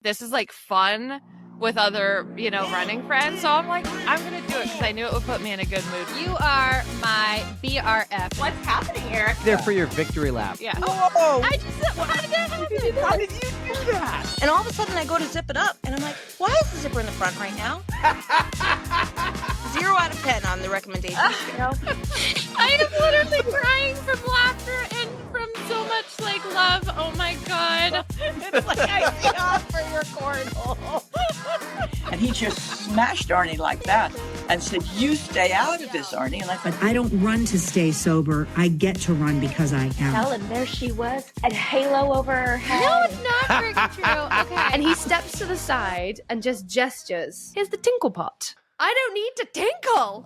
this is like fun with other, running friends. So I'm like, I'm going to do it because I knew it would put me in a good mood. You are my BRF. What's happening, Eric? They're for your victory lap. Yeah. Whoa! I just, how did that happen? How did you do that? And all of a sudden I go to zip it up and I'm like, why is the zipper in the front right now? 0 out of 10 on the recommendation scale. I am literally crying from laughter and from so much love. Oh my God. It's like I see off for your cornhole. And he just smashed Arnie like that and said, "You stay out of this, Arnie." And I thought, I don't run to stay sober. I get to run because I am. And there she was, a halo over her head. No, it's not freaking true. Okay. And he steps to the side and just gestures. Here's the tinkle pot. I don't need to tinkle.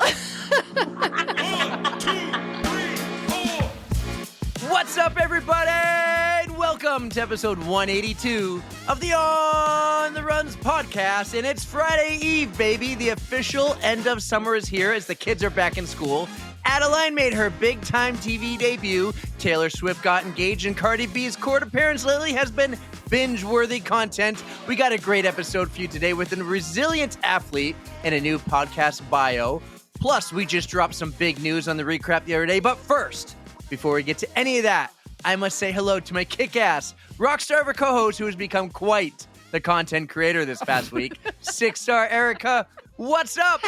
What's up, everybody? And welcome to episode 182 of the On the Runs podcast. And it's Friday Eve, baby. The official end of summer is here as the kids are back in school. Adeline made her big-time TV debut. Taylor Swift got engaged, and Cardi B's court appearance lately has been binge-worthy content. We got a great episode for you today with a resilient athlete and a new podcast bio. Plus, we just dropped some big news on the recap the other day. But first, before we get to any of that, I must say hello to my kick-ass rockstar of a co-host who has become quite the content creator this past week. 6-star Erica, what's up?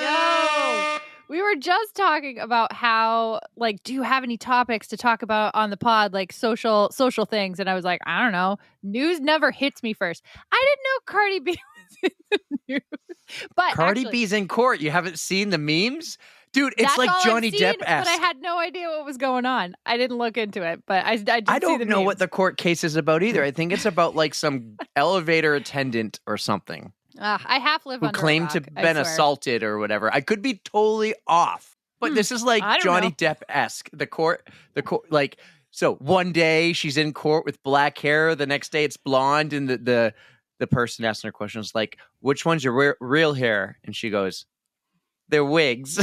Yo. We were just talking about how, do you have any topics to talk about on the pod, social things? And I was like, I don't know. News never hits me first. I didn't know Cardi B was in the news. But Cardi B's in court. You haven't seen the memes? Dude, it's that's like all Johnny I've seen, Depp-esque. But I had no idea what was going on. I didn't look into it, but I did I see the don't know memes. what the court case is about either. I think it's about some elevator attendant or something. I half live who under claimed a to rock, have been assaulted or whatever. I could be totally off, but this is like I don't Johnny know. Depp-esque. The court, so one day she's in court with black hair, the next day it's blonde, and the person asking her questions like, "Which one's your real hair?" And she goes, "They're wigs."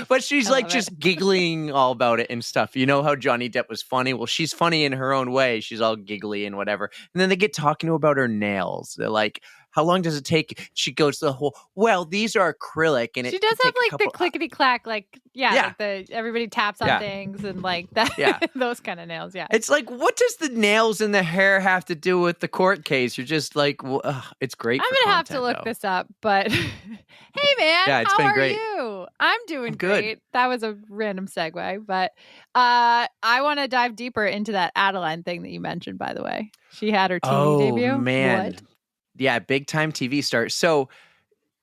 But she's just giggling all about it and stuff. You know how Johnny Depp was funny? Well, she's funny in her own way. She's all giggly and whatever. And then they get talking to her about her nails. They're like, how long does it take? She goes to the whole, well, these are acrylic. And She it does could have take a the couple- clickety clack, Yeah. everybody taps on Yeah. things and that. Yeah. Those kind of nails. Yeah. It's like, what does the nails and the hair have to do with the court case? You're just like, well, it's great. I'm for gonna have to content, look though. this up, but hey, man, Yeah, it's how been are great. you? I'm doing good. great. That was a random segue, but I want to dive deeper into that Adeline thing that you mentioned. By the way, she had her TV debut. Oh man, What? yeah, big time TV star. So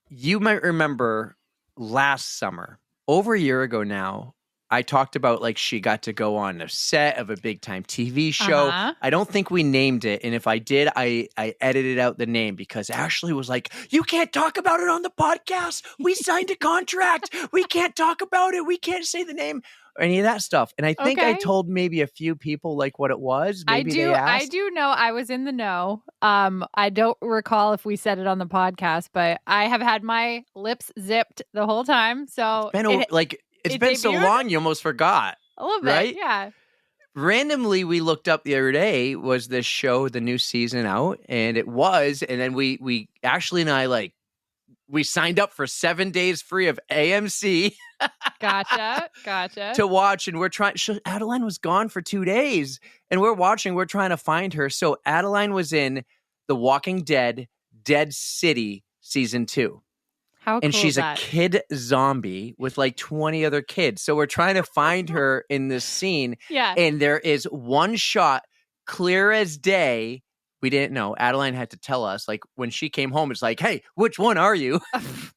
you might remember last summer, over a year ago now, I talked about she got to go on a set of a big time TV show. Uh-huh. I don't think we named it. And if I did, I edited out the name because Ashley was like, you can't talk about it on the podcast. We signed a contract. We can't talk about it. We can't say the name or any of that stuff. And I think I Okay. told maybe a few people what it was. Maybe they asked. I do know. I was in the know. I don't recall if we said it on the podcast, but I have had my lips zipped the whole time. So It's it been so debuted? long, you almost forgot. a little bit, right? yeah. Randomly, we looked up the other day, was this show, the new season out? And it was. And then we Ashley and I, we signed up for 7 days free of AMC Gotcha. to watch. And we're trying, Adeline was gone for 2 days. And we're trying to find her. So Adeline was in The Walking Dead, Dead City season 2. How cool And she's is a that? kid zombie with 20 other kids. So we're trying to find her in this scene. Yeah. And there is one shot, clear as day. We didn't know. Adeline had to tell us. When she came home, it's like, hey, which one are you? That's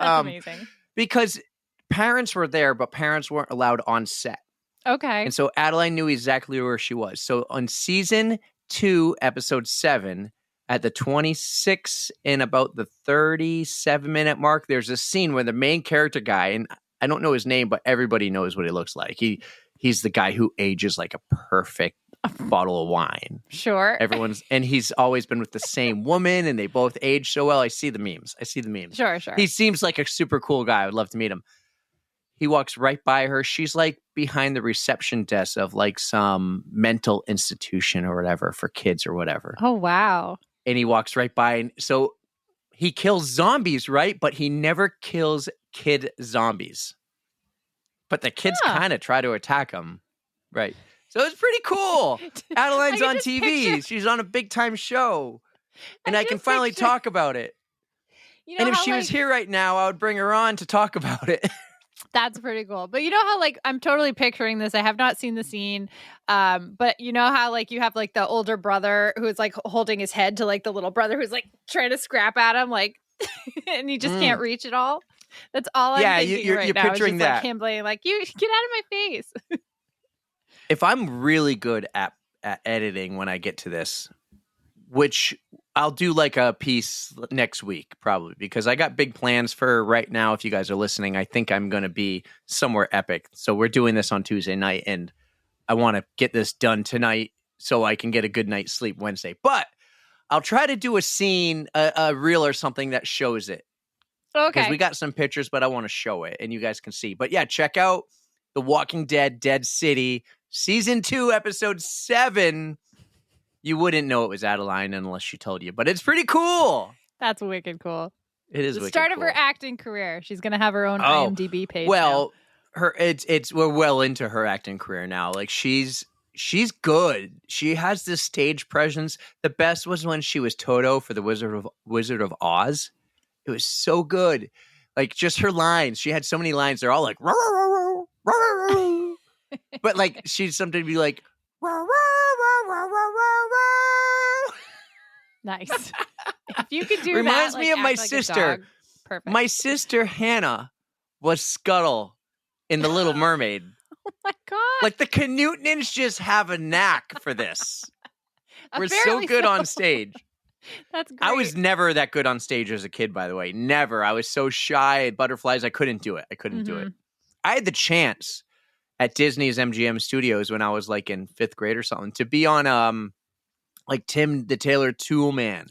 amazing. Because parents were there, but parents weren't allowed on set. Okay. And so Adeline knew exactly where she was. So on season 2, episode 7, at the 26 and about the 37-minute mark, there's a scene where the main character guy, and I don't know his name, but everybody knows what he looks like. He's the guy who ages like a perfect bottle of wine. Sure. And he's always been with the same woman, and they both age so well. I see the memes. Sure. He seems like a super cool guy. I would love to meet him. He walks right by her. She's like behind the reception desk of like some mental institution or whatever for kids or whatever. Oh, wow. And he walks right by. And so he kills zombies, right? But he never kills kid zombies. But the kids kind of try to attack him. Right. So it's pretty cool. Adeline's on TV. She's on a big time show. And I can finally talk about it. You know, and if she was here right now, I would bring her on to talk about it. That's pretty cool. But you know how, like, I'm totally picturing this. I have not seen the scene. But you know how, like, you have, like, the older brother who's, like, holding his head to, like, the little brother who's, like, trying to scrap at him, like, and he just can't reach it all. That's all I'm thinking right now. You're picturing that. Like, him playing, like, you get out of my face. If I'm really good at editing when I get to this, which I'll do like a piece next week, probably, because I got big plans for right now. If you guys are listening, I think I'm going to be somewhere epic. So we're doing this on Tuesday night, and I want to get this done tonight so I can get a good night's sleep Wednesday. But I'll try to do a scene, a reel or something that shows it. Okay. Because we got some pictures, but I want to show it, and you guys can see. But yeah, check out The Walking Dead, Dead City, Season 2, Episode 7. You wouldn't know it was Adeline unless she told you, but it's pretty cool. That's wicked cool. It is the wicked start cool. of her acting career. She's gonna have her own IMDb page. Well, we're well into her acting career now. Like she's good. She has this stage presence. The best was when she was Toto for the Wizard of Oz. It was so good. Like just her lines. She had so many lines. They're all like, row, row, row, row, row, row. But like she'd sometimes be like, row, row, row, row, row, row. Nice. If you could do reminds that, me of my sister. Perfect. My sister Hannah was Scuttle in The Little Mermaid. Oh my god! Like the Canutons just have a knack for this. We're Apparently so good on stage. That's great. I was never that good on stage as a kid, by the way. Never. I was so shy at butterflies. I couldn't do it. Do it. I had the chance at Disney's MGM Studios when I was like in 5th grade or something to be on like Tim the Taylor Toolman,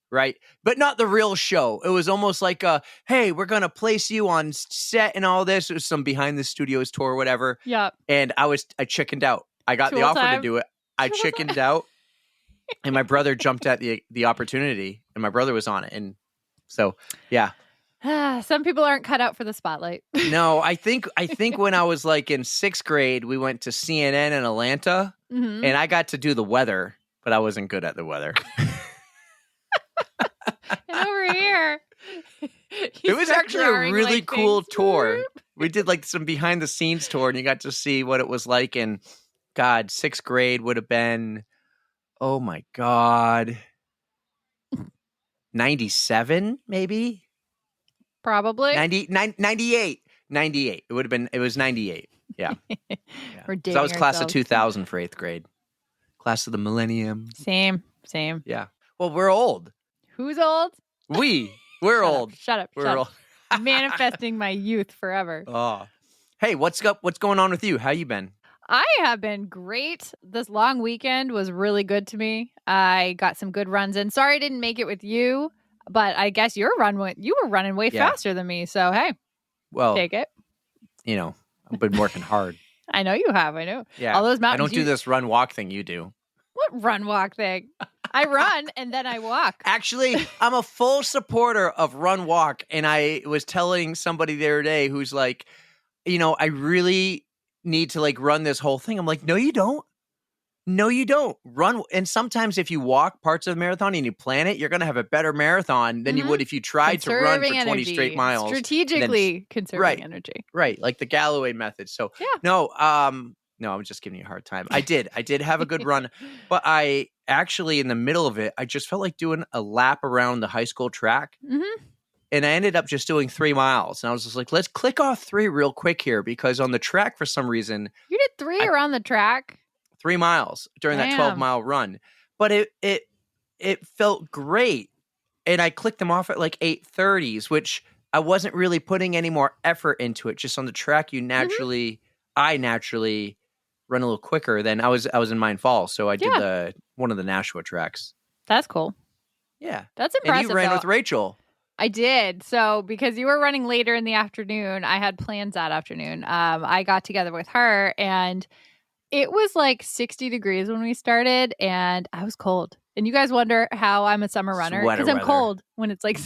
right? But not the real show. It was almost like hey, we're gonna place you on set and all this. It was some behind the studios tour or whatever. Yeah. And I chickened out. I got the offer to do it. I chickened out. And my brother jumped at the opportunity, and my brother was on it. And so, yeah. Some people aren't cut out for the spotlight. No, I think when I was like in 6th grade, we went to CNN in Atlanta, and I got to do the weather, but I wasn't good at the weather. And over here, it was actually a really cool tour. We did like some behind the scenes tour, and you got to see what it was like. And God, 6th grade would have been, oh my God, 97 maybe. Probably 98. It would have been. It was 98. Yeah. We're So I was class of 2000 for 8th grade. Class of the millennium. Same. Yeah. Well, we're old. Who's old? We're old. Shut up. We're old. Manifesting my youth forever. Oh. Hey, what's going on with you? How you been? I have been great. This long weekend was really good to me. I got some good runs in. Sorry I didn't make it with you, but I guess you were running way faster than me. So, hey, well, take it. You know, I've been working hard. I know you have. I know. Yeah. All those mountains. I don't do this run walk thing you do. What run walk thing? I run and then I walk. Actually, I'm a full supporter of run walk. And I was telling somebody the other day who's like, you know, I really need to like run this whole thing. I'm like, no, you don't. Run. And sometimes if you walk parts of the marathon and you plan it, you're going to have a better marathon than you would if you tried to run for 20 straight miles. Strategically conserving energy. Right. Like the Galloway method. So no, I'm just giving you a hard time. I did have a good run, but I actually in the middle of it, I just felt like doing a lap around the high school track. Mm-hmm. And I ended up just doing 3 miles. And I was just like, let's click off 3 real quick here because on the track for some reason. You did 3 around the track? 3 miles during that 12-mile run. But it felt great. And I clicked them off at like 8:30s, which I wasn't really putting any more effort into it. Just on the track, I naturally run a little quicker than I was in Mine Falls. So I did one of the Nashua tracks. That's cool. Yeah. That's impressive. And you ran with Rachel. I did. So because you were running later in the afternoon, I had plans that afternoon. I got together with her and it was like 60 degrees when we started and I was cold. And you guys wonder how I'm a summer runner Sweater because I'm weather. cold when it's like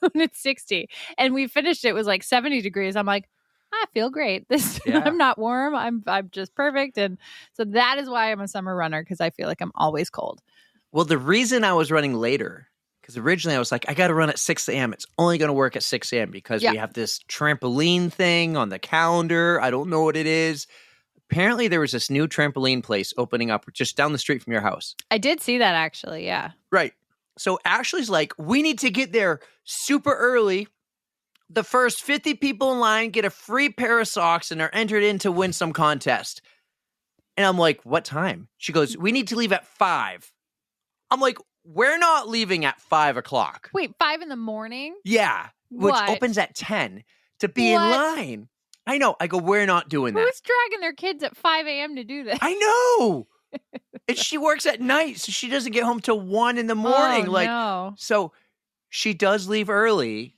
when it's 60. And we finished it was like 70 degrees. I'm like, I feel great. I'm not warm. I'm just perfect. And so that is why I'm a summer runner because I feel like I'm always cold. Well, the reason I was running later, because originally I was like, I got to run at 6 a.m. It's only going to work at 6 a.m. because we have this trampoline thing on the calendar. I don't know what it is. Apparently, there was this new trampoline place opening up just down the street from your house. I did see that, actually. Yeah. Right. So Ashley's like, we need to get there super early. The first 50 people in line get a free pair of socks and are entered in to win some contest. And I'm like, what time? She goes, we need to leave at 5. I'm like, we're not leaving at 5 o'clock. Wait, 5 in the morning? Yeah. Which opens at 10 to be in line. I know. I go, we're not doing that. Who's dragging their kids at 5 a.m. to do this? I know. And she works at night, so she doesn't get home till 1 in the morning. No. So she does leave early,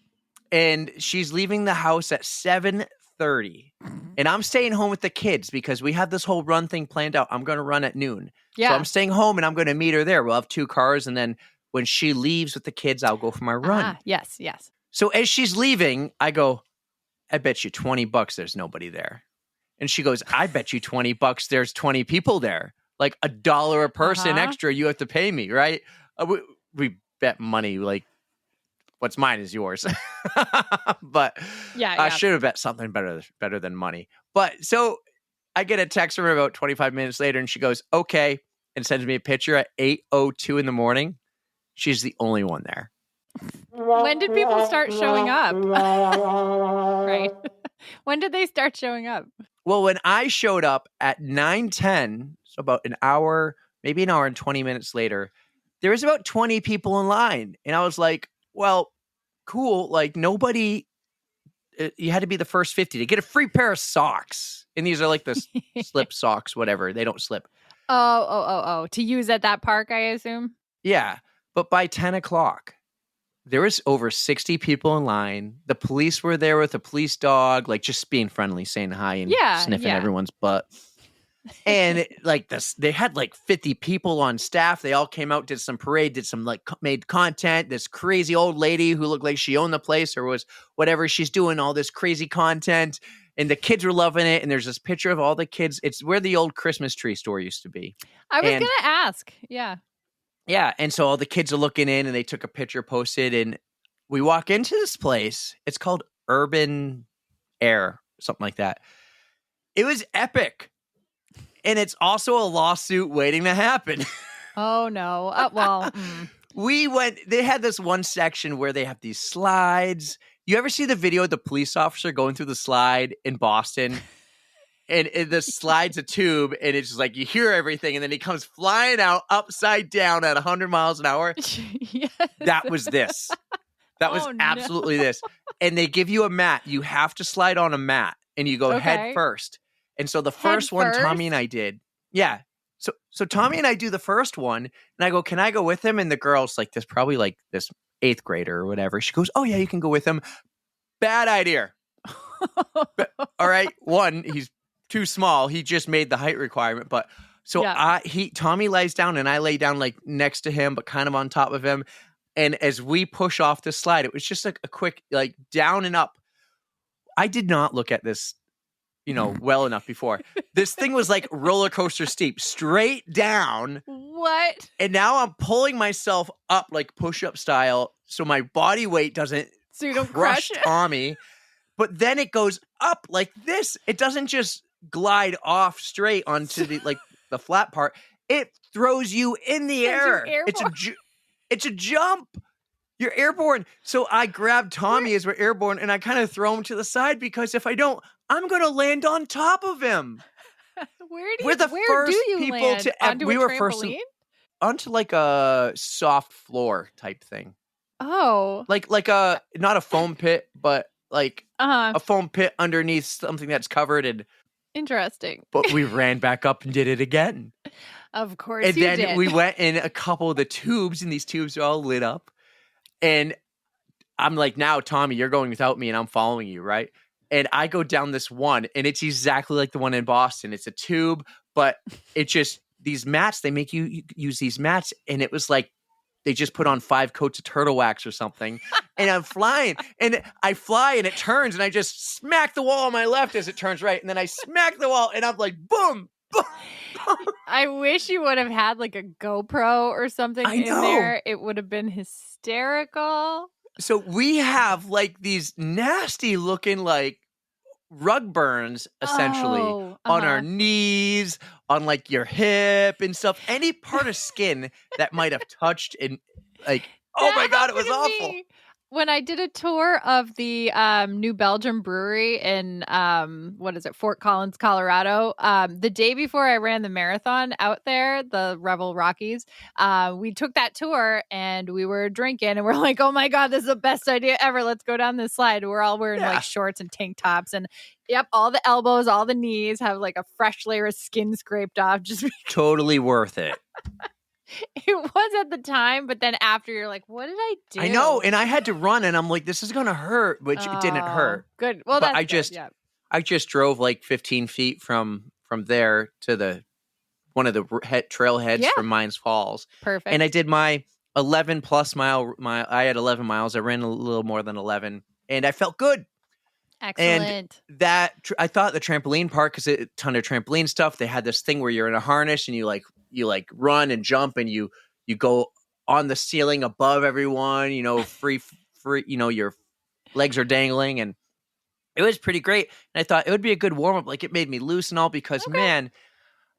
and she's leaving the house at 7:30. And I'm staying home with the kids because we have this whole run thing planned out. I'm going to run at noon. Yeah. So I'm staying home, and I'm going to meet her there. We'll have 2 cars, and then when she leaves with the kids, I'll go for my run. Yes. So as she's leaving, I go, I bet you $20 there's nobody there. And she goes, I bet you $20 there's 20 people there. Like $1 a person extra you have to pay me, right? We bet money like what's mine is yours. But I should have bet something better than money. But so I get a text from her about 25 minutes later and she goes, okay, and sends me a picture at 8:02 in the morning. She's the only one there. When did people start showing up? Right. When did they start showing up? Well, when I showed up at 9:10, so about an hour, maybe an hour and 20 minutes later, there was about 20 people in line. And I was like, well, cool. Like nobody, you had to be the first 50 to get a free pair of socks. And these are like the slip socks, whatever. They don't slip. Oh. To use at that park, I assume? Yeah. But by 10 o'clock, there was over 60 people in line. The police were there with a police dog, like just being friendly, saying hi and sniffing everyone's butt. And like this, they had like 50 people on staff. They all came out, did some parade, did some like made content. This crazy old lady who looked like she owned the place or was whatever. She's doing all this crazy content and the kids were loving it. And there's this picture of all the kids. It's where the old Christmas tree store used to be. I was going to ask. Yeah. Yeah, and so all the kids are looking in, and they took a picture, posted, and we walk into this place. It's called Urban Air, something like that. It was epic, and it's also a lawsuit waiting to happen. Oh, no. Well, We went, they had this one section where they have these slides. You ever see the video of the police officer going through the slide in Boston? And the slide's a tube, and it's just like you hear everything, and then he comes flying out upside down at 100 miles an hour. Yes. That was this. That was absolutely this. And they give you a mat. You have to slide on a mat, and you go head first. And so the first one, Tommy and I did. Yeah. So Tommy and I do the first one, and I go, can I go with him? And the girl's like, this probably like this 8th grader or whatever. She goes, oh, yeah, you can go with him. Bad idea. All right. One, he's too small. He just made the height requirement. But so Tommy lays down and I lay down like next to him, but kind of on top of him. And as we push off the slide, it was just like a quick, like down and up. I did not look at this, well enough before. This thing was like roller coaster steep, straight down. What? And now I'm pulling myself up like push-up style. So my body weight doesn't crush Tommy. But then it goes up like this. It doesn't just glide off straight onto the flat part. It throws you in the air. It's a jump. You're airborne. So I grab Tommy as we're airborne and I kind of throw him to the side because if I don't, I'm going to land on top of him. Where do you land? Onto a trampoline? Onto like a soft floor type thing. Oh. Like a, not a foam pit, but like a foam pit underneath something that's covered and interesting. But we ran back up and did it again. Of course and then we went in a couple of the tubes and these tubes are all lit up. And I'm like, now, Tommy, you're going without me and I'm following you, right? And I go down this one and it's exactly like the one in Boston. It's a tube, but it's just these mats, they make you use these mats. And it was like, they just put on 5 coats of turtle wax or something. And I'm flying and I fly and it turns and I just smack the wall on my left as it turns right. And then I smack the wall and I'm like, boom, boom. I wish you would have had like a GoPro or something in there. It would have been hysterical. So we have like these nasty looking like rug burns essentially on our knees, on like your hip and stuff. Any part of skin that might have touched and like, oh my God, it was awful. When I did a tour of the New Belgium brewery in Fort Collins, Colorado, the day before I ran the marathon out there, the Revel Rockies, we took that tour and we were drinking and we're like, oh my God, this is the best idea ever. Let's go down this slide. We're all wearing like shorts and tank tops and all the elbows, all the knees have like a fresh layer of skin scraped off. Just totally worth it. It was at the time, but then after you're like, what did I do? I know, and I had to run, and I'm like, this is gonna hurt, but it didn't hurt. Good. Well, but I just drove like 15 feet from there to one of the trailheads from Mines Falls. Perfect. And I did my 11 plus mile. I had 11 miles. I ran a little more than 11, and I felt good. Excellent. And I thought the trampoline park, because a ton of trampoline stuff, they had this thing where you're in a harness and you run and jump and you go on the ceiling above everyone, free, your legs are dangling, and it was pretty great. And I thought it would be a good warm up. Like, it made me loose and all, because man,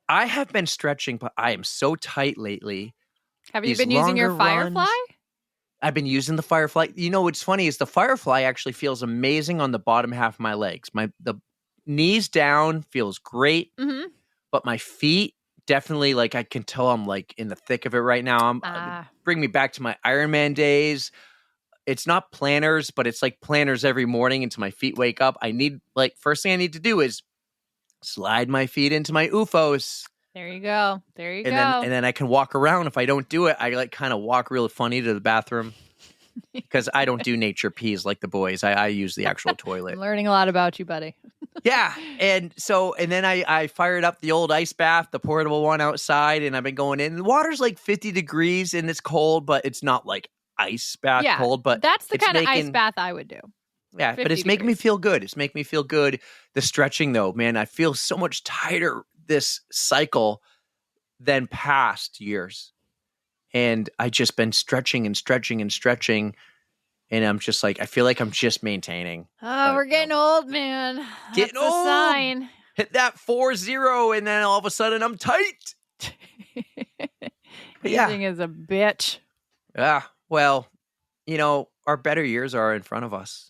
I have been stretching, but I am so tight lately. Have you been using your Firefly? I've been using the Firefly. What's funny is the Firefly actually feels amazing on the bottom half of my legs. The knees down feels great, but my feet definitely, like, I can tell I'm like in the thick of it right now. Bring me back to my Ironman days. It's not planners, but it's like planners every morning until my feet wake up. First thing I need to do is slide my feet into my UFOs. There you go. And then I can walk around. If I don't do it, I kind of walk really funny to the bathroom because I don't do nature pees like the boys. I use the actual toilet. I'm learning a lot about you, buddy. Yeah. And then I fired up the old ice bath, the portable one outside, and I've been going in. The water's like 50 degrees and it's cold, but it's not like ice bath cold. But that's the kind of ice bath I would do. Yeah, but it's making me feel good. It's making me feel good. The stretching, though, man, I feel so much tighter this cycle than past years. And I just been stretching and stretching and stretching. And I'm just like, I feel like I'm just maintaining. Oh, we're getting old, man. That's a sign. Hit that 4-0, and then all of a sudden I'm tight. Aging is a bitch. Yeah, well, our better years are in front of us.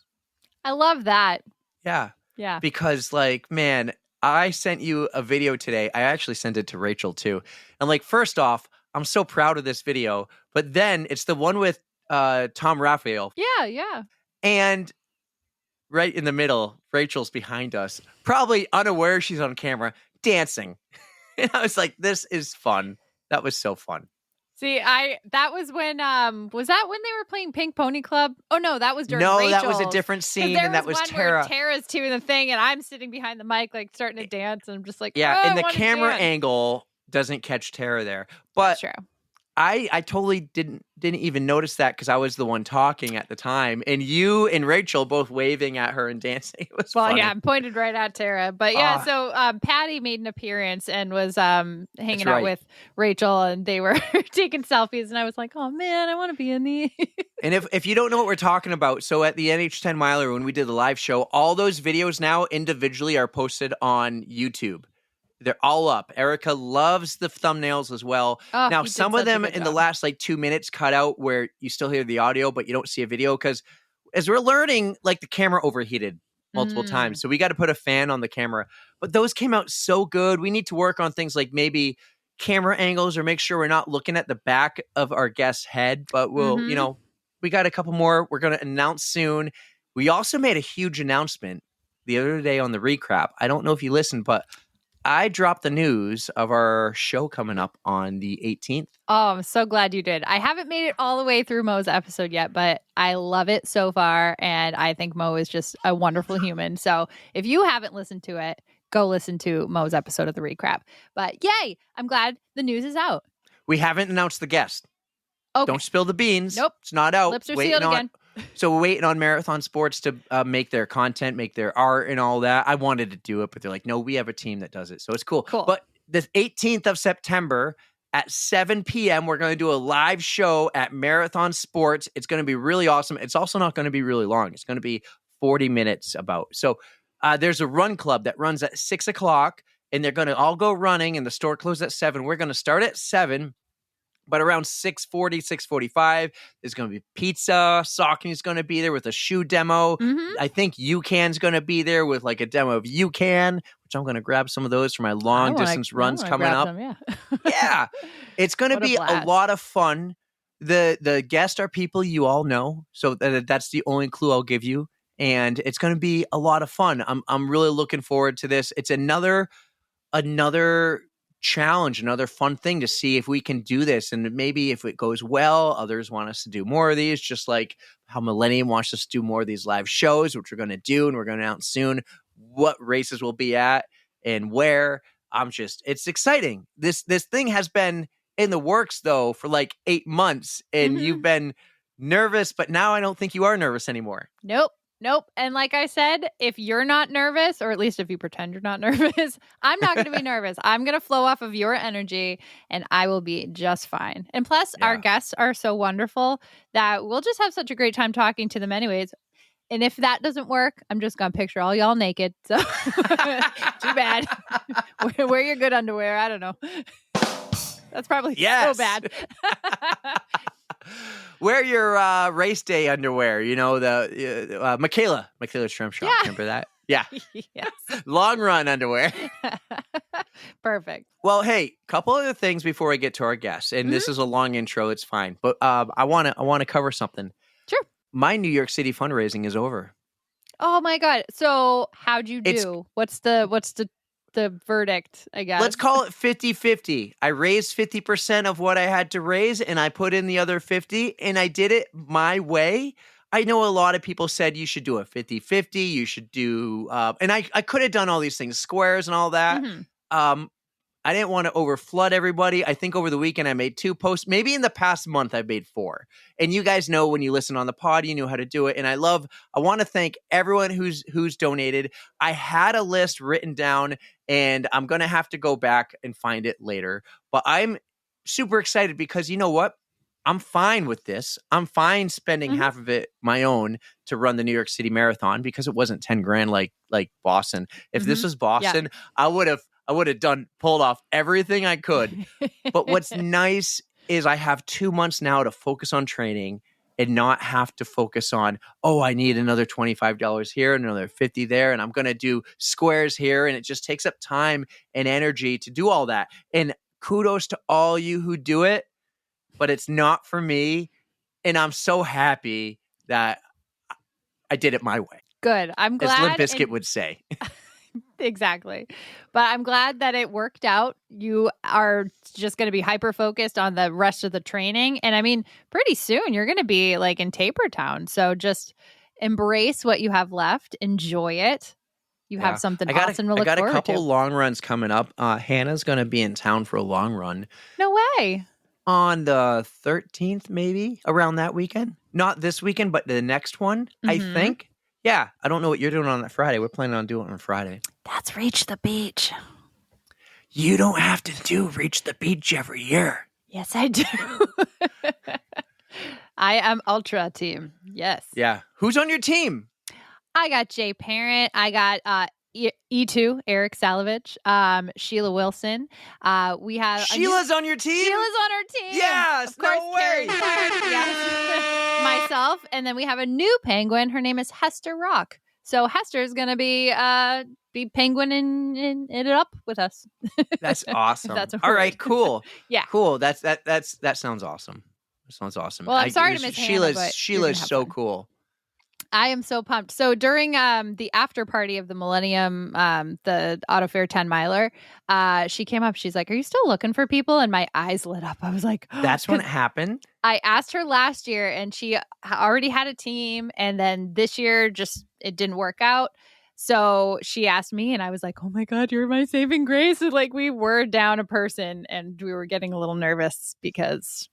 I love that. Yeah. Yeah. Because, like, man, I sent you a video today. I actually sent it to Rachel, too. And, like, first off, I'm so proud of this video. But then it's the one with Tom Raphael. Yeah. And right in the middle, Rachel's behind us, probably unaware she's on camera, dancing. And I was like, this is fun. That was so fun. See, that was when was that when they were playing Pink Pony Club? Oh no, that was during Rachel's. That was a different scene, and that was Tara. Tara's doing the thing, and I'm sitting behind the mic, like starting to dance, and I'm just like, and the camera angle doesn't catch Tara there. But that's true. I totally didn't even notice that because I was the one talking at the time, and you and Rachel both waving at her and dancing. It was funny. I pointed right at Tara. But yeah, so Patty made an appearance and was hanging out with Rachel, and they were taking selfies, and I was like, oh man, I want to be in these. And if you don't know what we're talking about, so at the NH10 Miler when we did the live show, all those videos now individually are posted on YouTube. They're all up. Erica loves the thumbnails as well. Oh, now, some of them in the last 2 minutes cut out where you still hear the audio, but you don't see a video because as we're learning, the camera overheated multiple times. So we got to put a fan on the camera. But those came out so good. We need to work on things like maybe camera angles or make sure we're not looking at the back of our guest's head. But we'll, we got a couple more we're going to announce soon. We also made a huge announcement the other day on the recap. I don't know if you listened, but I dropped the news of our show coming up on the 18th. Oh, I'm so glad you did. I haven't made it all the way through Mo's episode yet, but I love it so far. And I think Mo is just a wonderful human. So if you haven't listened to it, go listen to Mo's episode of The Recap. But yay, I'm glad the news is out. We haven't announced the guest. Okay. Don't spill the beans. Nope. It's not out. Lips are sealed again. So we're waiting on Marathon Sports to make their content, make their art and all that. I wanted to do it, but they're like, no, we have a team that does it. So it's cool. But the 18th of September at 7 p.m., we're going to do a live show at Marathon Sports. It's going to be really awesome. It's also not going to be really long. It's going to be 40 minutes about. So there's a run club that runs at 6 o'clock, and they're going to all go running, and the store closes at 7. We're going to start at 7. But around 6:40, 6:45, there's going to be pizza. Saucony's going to be there with a shoe demo. Mm-hmm. I think UCAN's going to be there with like a demo of UCAN, which I'm going to grab some of those for my long distance runs coming up. Them, yeah. It's going to be a lot of fun. The guests are people you all know. So that's the only clue I'll give you. And it's going to be a lot of fun. I'm really looking forward to this. It's another challenge, another fun thing to see if we can do this. And maybe if it goes well, others want us to do more of these, just like how Millennium wants us to do more of these live shows, which we're going to do. And we're going to announce soon what races we'll be at and where. It's exciting. This thing has been in the works though for like 8 months, and you've been nervous, but now I don't think you are nervous anymore. Nope. And like I said, if you're not nervous, or at least if you pretend you're not nervous, I'm not going to be nervous. I'm going to flow off of your energy and I will be just fine. And plus, our guests are so wonderful that we'll just have such a great time talking to them anyways. And if that doesn't work, I'm just going to picture all y'all naked. So too bad. Wear your good underwear. I don't know. That's probably so bad. Wear your race day underwear, the Michaela's Shrimp Shop. Yeah. Remember that? Yeah. Yes. Long run underwear. Perfect. Well, hey, couple other things before I get to our guests. And this is a long intro, it's fine. But I want to cover something. Sure. My New York City fundraising is over. Oh my God. So how'd you do? What's the verdict, I guess? Let's call it 50-50. I raised 50% of what I had to raise, and I put in the other 50, and I did it my way. I know a lot of people said you should do a 50-50. You should do, and I could have done all these things, squares and all that. I didn't want to overflood everybody. I think over the weekend I made 2 posts. Maybe in the past month I made 4. And you guys know when you listen on the pod, you know how to do it. And I want to thank everyone who's donated. I had a list written down, and I'm going to have to go back and find it later. But I'm super excited because you know what? I'm fine with this. I'm fine spending half of it my own to run the New York City Marathon because it wasn't $10,000 like Boston. If this was Boston, I would have pulled off everything I could. But what's nice is I have 2 months now to focus on training and not have to focus on, I need another $25 here and another $50 there. And I'm going to do squares here. And it just takes up time and energy to do all that. And kudos to all you who do it, but it's not for me. And I'm so happy that I did it my way. Good. I'm glad. As Limp Bizkit would say. Exactly. But I'm glad that it worked out. You are just going to be hyper focused on the rest of the training. And I mean, pretty soon you're going to be like in Taper Town. So just embrace what you have left. Enjoy it. You have something awesome to look forward to. I got a couple long runs coming up. Hannah's going to be in town for a long run. No way. On the 13th, maybe around that weekend. Not this weekend, but the next one, I think. Yeah, I don't know what you're doing on that Friday. We're planning on doing it on Friday. That's Reach the Beach. You don't have to do Reach the Beach every year. Yes, I do. I am Ultra Team. Yes. Yeah. Who's on your team? I got Jay Parent. I got E2, Eric Salovich, Sheila Wilson. We have Sheila's on your team? Sheila's on our team. Yes, of course, no way. Yes. Myself, and then we have a new penguin. Her name is Hester Rock. So Hester's gonna be penguining it up with us. That's awesome. That's all right, cool. Yeah, cool. That sounds awesome. That sounds awesome. Well, I'm sorry to miss Sheila's. Hannah, but Sheila's so cool. I am so pumped. So during the after party of the Millennium, the Auto Fair 10 miler, she came up. She's like, "Are you still looking for people?" And my eyes lit up. I was like, That's when it happened? I asked her last year and she already had a team. And then this year, just it didn't work out. So she asked me and I was like, "Oh my God, you're my saving grace." And like we were down a person and we were getting a little nervous because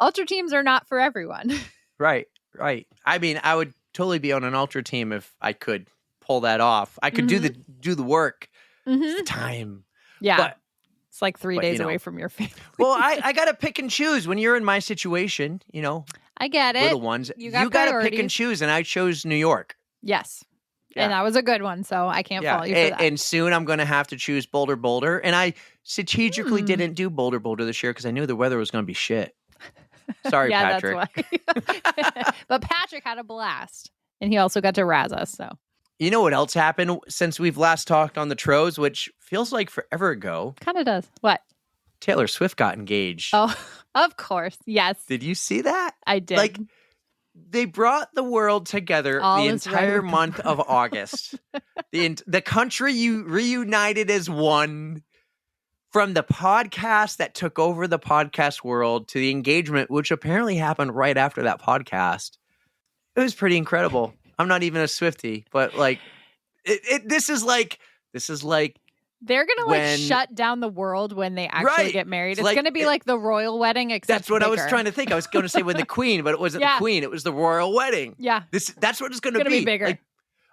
ultra teams are not for everyone. Right. I mean, I would totally be on an ultra team if I could pull that off. I could do the work. It's the time. Yeah. But it's like 3 days away from your family. Well, I got to pick and choose when you're in my situation, I get it. little ones. You got to pick and choose, and I chose New York. Yes. Yeah. And that was a good one, so I can't fault you for that. And soon I'm going to have to choose Boulder. And I strategically didn't do Boulder this year because I knew the weather was going to be shit. Sorry, Patrick. That's why. But Patrick had a blast. And he also got to razz us, so. You know what else happened since we've last talked on the Tros, which feels like forever ago? Kind of does. What? Taylor Swift got engaged. Oh, of course. Yes. Did you see that? I did. Like, they brought the world together All the is entire right. month of August. The country reunited as one. From the podcast that took over the podcast world to the engagement, which apparently happened right after that podcast. It was pretty incredible. I'm not even a Swiftie, but like, this is like they're gonna shut down the world when they actually get married. It's gonna be like the royal wedding, except that's what bigger. I was trying to think. I was going to say when the Queen, but it wasn't the Queen. It was the royal wedding. Yeah, that's what it's going to be bigger. Like,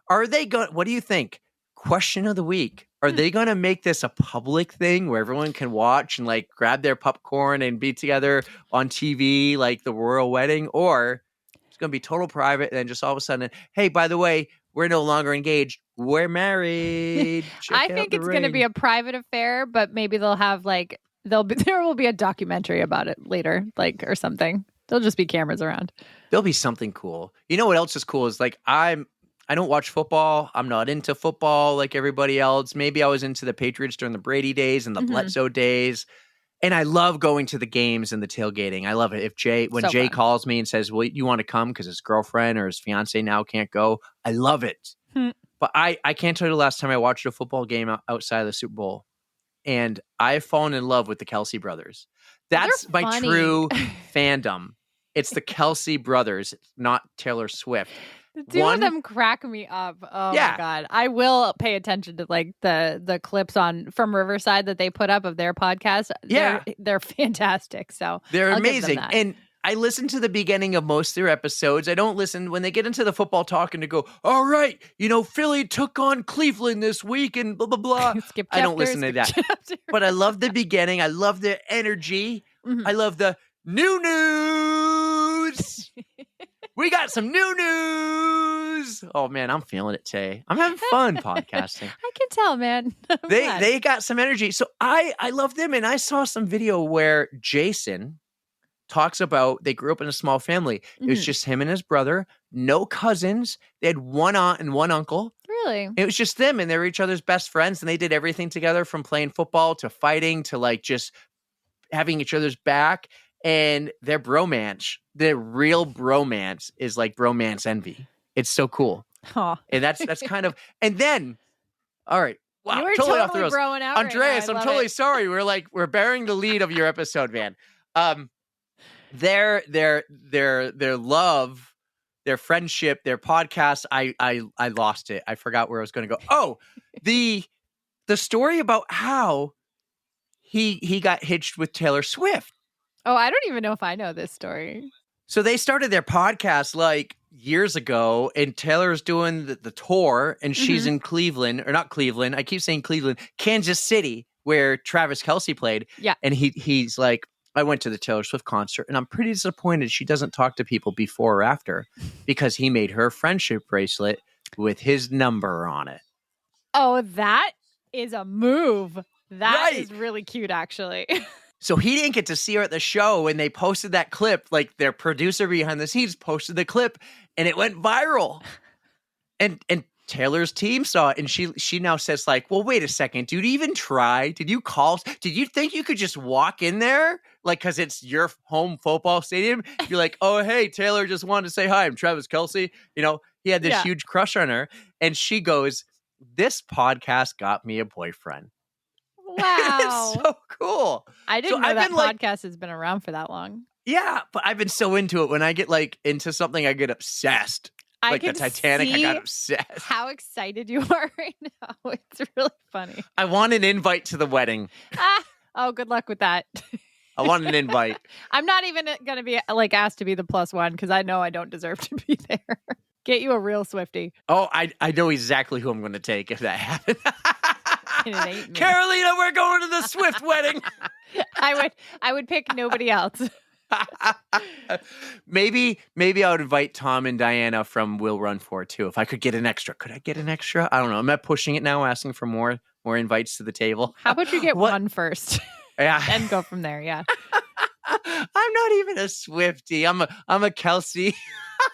are they going? What do you think? Question of the week. Are they going to make this a public thing where everyone can watch and like grab their popcorn and be together on TV like the royal wedding? Or it's going to be total private and then just all of a sudden, hey, by the way, we're no longer engaged. We're married. I think it's going to be a private affair, but maybe they'll have like, there will be a documentary about it later, like, or something. There'll just be cameras around. There'll be something cool. You know what else is cool is like, I don't watch football. I'm not into football like everybody else. Maybe I was into the Patriots during the Brady days and the Bledsoe days. And I love going to the games and the tailgating. I love it. When Jay calls me and says, well, you want to come because his girlfriend or his fiance now can't go. I love it. But I can't tell you the last time I watched a football game outside of the Super Bowl. And I've fallen in love with the Kelsey brothers. That's my true fandom. It's the Kelsey brothers, not Taylor Swift. The two of them crack me up. Oh my God. I will pay attention to like the clips from Riverside that they put up of their podcast. Yeah. They're fantastic. So they're amazing. And I listen to the beginning of most of their episodes. I don't listen when they get into the football talk and to go, all right, Philly took on Cleveland this week and blah, blah, blah. I don't listen to that. But I love the beginning. I love the energy. I love the new news. We got some new news. Oh, man, I'm feeling it today. I'm having fun podcasting. I can tell, man. They got some energy. So I love them. And I saw some video where Jason talks about they grew up in a small family. It was just him and his brother, no cousins. They had one aunt and one uncle. Really? It was just them, and they were each other's best friends. And they did everything together from playing football to fighting to like just having each other's back. And their bromance, the real bromance is like bromance envy. It's so cool. Aww. And that's kind of, and then, all right. Wow. You were totally off the rails. growing out Andreas, right now. I'm totally sorry. We're bearing the lead of your episode, man. Their love, their friendship, their podcast. I lost it. I forgot where I was going to go. Oh, the story about how he got hitched with Taylor Swift. Oh, I don't even know if I know this story. So they started their podcast like years ago, and Taylor's doing the tour, and she's in Cleveland, or not Cleveland. I keep saying Cleveland, Kansas City, where Travis Kelce played. Yeah. And he's like, I went to the Taylor Swift concert, and I'm pretty disappointed she doesn't talk to people before or after because he made her friendship bracelet with his number on it. Oh, that is a move. That is really cute, actually. So he didn't get to see her at the show, and they posted that clip. Like their producer behind the scenes posted the clip, and it went viral. And Taylor's team saw it, and she now says like, "Well, wait a second. Did you even try? Did you call? Did you think you could just walk in there? like, because it's your home football stadium. You're like, oh, hey, Taylor just wanted to say hi. I'm Travis Kelce. You know, he had this huge crush on her. And she goes, this podcast got me a boyfriend. Wow. It's so cool. I didn't know that podcast has been around for that long. Yeah, but I've been so into it. When I get like into something, I get obsessed. Like the Titanic, I got obsessed. How excited you are right now. It's really funny. I want an invite to the wedding. Oh, good luck with that. I want an invite. I'm not even going to be like asked to be the +1 because I know I don't deserve to be there. Get you a real Swiftie. Oh, I know exactly who I'm going to take if that happens. Carolina, we're going to the Swift wedding. I would pick nobody else. Maybe I would invite Tom and Diana from Will Run For too. If I could get an extra, could I get an extra? I don't know. I'm not pushing it now, asking for more invites to the table. How about you get one first? Yeah, and go from there. Yeah. I'm not even a Swiftie. I'm a Kelce.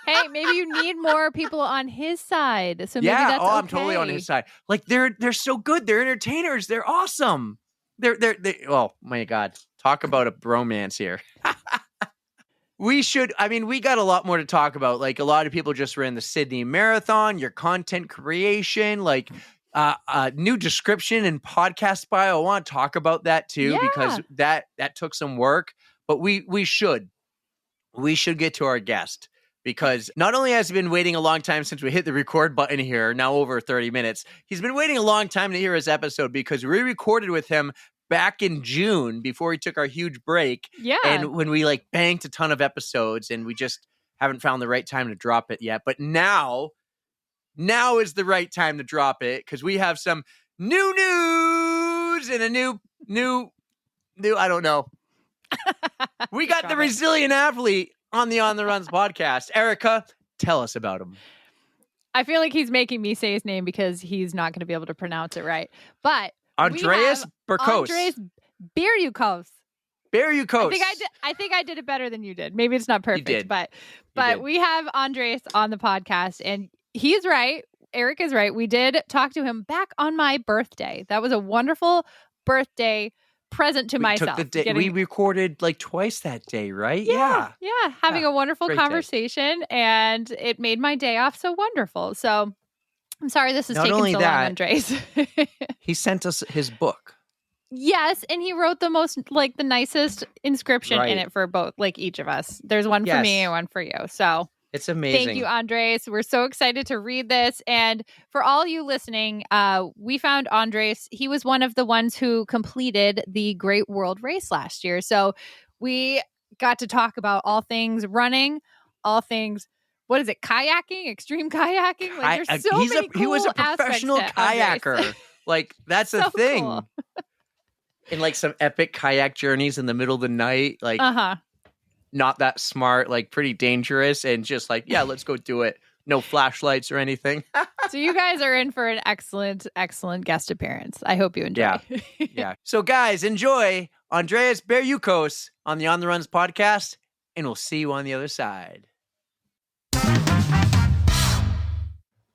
Hey, maybe you need more people on his side. So maybe that's okay. I'm totally on his side. Like they're so good. They're entertainers. They're awesome. They oh my God. Talk about a bromance here. We got a lot more to talk about. Like a lot of people just ran the Sydney Marathon, your content creation, like new description and podcast bio. I want to talk about that too, because that took some work, but we should get to our guest, because not only has he been waiting a long time since we hit the record button here, now over 30 minutes, he's been waiting a long time to hear his episode, because we recorded with him back in June before he took our huge break. Yeah. And when we like banked a ton of episodes and we just haven't found the right time to drop it yet. But now is the right time to drop it, because we have some new news and a new, I don't know. We got the resilient athlete on the On the Runs podcast. Erica, tell us about him. I feel like he's making me say his name because he's not going to be able to pronounce it right. But Andrejs Birjukos. Andrejs Birjukovs. Birjukos. I think I did it better than you did. Maybe it's not perfect, you did. but we have Andrejs on the podcast, and he's right. Eric is right. We did talk to him back on my birthday. That was a wonderful birthday present to myself. We recorded like twice that day, right? Yeah. Having a wonderful conversation, and it made my day off so wonderful. So I'm sorry this is taking so long, Andrejs. He sent us his book. Yes, and he wrote the nicest inscription in it for both, like each of us. There's one for me and one for you. So it's amazing. Thank you, Andrejs. We're so excited to read this. And for all you listening, we found Andrejs. He was one of the ones who completed the Great World Race last year. So we got to talk about all things running, all things, what is it, kayaking, extreme kayaking? Like, there's so many cool he was a professional kayaker. Like, that's so a thing. Cool. And like some epic kayak journeys in the middle of the night. Like, not that smart, like pretty dangerous, and just like, yeah, let's go do it. No flashlights or anything. So you guys are in for an excellent, excellent guest appearance. I hope you enjoy. Yeah. So guys, enjoy Andrejs Biryukos on the On the Runs podcast, and we'll see you on the other side.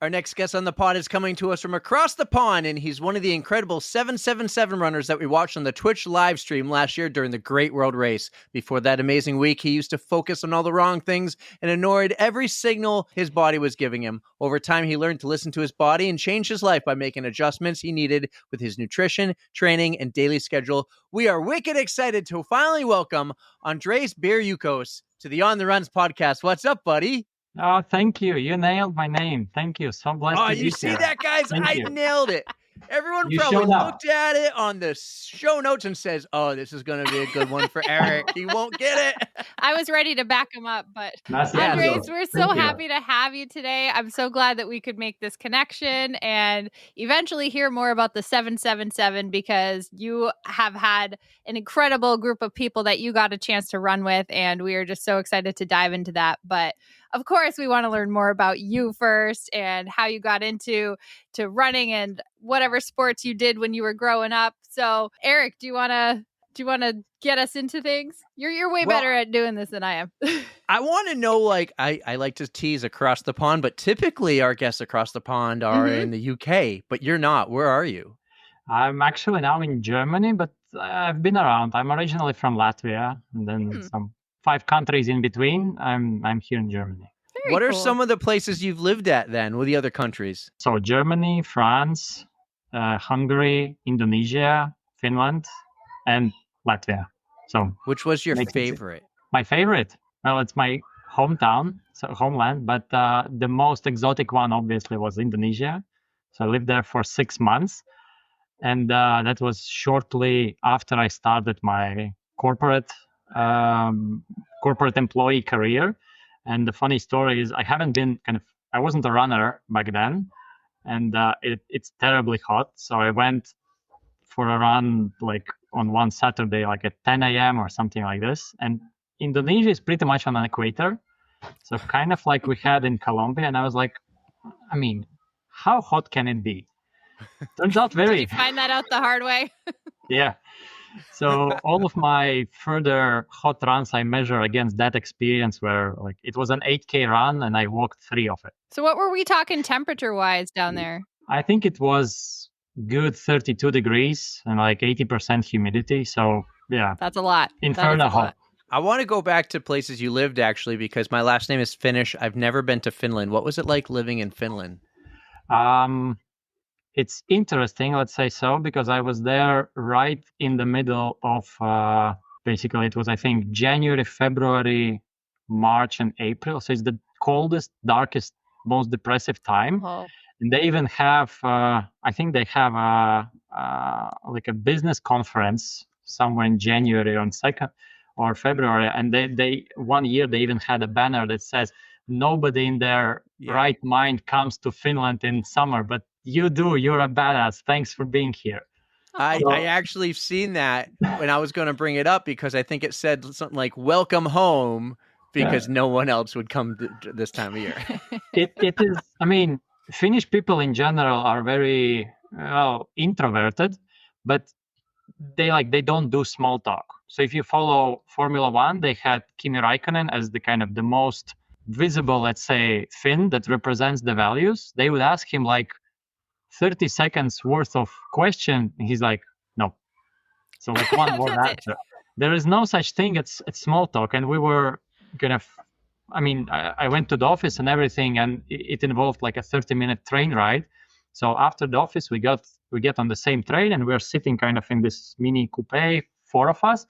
Our next guest on the pod is coming to us from across the pond, and he's one of the incredible 777 runners that we watched on the Twitch live stream last year during the Great World Race. Before that amazing week, he used to focus on all the wrong things and ignored every signal his body was giving him. Over time, he learned to listen to his body and change his life by making adjustments he needed with his nutrition, training, and daily schedule. We are wicked excited to finally welcome Andrejs Biryukos to the On the Runs podcast. What's up, buddy? Oh, thank you. You nailed my name. Thank you. So blessed to be here. Oh, you see that, guys? I nailed it. Everyone probably looked at it on the show notes and says, oh, this is going to be a good one for Eric. He won't get it. I was ready to back him up, but Andrejs, we're so happy to have you today. I'm so glad that we could make this connection and eventually hear more about the 777, because you have had an incredible group of people that you got a chance to run with, and we are just so excited to dive into that. But of course, we want to learn more about you first and how you got into running and whatever sports you did when you were growing up. So, Eric, do you want to get us into things? You're way better at doing this than I am. I want to know, like, I like to tease across the pond, but typically our guests across the pond are in the UK, but you're not. Where are you? I'm actually now in Germany, but I've been around. I'm originally from Latvia, and then some 5 countries in between. I'm here in Germany. What are some of the places you've lived at then with the other countries? So Germany, France, Hungary, Indonesia, Finland, and Latvia. So which was your favorite? My favorite? Well, it's my hometown, so homeland, but the most exotic one obviously was Indonesia. So I lived there for 6 months, and that was shortly after I started my corporate employee career. And the funny story is I wasn't a runner back then, and it's terribly hot. So I went for a run like on one Saturday, like at 10 a.m. or something like this. And Indonesia is pretty much on an equator. So kind of like we had in Colombia. And I was like, I mean, how hot can it be? Turns out very. Did you find that out the hard way? Yeah. So all of my further hot runs I measure against that experience where like it was an 8K run and I walked 3 of it. So what were we talking temperature-wise down there? I think it was good 32 degrees and like 80% humidity. So yeah. That's a lot. Infernal hot. I want to go back to places you lived actually because my last name is Finnish. I've never been to Finland. What was it like living in Finland? It's interesting, let's say so, because I was there right in the middle of, basically it was, I think, January, February, March, and April. So it's the coldest, darkest, most depressive time. Oh. And they even have, I think they have like a business conference somewhere in January on 2nd or February. And they one year they even had a banner that says, nobody in their right mind comes to Finland in summer, but you do. You're a badass. Thanks for being here. I actually seen that when I was going to bring it up because I think it said something like "Welcome home" because no one else would come this time of year. It is. I mean, Finnish people in general are very introverted, but they don't do small talk. So if you follow Formula One, they had Kimi Räikkönen as the kind of the most visible, let's say, Finn that represents the values. They would ask him like 30 seconds worth of question. He's like, no. So like one word answer. There is no such thing as small talk. And we were I went to the office and everything, and it involved like a 30-minute train ride. So after the office, we get on the same train and we're sitting kind of in this mini coupe, 4 of us.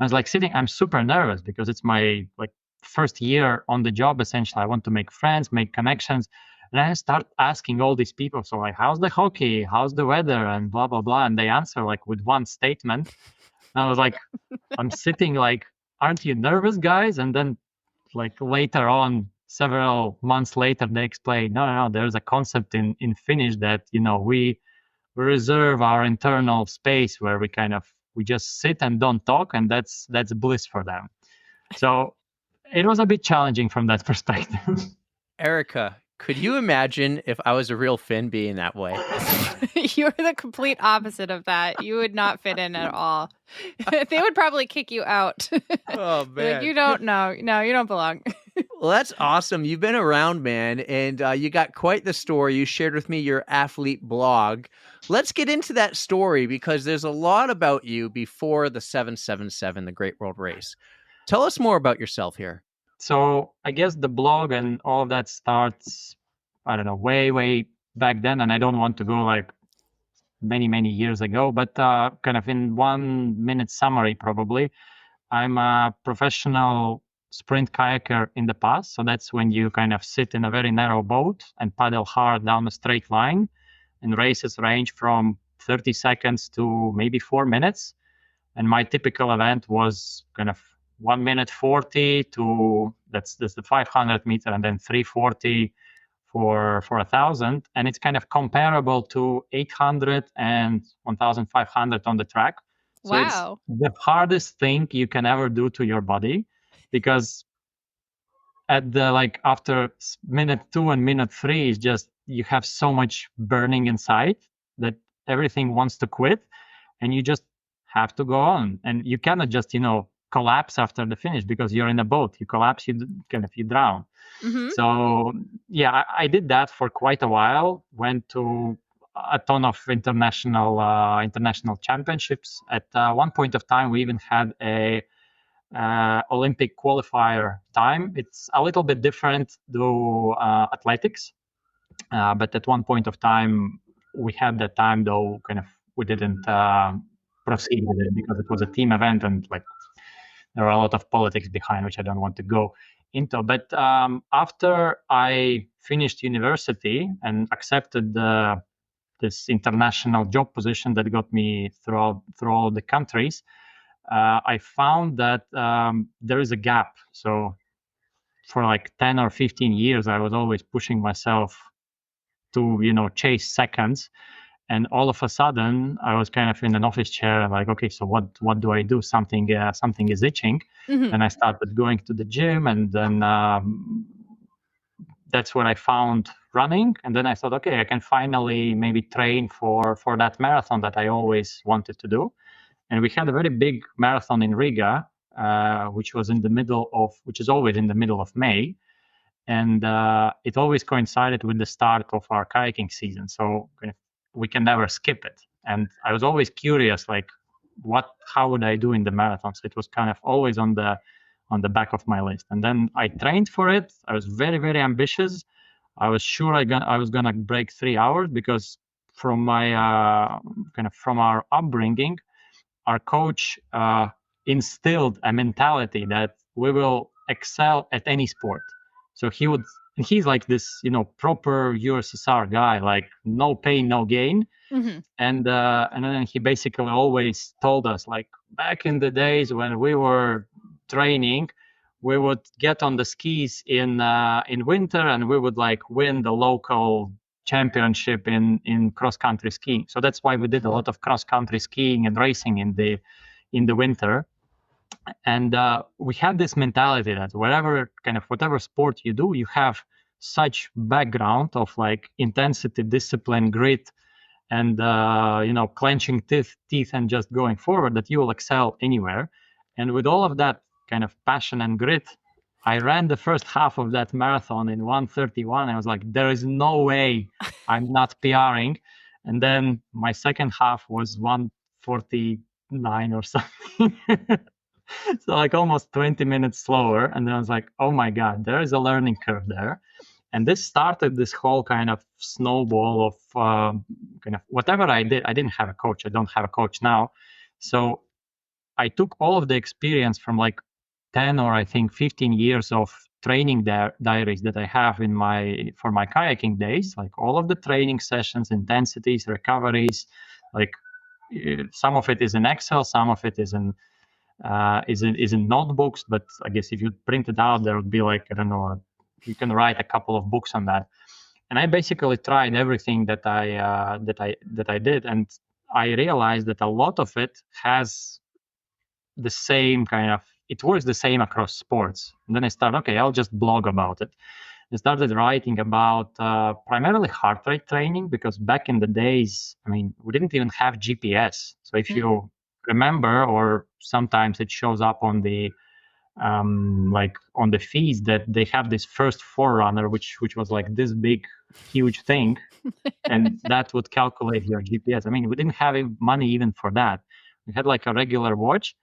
I was like sitting, I'm super nervous because it's my like first year on the job, essentially. I want to make friends, make connections. And I start asking all these people, so like, how's the hockey? How's the weather? And blah, blah, blah. And they answer like with one statement. And I was like, I'm sitting like, aren't you nervous, guys? And then like later on, several months later, they explain, no, there's a concept in Finnish that, we reserve our internal space where we just sit and don't talk. And that's bliss for them. So it was a bit challenging from that perspective. Erica, could you imagine if I was a real Finn being that way? You're the complete opposite of that. You would not fit in at all. They would probably kick you out. Oh, man. Like, you don't know. No, you don't belong. Well, that's awesome. You've been around, man, and you got quite the story. You shared with me your athlete blog. Let's get into that story because there's a lot about you before the 777, the Great World Race. Tell us more about yourself here. So I guess the blog and all of that starts, I don't know, way, way back then. And I don't want to go like many, many years ago, but kind of in 1-minute summary, probably. I'm a professional sprint kayaker in the past. So that's when you kind of sit in a very narrow boat and paddle hard down a straight line. And races range from 30 seconds to maybe 4 minutes. And my typical event was kind of 1 minute 40 to that's the 500 meter, and then 340 for 1,000, and it's kind of comparable to 800 and 1,500 on the track. So wow, it's the hardest thing you can ever do to your body, because at the after minute 2 and minute 3 is just you have so much burning inside that everything wants to quit, and you just have to go on, and you cannot just collapse after the finish because you're in a boat. You collapse, you drown. Mm-hmm. So yeah, I did that for quite a while. Went to a ton of international championships. At one point of time, we even had a Olympic qualifier time. It's a little bit different to athletics, but at one point of time, we had that time, though kind of we didn't proceed with it because it was a team event and like there are a lot of politics behind, which I don't want to go into. But after I finished university and accepted this international job position that got me through all the countries, I found that there is a gap. So for like 10 or 15 years, I was always pushing myself to, chase seconds. And all of a sudden, I was kind of in an office chair, like, okay, so what do I do? Something is itching. Mhm. And I started going to the gym, and then that's when I found running. And then I thought, okay, I can finally maybe train for that marathon that I always wanted to do. And we had a very big marathon in Riga, which is always in the middle of May. And it always coincided with the start of our kayaking season. So we can never skip it. And I was always curious, like, how would I do in the marathon? So it was kind of always on the back of my list. And then I trained for it. I was very, very ambitious. I was sure I was gonna break 3 hours because from my from our upbringing, our coach instilled a mentality that we will excel at any sport. So he's like this, proper USSR guy, like no pain, no gain. Mhm. And then he basically always told us, like, back in the days when we were training, we would get on the skis in winter and we would like win the local championship in cross country skiing. So that's why we did a lot of cross country skiing and racing in the winter. And we had this mentality that whatever sport you do, you have such background of like intensity, discipline, grit, and clenching teeth and just going forward that you will excel anywhere. And with all of that kind of passion and grit, I ran the first half of that marathon in 1:31. I was like, there is no way I'm not PRing. And then my second half was 1:49 or something. So like almost 20 minutes slower. And then I was like, oh my God, there is a learning curve there. And this started this whole kind of snowball of kind of whatever I did. I didn't have a coach. I don't have a coach now. So I took all of the experience from like 10 or I think 15 years of training diaries that I have for my kayaking days, like all of the training sessions, intensities, recoveries, like some of it is in Excel, some of it is in notebooks, but I guess if you print it out, there would be like, I don't know, you can write a couple of books on that. And I basically tried everything that I did, and I realized that a lot of it has the same kind of, it works the same across sports. And then I started, okay, I'll just blog about it. I started writing about primarily heart rate training, because back in the days, I mean, we didn't even have GPS. So if you remember, or sometimes it shows up on the like on the feeds, that they have this first forerunner, which was like this big, huge thing, and that would calculate your GPS. I mean, we didn't have money even for that. We had like a regular watch,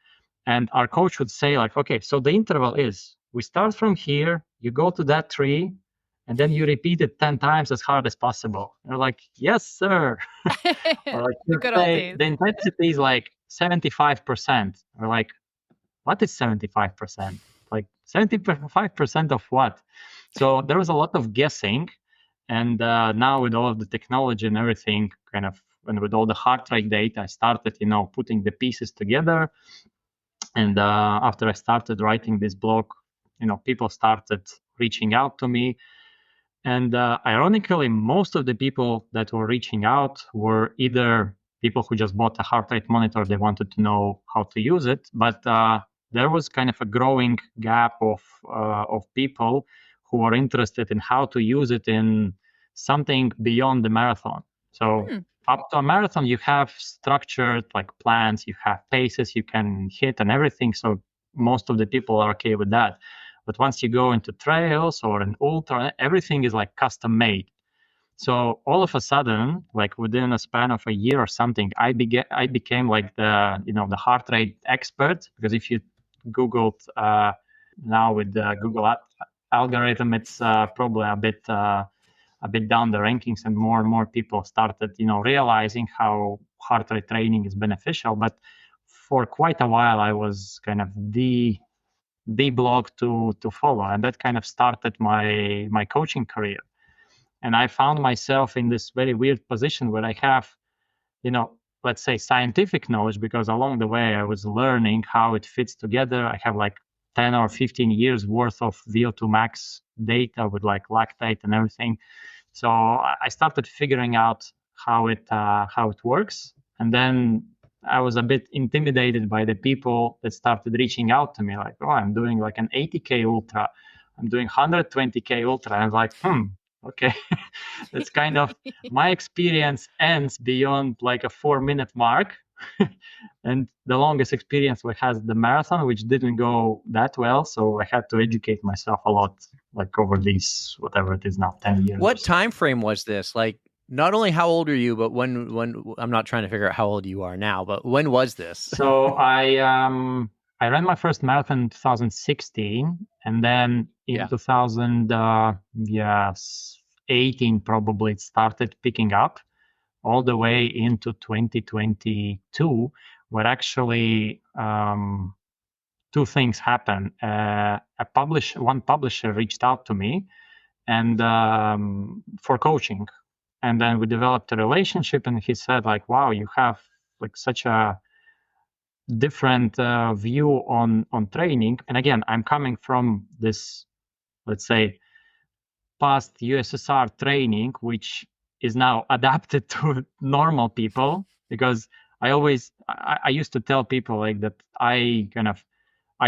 and our coach would say like, okay, so the interval is, we start from here, you go to that tree, and then you repeat it 10 times as hard as possible. And we're like, yes, sir. Or like, The good old days. the intensity is like 75%. We're like, what is 75%? Like 75% of what? So there was a lot of guessing. And now with all of the technology and everything, kind of, and with all the heart rate data, I started, putting the pieces together. And after I started writing this blog, people started reaching out to me. And ironically, most of the people that were reaching out were either people who just bought a heart rate monitor, they wanted to know how to use it, but there was kind of a growing gap of people who were interested in how to use it in something beyond the marathon. So up to a marathon, you have structured like plans, you have paces you can hit and everything. So most of the people are okay with that. But once you go into trails or an ultra, everything is like custom made. So all of a sudden, like within a span of a year or something, I became like the heart rate expert, because if you Googled now with the Google algorithm, it's probably a bit down the rankings, and more people started realizing how heart rate training is beneficial. But for quite a while, I was kind of the blog to follow, and that kind of started my coaching career. And I found myself in this very weird position where I have, let's say scientific knowledge, because along the way I was learning how it fits together. I have like 10 or 15 years worth of VO2 max data with like lactate and everything. So I started figuring out how it works. And then I was a bit intimidated by the people that started reaching out to me, like, oh, I'm doing like an 80K ultra, I'm doing 120K ultra. And I was like, okay, that's kind of my experience ends beyond like a 4-minute mark. And the longest experience has the marathon, which didn't go that well. So I had to educate myself a lot, like over these, whatever it is now, 10 years. What time frame was this? Like, not only how old are you, but when I'm not trying to figure out how old you are now, but when was this? So I ran my first marathon in 2016, and then in 2018 probably it started picking up all the way into 2022, where actually two things happened. One publisher reached out to me and for coaching. And then we developed a relationship, and he said, like, wow, you have like such a different view on training. And again, I'm coming from this, let's say, past USSR training, which is now adapted to normal people, because I used to tell people like that I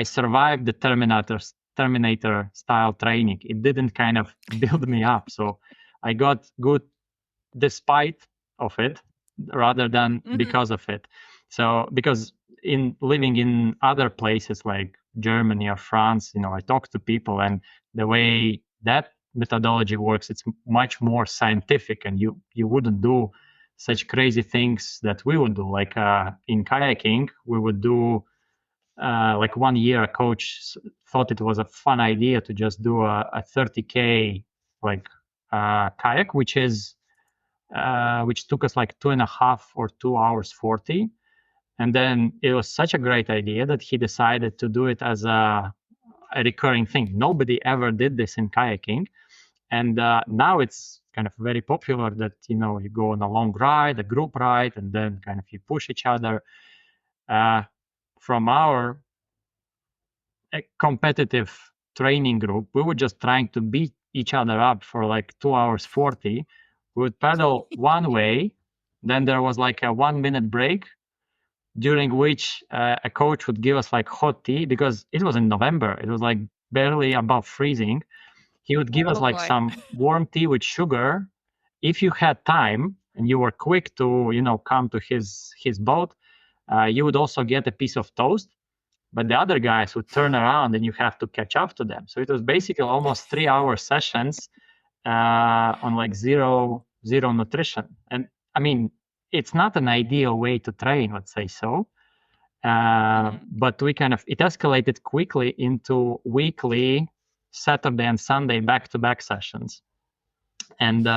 survived the Terminator style training. It didn't kind of build me up. So I got good despite of it rather than because of it. So because in living in other places like Germany or France, I talk to people, and the way that methodology works, it's much more scientific, and you wouldn't do such crazy things that we would do. Like in kayaking, we would do like 1 year, a coach thought it was a fun idea to just do a 30K like kayak, which took us like 2.5 or 2 hours 40. And then it was such a great idea that he decided to do it as a recurring thing. Nobody ever did this in kayaking. And now it's kind of very popular that, you go on a long ride, a group ride, and then kind of you push each other. From our competitive training group, we were just trying to beat each other up for like 2 hours 40. We would paddle one way, then there was like a 1 minute break, during which a coach would give us like hot tea, because it was in November. It was like barely above freezing. He would give us like some warm tea with sugar. If you had time and you were quick to, come to his boat, you would also get a piece of toast. But the other guys would turn around and you have to catch up to them. So it was basically almost 3-hour sessions on like zero nutrition. And I mean, it's not an ideal way to train, let's say so. But it escalated quickly into weekly Saturday and Sunday back-to-back sessions. And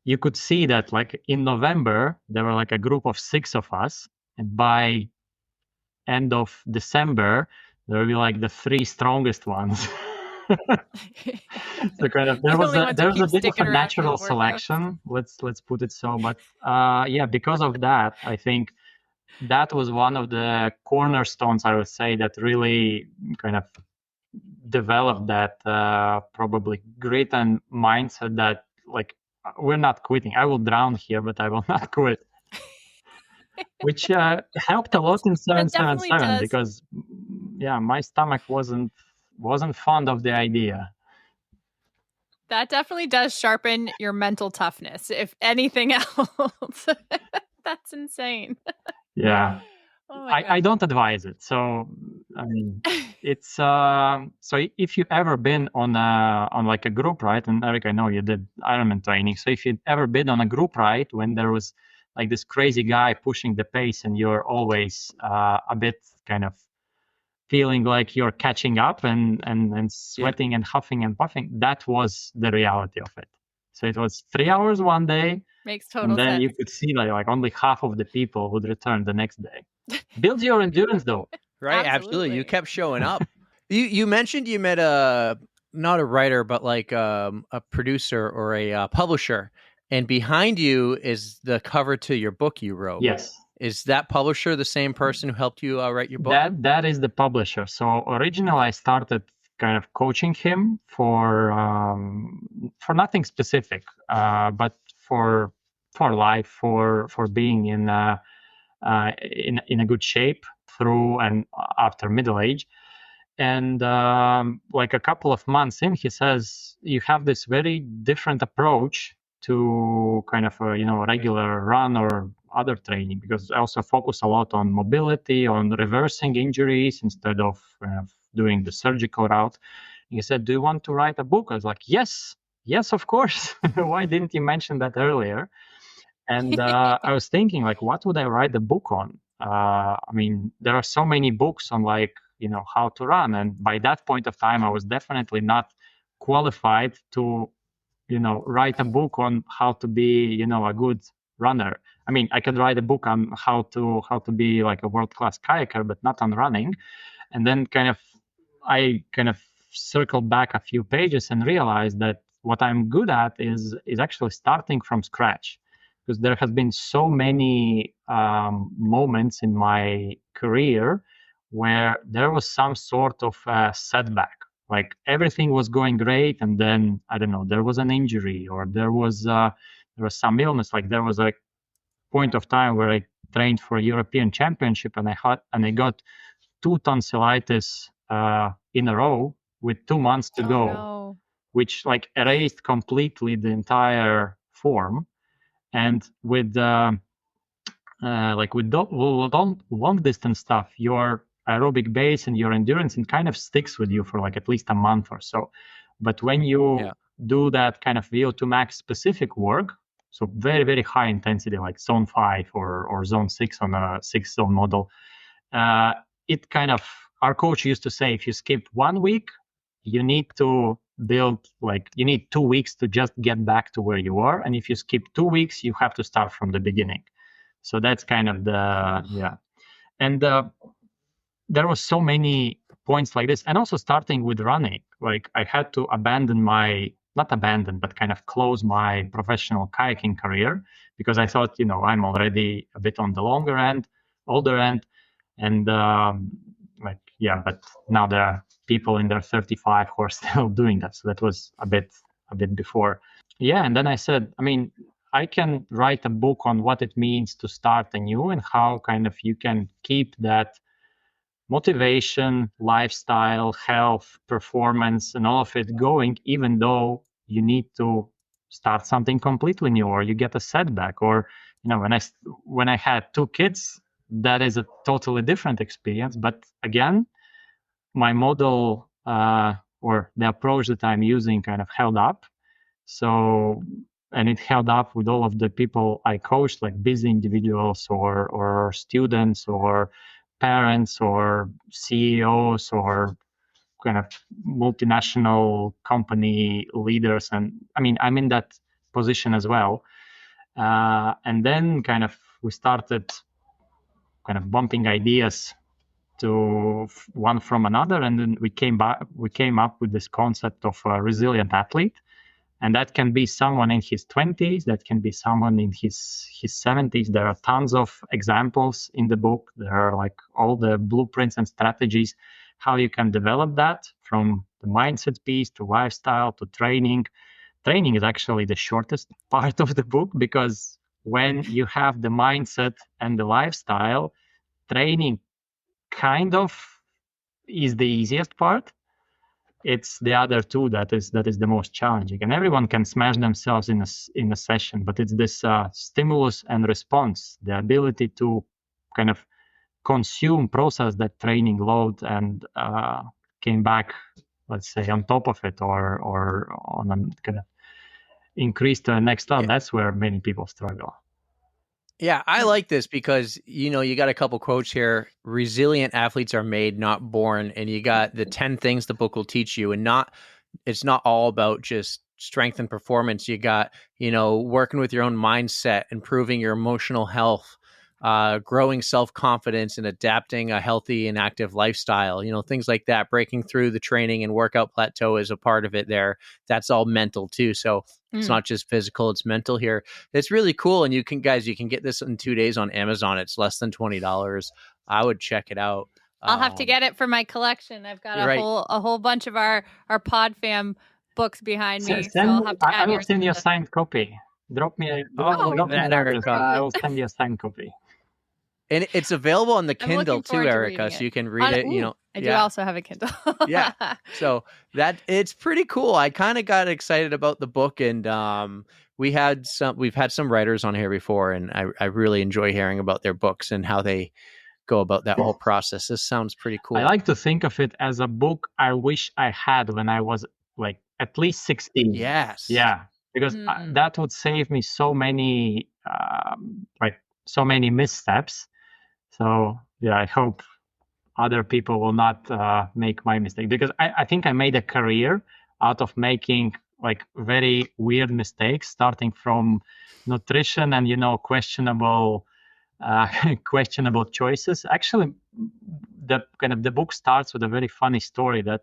you could see that like in November, there were like a group of 6 of us. And by end of December, there will be like the 3 strongest ones. So kind of there was a bit of a natural selection. Let's put it so. But because of that, I think that was one of the cornerstones, I would say, that really kind of developed that probably grit and mindset that like we're not quitting. I will drown here, but I will not quit. Which helped a lot in 777 because my stomach wasn't fond of the idea. That definitely does sharpen your mental toughness, if anything else. That's insane. Yeah. Oh my I don't advise it. So I mean, it's so if you've ever been on like a group ride, and Eric, I know you did Ironman training. So if you've ever been on a group ride when there was like this crazy guy pushing the pace, and you're always a bit kind of feeling like you're catching up and sweating and huffing and puffing, that was the reality of it. So it was 3 hours one day. Makes total And then sense. you could see like only half of the people would return the next day. Builds your endurance though. Right, absolutely. You kept showing up. You mentioned you met not a writer, but like a producer or a publisher, and behind you is the cover to your book you wrote. Yes. Is that publisher the same person who helped you write your book? That is the publisher. So originally I started kind of coaching him for nothing specific, but for life, for being in a good shape through and after middle age. And like a couple of months in, he says, you have this very different approach to kind of a regular run or other training, because I also focus a lot on mobility, on reversing injuries instead of doing the surgical route. He said, do you want to write a book? I was like, yes, of course. Why didn't you mention that earlier? And I was thinking, like, what would I write the book on? I mean, there are so many books on like, how to run. And by that point of time, I was definitely not qualified to, write a book on how to be, a good runner. I mean, I could write a book on how to be like a world-class kayaker, but not on running. And then I kind of circled back a few pages and realized that what I'm good at is actually starting from scratch, because there has been so many moments in my career where there was some sort of setback. Like everything was going great, and then I don't know, there was an injury, or there was some illness. Like there was a point of time where I trained for a European Championship, and I got 2 tonsillitis in a row with 2 months to go, no. which like erased completely the entire form. And with long distance stuff, your aerobic base and your endurance, it kind of sticks with you for like at least a month or so. But when you do that kind of VO2 max specific work, so very, very high intensity, like zone 5 or zone 6 on a 6-zone model, it kind of, our coach used to say, if you skip 1 week, you need to build, like, you need 2 weeks to just get back to where you are. And if you skip 2 weeks, you have to start from the beginning. So that's kind of the, And there was so many points like this. And also starting with running, like I had to not abandon, but kind of close my professional kayaking career, because I thought, I'm already a bit on the older end. And but now there are people in their 35 who are still doing that. So that was a bit before. Yeah. And then I said, I mean, I can write a book on what it means to start anew and how kind of you can keep that motivation, lifestyle, health, performance, and all of it going, even though you need to start something completely new, or you get a setback, or, when I had 2 kids, that is a totally different experience. But again, my model or the approach that I'm using kind of held up. So, and it held up with all of the people I coached, like busy individuals or students or parents or CEOs or kind of multinational company leaders. And I mean, I'm in that position as well. And then kind of we started kind of bumping ideas to one from another, and then we came up with this concept of a resilient athlete. And that can be someone in his 20s, that can be someone in his 70s. There are tons of examples in the book. There are like all the blueprints and strategies, how you can develop that, from the mindset piece to lifestyle to training. Training is actually the shortest part of the book, because when you have the mindset and the lifestyle, training kind of is the easiest part. It's the other 2 that is the most challenging, and everyone can smash themselves in a session, but it's this stimulus and response, the ability to kind of process that training load and came back, let's say, on top of it or on a kind of increase to the next level. That's where many people struggle. Yeah, I like this because, you got a couple quotes here. Resilient athletes are made, not born. And you got the 10 things the book will teach you. And it's not all about just strength and performance. You got, working with your own mindset, improving your emotional health, growing self-confidence, and adapting a healthy and active lifestyle, things like that. Breaking through the training and workout plateau is a part of it there. That's all mental too. So it's not just physical, it's mental here. It's really cool. And you can get this in 2 days on Amazon. It's less than $20. I would check it out. I'll have to get it for my collection. I've got a whole bunch of our pod fam books behind me. So I'll have to I will send you a signed copy. Drop me a Erica. I will send you a signed copy. And it's available on the Kindle too, Erica, so you can read it. I do also have a Kindle. Yeah, so it's pretty cool. I kind of got excited about the book, and we've had some writers on here before, and I really enjoy hearing about their books and how they go about that whole process. This sounds pretty cool. I like to think of it as a book I wish I had when I was like at least 16. Yes. Yeah, because that would save me so many missteps. So yeah, I hope other people will not make my mistake, because I think I made a career out of making like very weird mistakes, starting from nutrition and questionable choices. Actually, the book starts with a very funny story that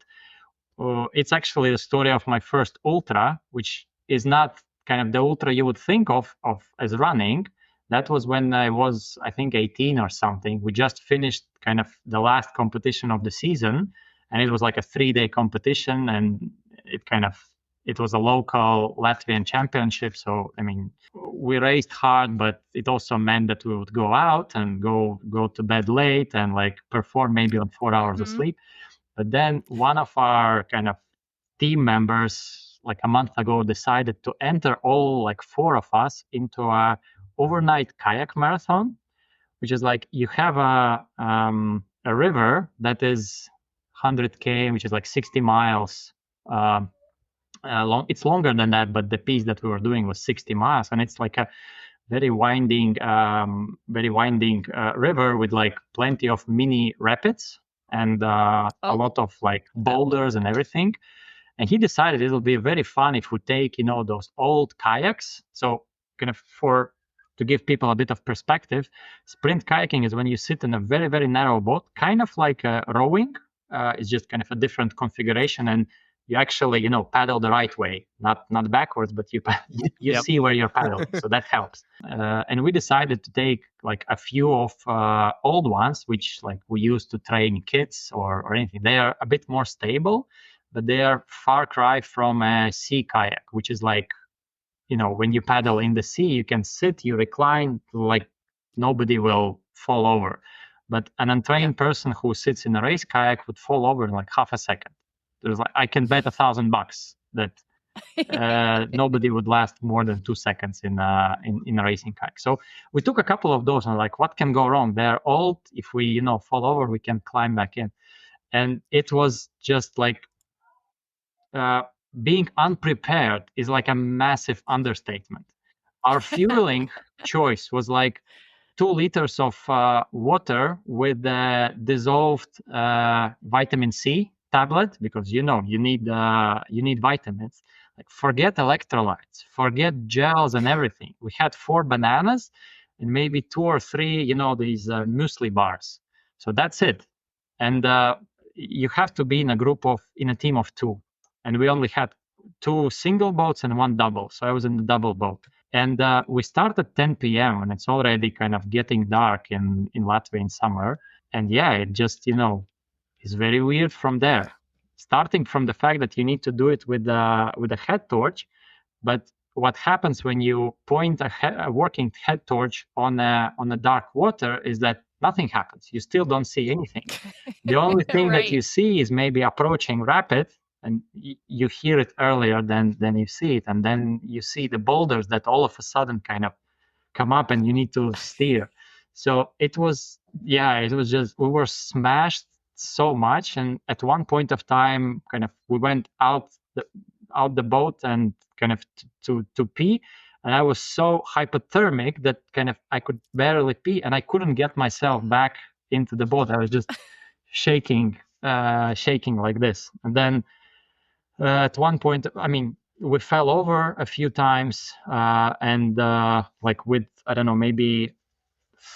it's actually the story of my first ultra, which is not kind of the ultra you would think of as running. That was when I was, I think, 18 or something. We just finished kind of the last competition of the season, and it was like a 3-day competition, and it was a local Latvian championship. So, I mean, we raced hard, but it also meant that we would go out and go to bed late and like perform maybe on 4 hours of sleep. But then one of our kind of team members, like a month ago, decided to enter all like 4 of us into a overnight kayak marathon, which is like you have a river that is 100K, which is like 60 miles long. It's longer than that, but the piece that we were doing was 60 miles, and it's like a very winding river with like plenty of mini rapids and a lot of like boulders and everything. And he decided it'll be very fun if we take those old kayaks. So kind of to give people a bit of perspective, sprint kayaking is when you sit in a very, very narrow boat, kind of like rowing. It's just kind of a different configuration, and you actually, paddle the right way, not backwards, but you see where you're paddling, so that helps. And we decided to take like a few of old ones, which like we use to train kids or anything. They are a bit more stable, but they are far cry from a sea kayak, which is like, when you paddle in the sea, you can sit, you recline, like nobody will fall over. But an untrained person who sits in a race kayak would fall over in like half a second. There's like, I can bet $1,000 that nobody would last more than 2 seconds in a racing kayak. So we took a couple of those and like, what can go wrong? They're old. If we, fall over, we can climb back in. And it was just like, being unprepared is like a massive understatement. Our fueling choice was like 2 liters of water with dissolved vitamin C tablet, because you need vitamins. Like, forget electrolytes, forget gels and everything. We had 4 bananas and maybe 2 or 3, these muesli bars. So that's it. And you have to be in a team of 2. And we only had 2 single boats and 1 double. So I was in the double boat. And we start at 10 p.m. and it's already kind of getting dark in Latvia in summer. And yeah, it just, is very weird from there. Starting from the fact that you need to do it with a head torch. But what happens when you point a working head torch on the dark water is that nothing happens. You still don't see anything. The only thing that you see is maybe approaching rapid, and you hear it earlier than you see it. And then you see the boulders that all of a sudden kind of come up and you need to steer. So it was just, we were smashed so much. And at one point of time, kind of, we went out the boat and kind of to pee. And I was so hypothermic that kind of I could barely pee, and I couldn't get myself back into the boat. I was just shaking like this. And then at one point, I mean, we fell over a few times, and like with, I don't know, maybe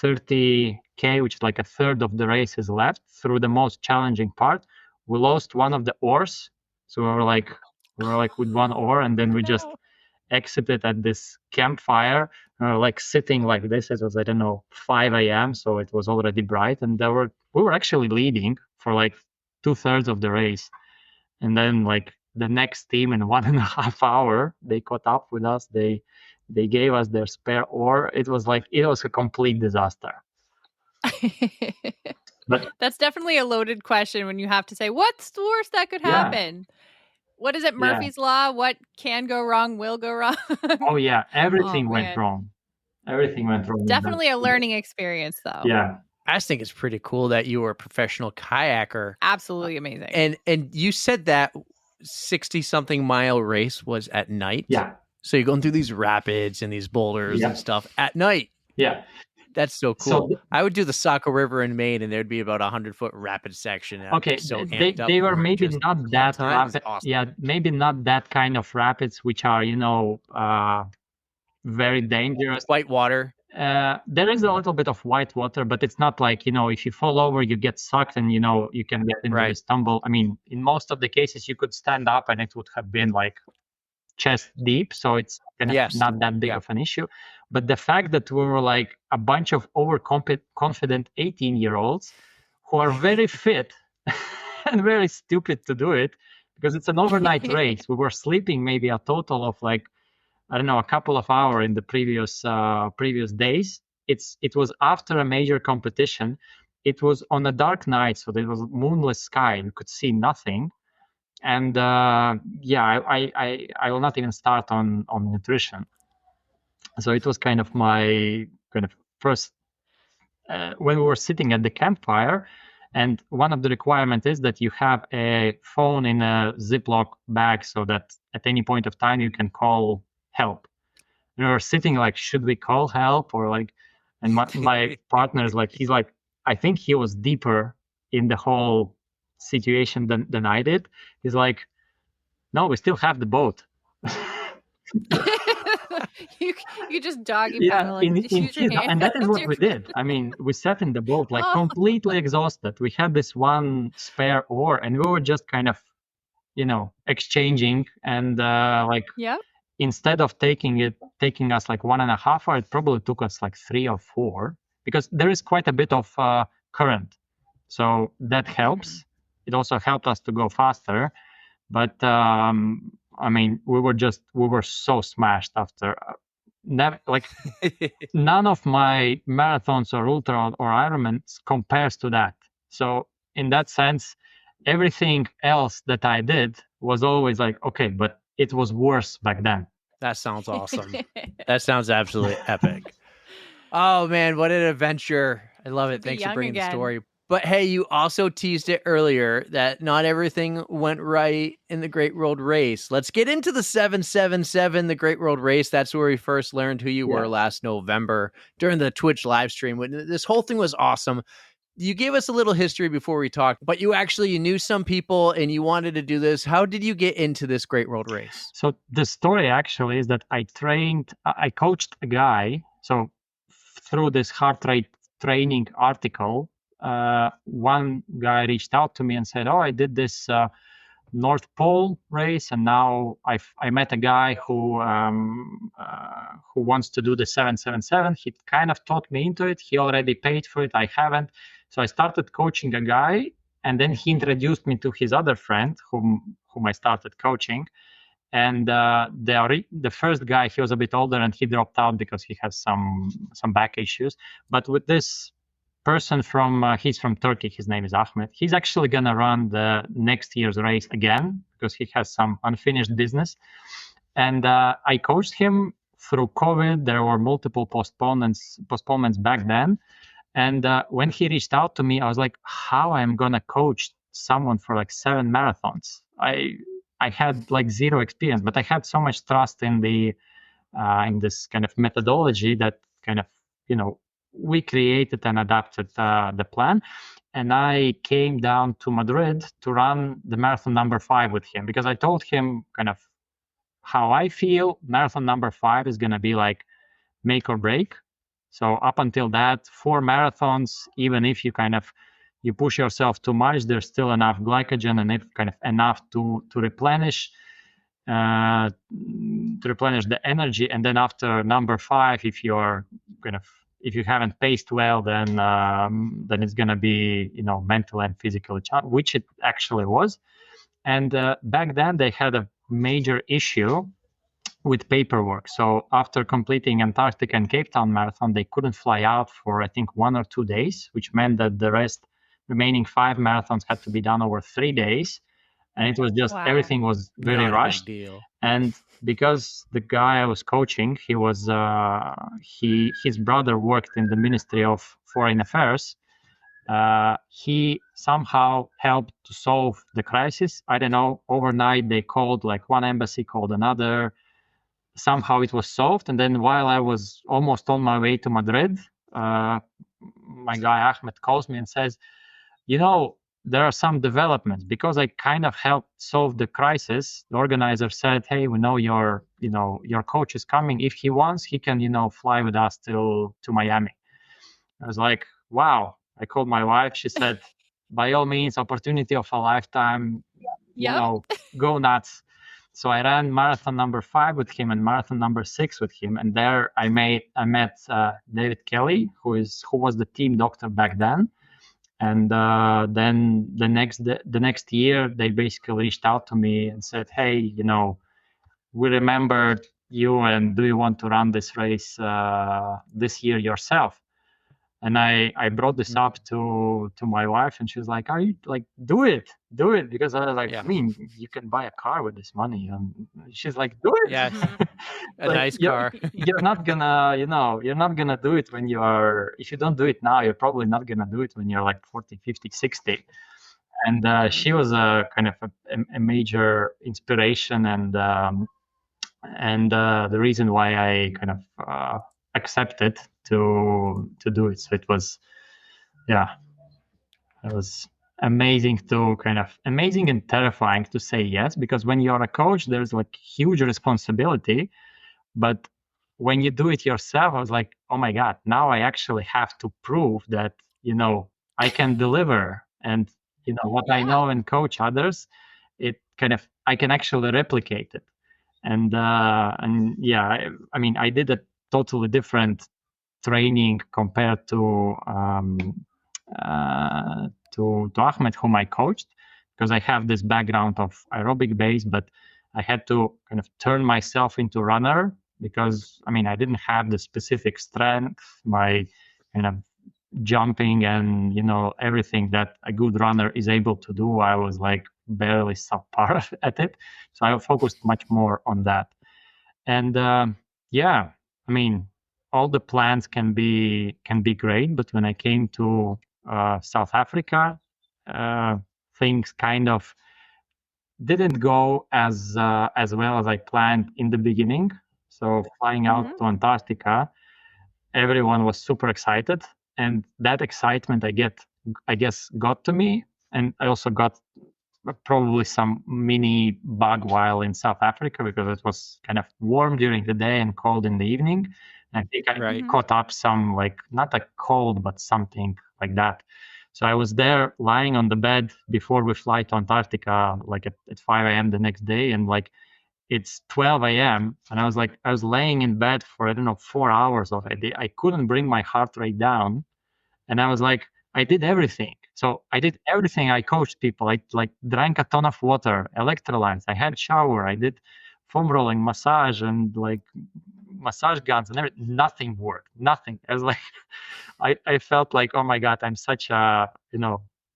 30K, which is like a third of the race is left through the most challenging part, we lost one of the oars. So we were like with one oar, and then we just exited at this campfire, like sitting like this. It was, I don't know, 5 a.m. So it was already bright, and we were actually leading for like 2/3 of the race. And then like the next team in 1.5 hours, they caught up with us. They gave us their spare oar. It was a complete disaster. But that's definitely a loaded question when you have to say, what's the worst that could happen? What is it? Murphy's Law? What can go wrong will go wrong? Oh yeah, everything went wrong. Everything went wrong. Definitely a learning experience, though. Yeah. I just think it's pretty cool that you were a professional kayaker. Absolutely amazing. And you said that 60-something mile race was at night. Yeah. So you're going through these rapids and these boulders and stuff at night. Yeah. That's so cool. So, I would do the Saco River in Maine, and there'd be about 100-foot rapid section. Okay, so they were maybe not that rapid. Awesome. Yeah, maybe not that kind of rapids, which are, very dangerous. White water. There is a little bit of white water, but it's not like, if you fall over, you get sucked and, you can get into a stumble. I mean, in most of the cases, you could stand up and it would have been like chest deep. So it's not that big of an issue. But the fact that we were like a bunch of overconfident 18-year-olds who are very fit and very stupid to do it, because it's an overnight race. We were sleeping maybe a total of like, I don't know, a couple of hours in the previous days. It was after a major competition. It was on a dark night, so there was moonless sky. You could see nothing. And I will not even start on nutrition. So it was kind of my first, when we were sitting at the campfire, and one of the requirements is that you have a phone in a Ziploc bag so that at any point of time you can call help. We were sitting like, should we call help? Or like, and my partner is like, he's like, I think he was deeper in the whole situation than I did. He's like, no, we still have the boat. you just doggy paddle. And that is what we did. I mean, we sat in the boat like completely exhausted. We had this one spare oar, and we were just kind of, exchanging. And instead of taking us like 1.5 hours, it probably took us like 3 or 4, because there is quite a bit of current. So that helps. It also helped us to go faster. But I mean, we were so smashed after. None of my marathons or ultra or Ironmans compares to that. So in that sense, everything else that I did was always like, okay, but it was worse back then. That sounds awesome. That sounds absolutely epic. Oh man, what an adventure. I love it. Thanks for bringing the story. But hey, you also teased it earlier that not everything went right in the Great World Race. Let's get into the 777, the Great World Race. That's where we first learned who you were last November during the Twitch live stream. This whole thing was awesome. You gave us a little history before we talked, but you knew some people and you wanted to do this. How did you get into this Great World Race? So the story actually is that I coached a guy. So through this heart rate training article, one guy reached out to me and said, I did this North Pole race, and now I met a guy who wants to do the 777. He kind of taught me into it. He already paid for it. I haven't. So I started coaching a guy, and then he introduced me to his other friend whom I started coaching. And the first guy, he was a bit older and he dropped out because he has some back issues. But with this person he's from Turkey, his name is Ahmed. He's actually going to run the next year's race again because he has some unfinished business. And I coached him through COVID. There were multiple postponements back then. And when he reached out to me, I was like, how am I going to coach someone for like 7 marathons? I had like zero experience, but I had so much trust in this kind of methodology that kind of, we created and adapted the plan. And I came down to Madrid to run the marathon number 5 with him, because I told him kind of how I feel marathon number 5 is going to be like make or break. So up until that, 4 marathons, even if you push yourself too much, there's still enough glycogen and kind of enough to replenish the energy. And then after number 5, if you haven't paced well, then it's going to be mental and physical challenge, which it actually was. And back then they had a major issue with paperwork. So after completing Antarctica and Cape Town marathon, they couldn't fly out for I think 1 or 2 days, which meant that the remaining 5 marathons had to be done over 3 days. And it was just everything was very rushed. And because the guy I was coaching, his brother worked in the Ministry of Foreign Affairs. He somehow helped to solve the crisis. I don't know, overnight they called, like one embassy called another. Somehow it was solved. And then while I was almost on my way to Madrid, my guy Ahmed calls me and says, there are some developments. Because I kind of helped solve the crisis, the organizer said, hey, we know your coach is coming. If he wants, he can, fly with us to Miami. I was like, wow. I called my wife. She said, by all means, opportunity of a lifetime, go nuts. So I ran marathon number 5 with him and marathon number 6 with him. And there I met David Kelly, who was the team doctor back then. And then the next year, they basically reached out to me and said, hey, we remembered you, and do you want to run this race this year yourself? And I brought this up to my wife, and she was like, are you like, do it. Because I was like, I mean, you can buy a car with this money. And she's like, do it. Yeah. A nice car. You're not gonna, you're not gonna do it when if you don't do it now, you're probably not gonna do it when you're like 40, 50, 60. And she was a kind of a major inspiration and the reason why I kind of accepted to do it. So it was, it was amazing and terrifying to say yes, because when you're a coach, there's like huge responsibility. But when you do it yourself, I was like, oh my God, now I actually have to prove that, I can deliver. And, what I know and coach others, I can actually replicate it. And I mean, I did a totally different training compared to Ahmed, whom I coached, because I have this background of aerobic base, but I had to kind of turn myself into runner, because I mean, I didn't have the specific strength, my kind of jumping and everything that a good runner is able to do. I was like barely subpar at it, so I focused much more on that. And I mean, all the plans can be great, but when I came to South Africa, things kind of didn't go as well as I planned in the beginning. So flying out to Antarctica, everyone was super excited, and that excitement I guess got to me, and I also got probably some mini bug while in South Africa, because it was kind of warm during the day and cold in the evening. And I think I caught up some, like, not a cold, but something like that. So I was there lying on the bed before we fly to Antarctica, like at 5 a.m. the next day. And like, it's 12 a.m. And I was laying in bed for, I don't know, 4 hours already. I couldn't bring my heart rate down. And I was like, I did everything. So I did everything. I coached people. I drank a ton of water, electrolytes. I had shower. I did foam rolling, massage, and like massage guns and everything. Nothing worked. Nothing. I was like, I felt like, oh my God, I'm such a,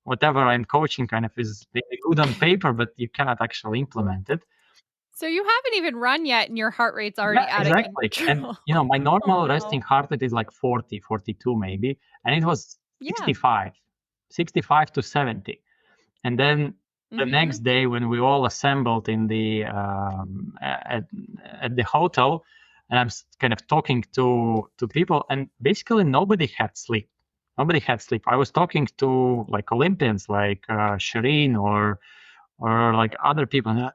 whatever I'm coaching kind of is really good on paper, but you cannot actually implement it. So you haven't even run yet and your heart rate's already out exactly. of control. And my normal Oh, no. resting heart rate is like 40, 42 maybe. And it was Yeah. 65 to 70. And then the next day when we all assembled in the at the hotel, and I'm kind of talking to people, and basically nobody had sleep. I was talking to like Olympians like Shireen or like other people, and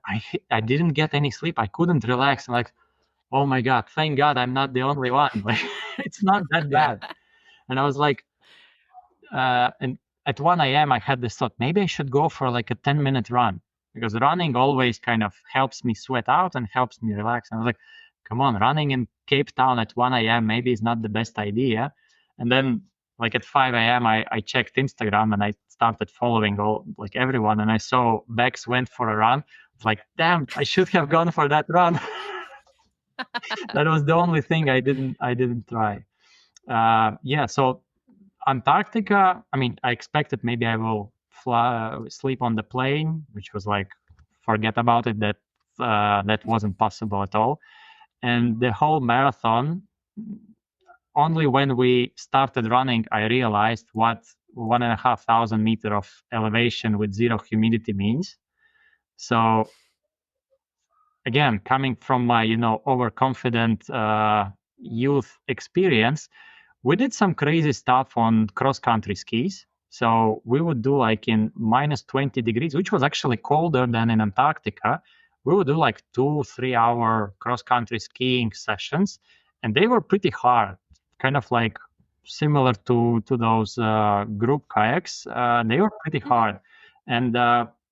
I didn't get any sleep. I couldn't relax. I'm like, oh my God, thank God I'm not the only one. Like, it's not that bad. And I was like, and at 1 a.m. I had this thought, maybe I should go for like a 10-minute run, because running always kind of helps me sweat out and helps me relax. And I was like, come on, running in Cape Town at 1 a.m. maybe is not the best idea. And then like at 5 a.m. I checked Instagram and I started following everyone, and I saw Bex went for a run. It's like, damn, I should have gone for that run. That was the only thing I didn't try. So Antarctica, I mean, I expected maybe I will sleep on the plane, which was like, forget about it. That wasn't possible at all. And the whole marathon, only when we started running, I realized what 1,500 meters of elevation with zero humidity means. So again, coming from my, overconfident youth experience, we did some crazy stuff on cross-country skis. So we would do like in minus 20 degrees, which was actually colder than in Antarctica. We would do like 2-3 hour cross-country skiing sessions, and they were pretty hard, kind of like similar to those group kayaks. They were pretty hard. And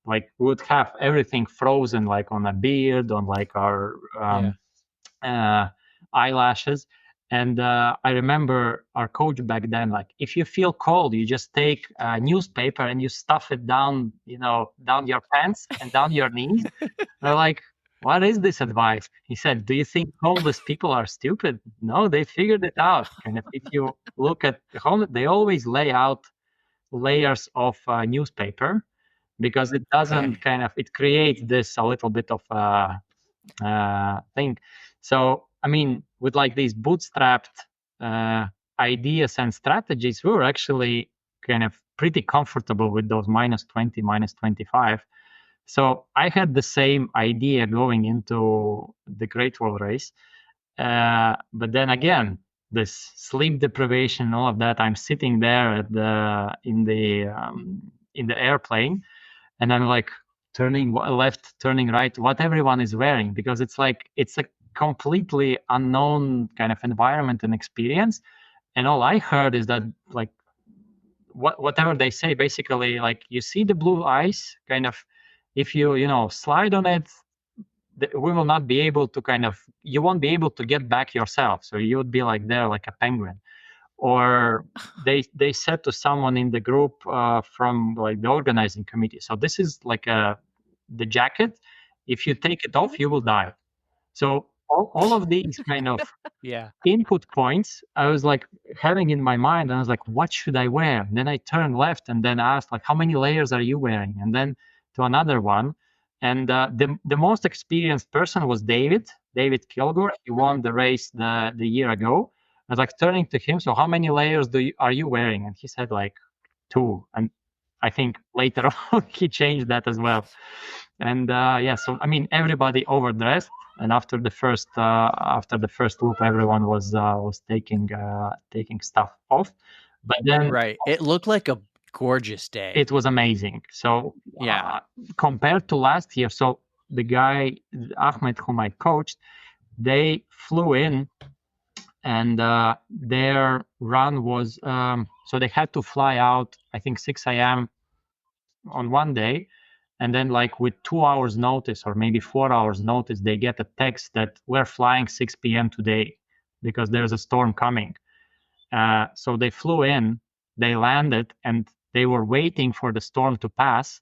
like we would have everything frozen, like on a beard, on like our eyelashes. And I remember our coach back then, like, if you feel cold, you just take a newspaper and you stuff it down, down your pants and down your knees. They're like, what is this advice? He said, do you think homeless people are stupid? No, they figured it out. And if you look at the homeless, they always lay out layers of newspaper, because it doesn't it creates this a little bit of thing. So, I mean, with like these bootstrapped ideas and strategies, we were actually kind of pretty comfortable with those minus 20, minus 25. So I had the same idea going into the Great Wall Race. But then again, this sleep deprivation and all of that, I'm sitting there in the airplane, and I'm like turning left, turning right, what everyone is wearing, because it's a completely unknown kind of environment and experience. And all I heard is that like whatever they say, basically, like, you see the blue ice, kind of, if you slide on it, we will not be able to you won't be able to get back yourself. So you would be like there like a penguin. Or they said to someone in the group from like the organizing committee, so this is like the jacket, if you take it off, you will die. So all of these kind of input points I was like having in my mind, and I was like, what should I wear? And then I turned left and then asked, like, how many layers are you wearing? And then to another one. And the most experienced person was David Kilgore. He won the race the year ago. I was like turning to him, so how many layers are you wearing? And he said like 2. And I think later on he changed that as well. And so I mean, everybody overdressed. And after the first loop, everyone was taking stuff off. But then it looked like a gorgeous day. It was amazing. So compared to last year, so the guy Ahmed, whom I coached, they flew in, and their run was so they had to fly out, I think 6 a.m. on one day, and then like with 2 hours notice or maybe 4 hours notice, they get a text that we're flying 6 p.m. today because there's a storm coming. So they flew in, they landed, and they were waiting for the storm to pass.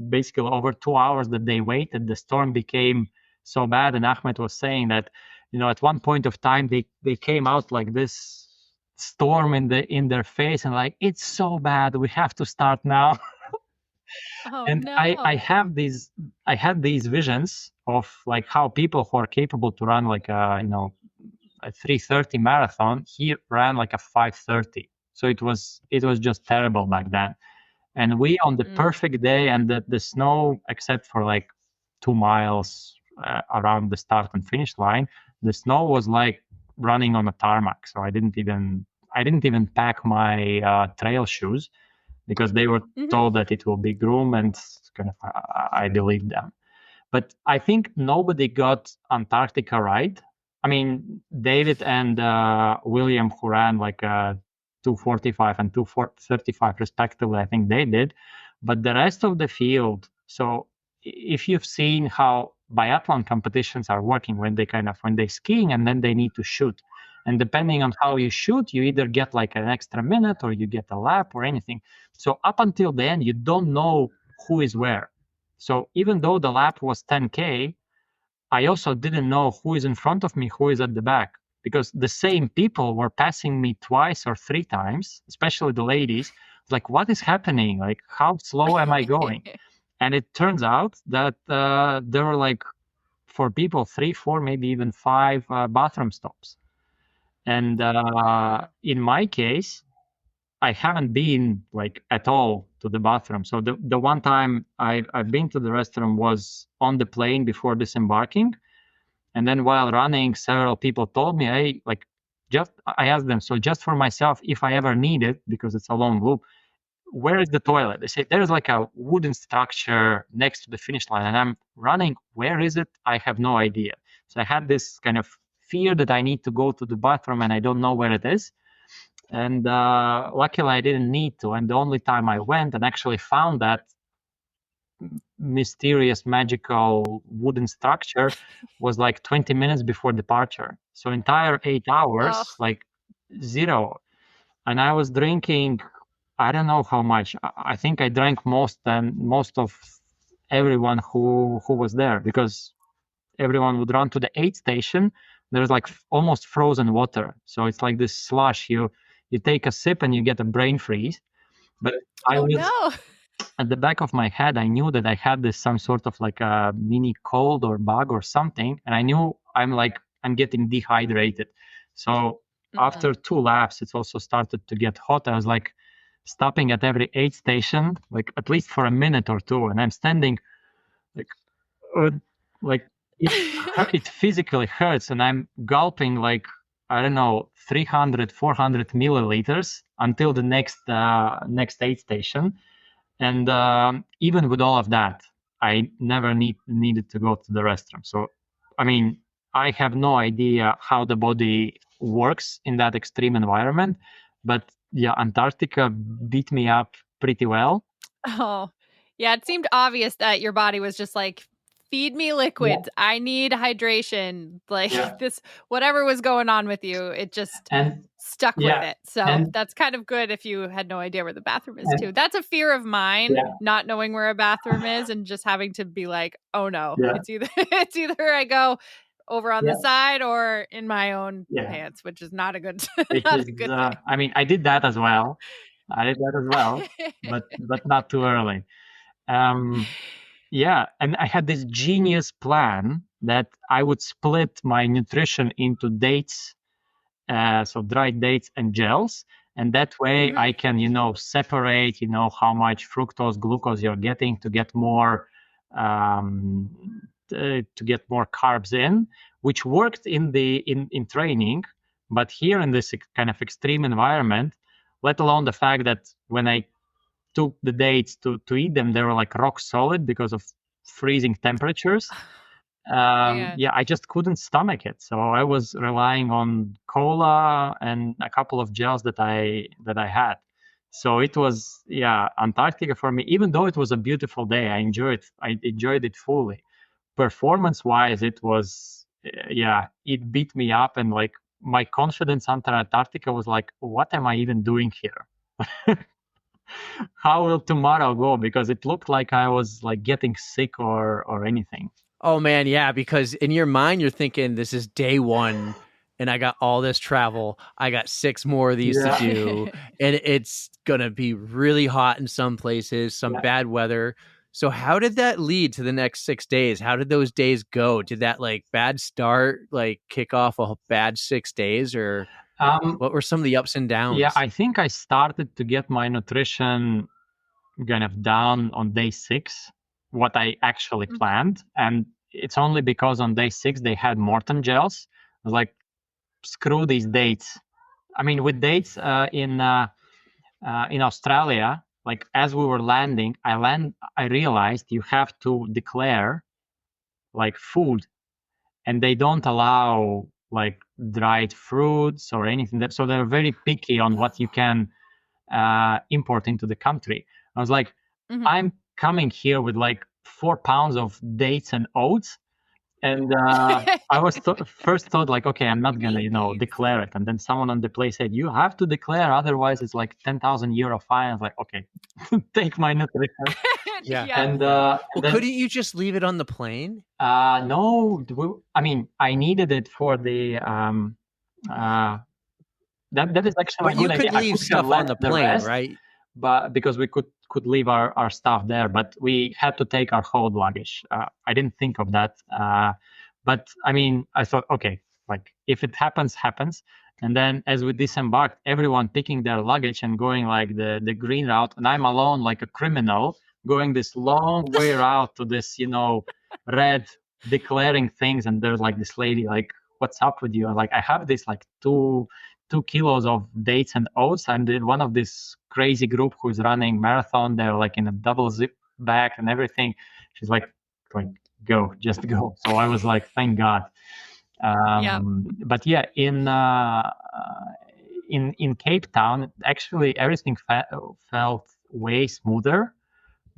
Basically over 2 hours that they waited, the storm became so bad. And Ahmed was saying that, at one point of time, they came out like this storm in their face, and like, it's so bad, we have to start now. Oh And no. I had these visions of like how people who are capable to run like a 3:30 marathon, he ran like a 5:30. So it was just terrible back then. And we on the perfect day, and the snow, except for like 2 miles around the start and finish line, the snow was like running on a tarmac. So I didn't even pack my trail shoes because they were told that it will be groomed, and kind of I believed them. But I think nobody got Antarctica right. I mean, David and William, who ran like 2:45 and 2:35 respectively, I think they did. But the rest of the field, so if you've seen how biathlon competitions are working when they skiing and then they need to shoot. And depending on how you shoot, you either get like an extra minute or you get a lap or anything. So up until the end, you don't know who is where. So even though the lap was 10K, I also didn't know who is in front of me, who is at the back, because the same people were passing me twice or three times, especially the ladies. Like, what is happening? Like, how slow am I going? And it turns out that there were like, for people, 3, 4, maybe even 5 bathroom stops. And in my case, I haven't been like at all to the bathroom. So the one time I've been to the restroom was on the plane before disembarking. And then while running, several people told me, hey, like, I asked them, so just for myself, if I ever need it, because it's a long loop, where is the toilet? They say, there's like a wooden structure next to the finish line. And I'm running, where is it? I have no idea. So I had this kind of fear that I need to go to the bathroom and I don't know where it is. And luckily I didn't need to. And the only time I went and actually found that mysterious, magical wooden structure was like 20 minutes before departure. So entire 8 hours, like zero. And I was drinking, I don't know how much. I think I drank most of everyone who was there, because everyone would run to the aid station. There's like almost frozen water. So it's like this slush. You take a sip and you get a brain freeze. But at the back of my head, I knew that I had some sort of like a mini cold or bug or something. And I knew I'm getting dehydrated. So after 2 laps, it's also started to get hot. I was like stopping at every aid station, like at least for a minute or two. And I'm standing like it physically hurts. And I'm gulping like, I don't know, 300, 400 milliliters until the next aid station. And even with all of that, I never needed to go to the restroom. So, I mean, I have no idea how the body works in that extreme environment. But yeah, Antarctica beat me up pretty well. Oh, yeah. It seemed obvious that your body was just like, feed me liquids. Yeah. I need hydration. Like this, whatever was going on with you, it just stuck with it. So that's kind of good if you had no idea where the bathroom is too. That's a fear of mine, not knowing where a bathroom is and just having to be like, oh no, it's either I go over on the side or in my own pants, which is not a good, thing. I mean, I did that as well, but not too early. Yeah, and I had this genius plan that I would split my nutrition into dates, so dried dates and gels, and that way I can, separate, how much fructose, glucose you're getting to get more carbs in, which worked in training, but here in this kind of extreme environment, let alone the fact that when I took the dates to eat them, they were like rock solid because of freezing temperatures. I just couldn't stomach it. So I was relying on cola and a couple of gels that I had. So it was, Antarctica for me, even though it was a beautiful day, I enjoyed it fully. Performance-wise, it was, it beat me up, and like my confidence under Antarctica was like, what am I even doing here? How will tomorrow go? Because it looked like I was like getting sick or anything. Oh man, yeah, because in your mind you're thinking this is day one. and I got all this travel. I got 6 more of these to do, and it's gonna be really hot in some places, some bad weather. So how did that lead to the next 6 days? How did those days go? Did that like bad start like kick off a bad 6 days, or what were some of the ups and downs? Yeah, I think I started to get my nutrition kind of down on day 6, what I actually planned. And it's only because on day 6 they had Morton gels. I was like, screw these dates. I mean, with dates in Australia, like as we were landing, I realized you have to declare like food, and they don't allow like dried fruits or anything. So they're very picky on what you can import into the country. I was like, I'm coming here with like 4 pounds of dates and oats. And I was first thought like, okay, I'm not gonna, declare it. And then someone on the place said, you have to declare, otherwise it's like 10,000 euro fine. I was like, okay, take my nutrition. And then, couldn't you just leave it on the plane? No, I mean, I needed it for the that is actually but you could leave stuff on the plane, rest, right? But because we could leave our stuff there, but we had to take our whole luggage. I didn't think of that, but I mean, I thought, okay, like if it happens. And then as we disembarked, everyone picking their luggage and going like the green route, and I'm alone like a criminal going this long way out to this, red, declaring things. And there's like this lady like, what's up with you? Like, I have this like 2 kilos of dates and oats. I'm one of this crazy group who's running marathon. They're like in a double zip bag and everything. She's like, just go. So I was like, thank God. But yeah, in Cape Town, actually everything felt way smoother,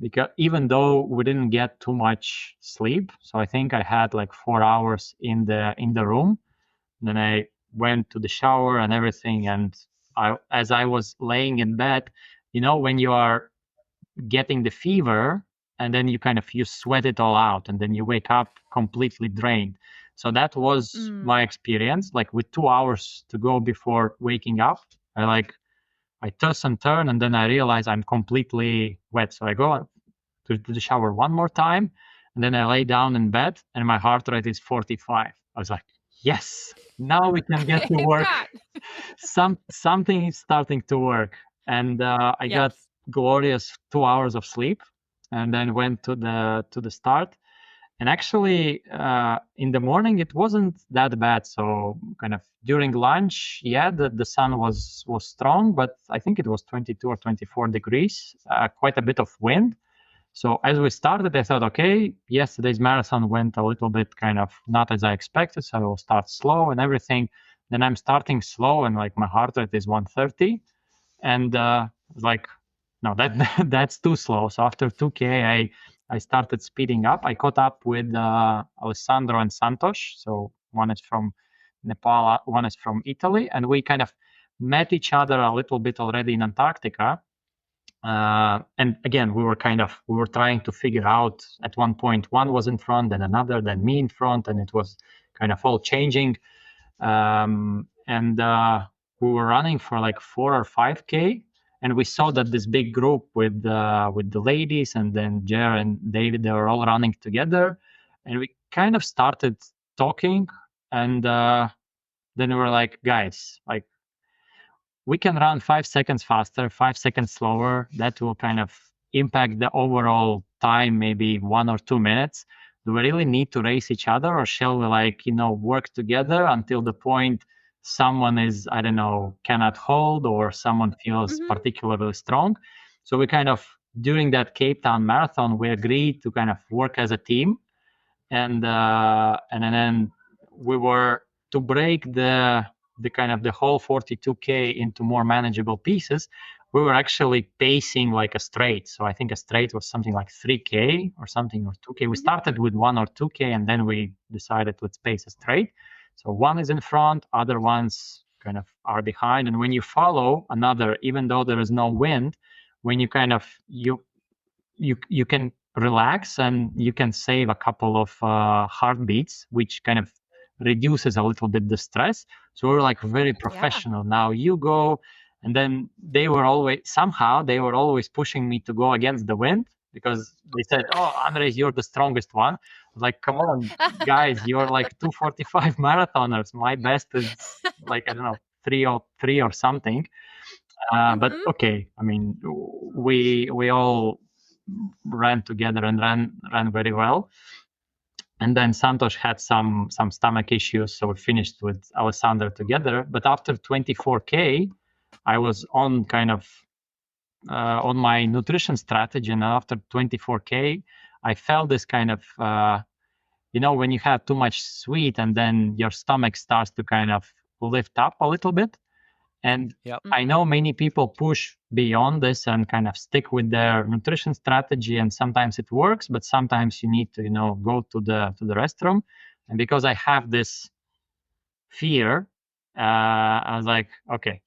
because even though we didn't get too much sleep, so I think I had like 4 hours in the room. Then I went to the shower and everything, and as I was laying in bed, when you are getting the fever and then you sweat it all out, and then you wake up completely drained. So that was my experience. Like with 2 hours to go before waking up, I toss and turn, and then I realize I'm completely wet. So I go to the shower one more time, and then I lay down in bed, and my heart rate is 45. I was like, yes, now we can get to work. Something is starting to work. And I got glorious 2 hours of sleep, and then went to the start. And actually, in the morning, it wasn't that bad. So kind of during lunch, the sun was strong, but I think it was 22 or 24 degrees, quite a bit of wind. So as we started, I thought, okay, yesterday's marathon went a little bit kind of not as I expected, so I will start slow and everything. Then I'm starting slow, and like my heart rate is 130. And like, no, that's too slow. So after 2K, I started speeding up. I caught up with Alessandro and Santosh. So one is from Nepal, one is from Italy. And we kind of met each other a little bit already in Antarctica. And again, we were trying to figure out, at one point, one was in front, then another, then me in front. And it was kind of all changing. And we were running for like 4 or 5K. And we saw that this big group with the ladies, and then Jer and David, they were all running together. And we kind of started talking. And then we were like, guys, like, we can run 5 seconds faster, 5 seconds slower. That will kind of impact the overall time, maybe 1 or 2 minutes. Do we really need to race each other, or shall we work together until the point someone is, I don't know, cannot hold, or someone feels particularly strong? So we kind of, during that Cape Town marathon, we agreed to kind of work as a team. And then we were to break the kind of the whole 42K into more manageable pieces. We were actually pacing like a straight. So I think a straight was something like 3K or something, or 2K. We started with 1 or 2K, and then we decided let's pace a straight. So one is in front, other ones kind of are behind. And when you follow another, even though there is no wind, when you kind of, you can relax, and you can save a couple of heartbeats, which kind of reduces a little bit the stress. So we're like very professional. Now you go. And then they were always pushing me to go against the wind, because they said, "Oh, Andrejs, you're the strongest one." I was like, "Come on, guys, you're like 2:45 marathoners. My best is like, I don't know, 3:03 or something." But okay, I mean, we all ran together and ran very well. And then Santos had some stomach issues, so we finished with Alessandro together. But after 24K, I was on kind of on my nutrition strategy, and after 24K, I felt this kind of, when you have too much sweet and then your stomach starts to kind of lift up a little bit. And I know many people push beyond this and kind of stick with their nutrition strategy, and sometimes it works, but sometimes you need to, go to the restroom. And because I have this fear, I was like, okay,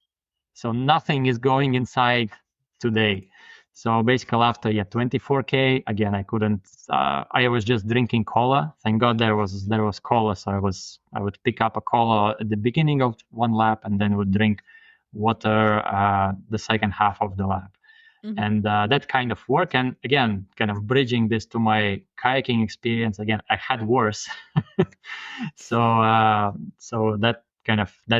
so nothing is going inside today. So basically after 24K, again, I couldn't, I was just drinking cola. Thank God there was cola. So I would pick up a cola at the beginning of one lap and then would drink water the second half of the lap. And that kind of work. And again, kind of bridging this to my kayaking experience, again, I had worse. So that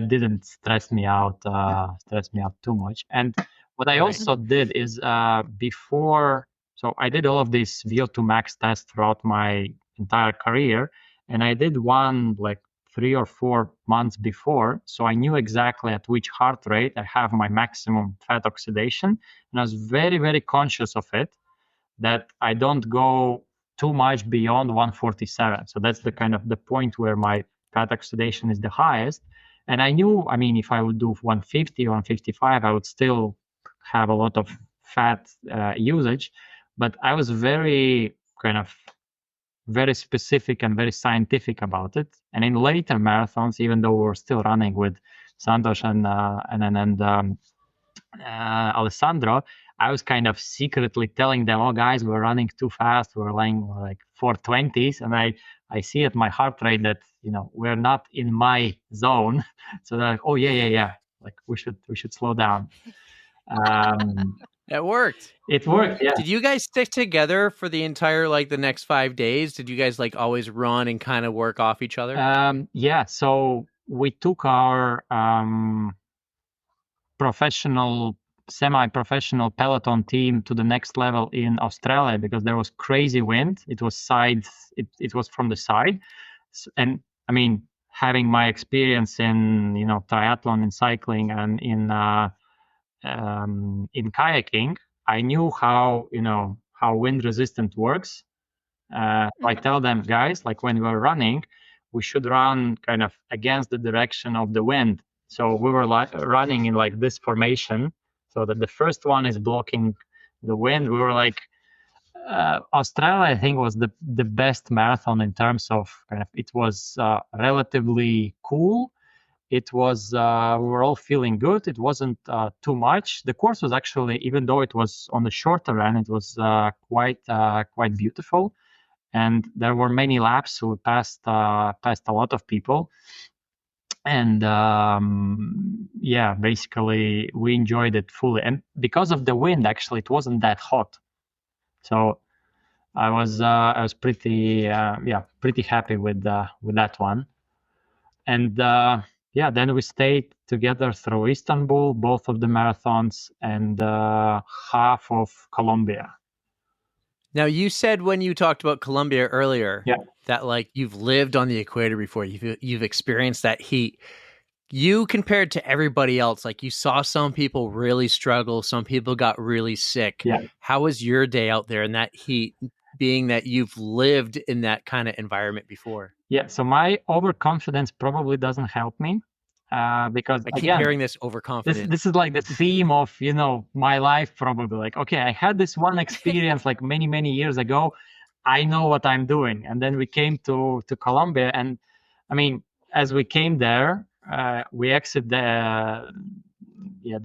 didn't stress me out too much. And what I also did is so I did all of these VO2 max tests throughout my entire career, and I did one like 3 or 4 months before, so I knew exactly at which heart rate I have my maximum fat oxidation, and I was very, very conscious of it, that I don't go too much beyond 147. So that's the kind of the point where my fat oxidation is the highest. And I knew, I mean, if I would do 150, 155, I would still have a lot of fat usage, but I was very specific and very scientific about it. And in later marathons, even though we were still running with Santos and Alessandro, I was kind of secretly telling them, "Oh, guys, we're running too fast. We're running like 420s," and I see at my heart rate that we're not in my zone. So they're like, "Oh yeah, like we should slow down." It worked. It worked, yeah. Did you guys stick together for the entire, like, the next 5 days? Did you guys, like, always run and kind of work off each other? Yeah, so we took our semi-professional peloton team to the next level in Australia, because there was crazy wind. It was it was from the side. And I mean, having my experience in, triathlon, in cycling, and in kayaking, I knew how wind resistant works. I tell them, guys, like when we're running, we should run kind of against the direction of the wind. So we were running in like this formation, so that the first one is blocking the wind. We were like, Australia, I think, was the best marathon in terms of kind of, it was relatively cool. It was, we were all feeling good. It wasn't too much. The course was actually, even though it was on the shorter end, it was quite beautiful. And there were many laps, so we passed a lot of people. And basically we enjoyed it fully. And because of the wind, actually, it wasn't that hot. So I was pretty happy with that one. And then we stayed together through Istanbul, both of the marathons, and half of Colombia. Now, you said when you talked about Colombia earlier, that like you've lived on the equator before, you've experienced that heat. You, compared to everybody else, like you saw some people really struggle, some people got really sick. Yeah. How was your day out there in that heat, being that you've lived in that kind of environment before? Yeah, so my overconfidence probably doesn't help me because I keep hearing this overconfidence. This is like the theme of my life, probably. Like, okay, I had this one experience like many years ago. I know what I'm doing. And then we came to Colombia, and I mean, as we came there, we exit the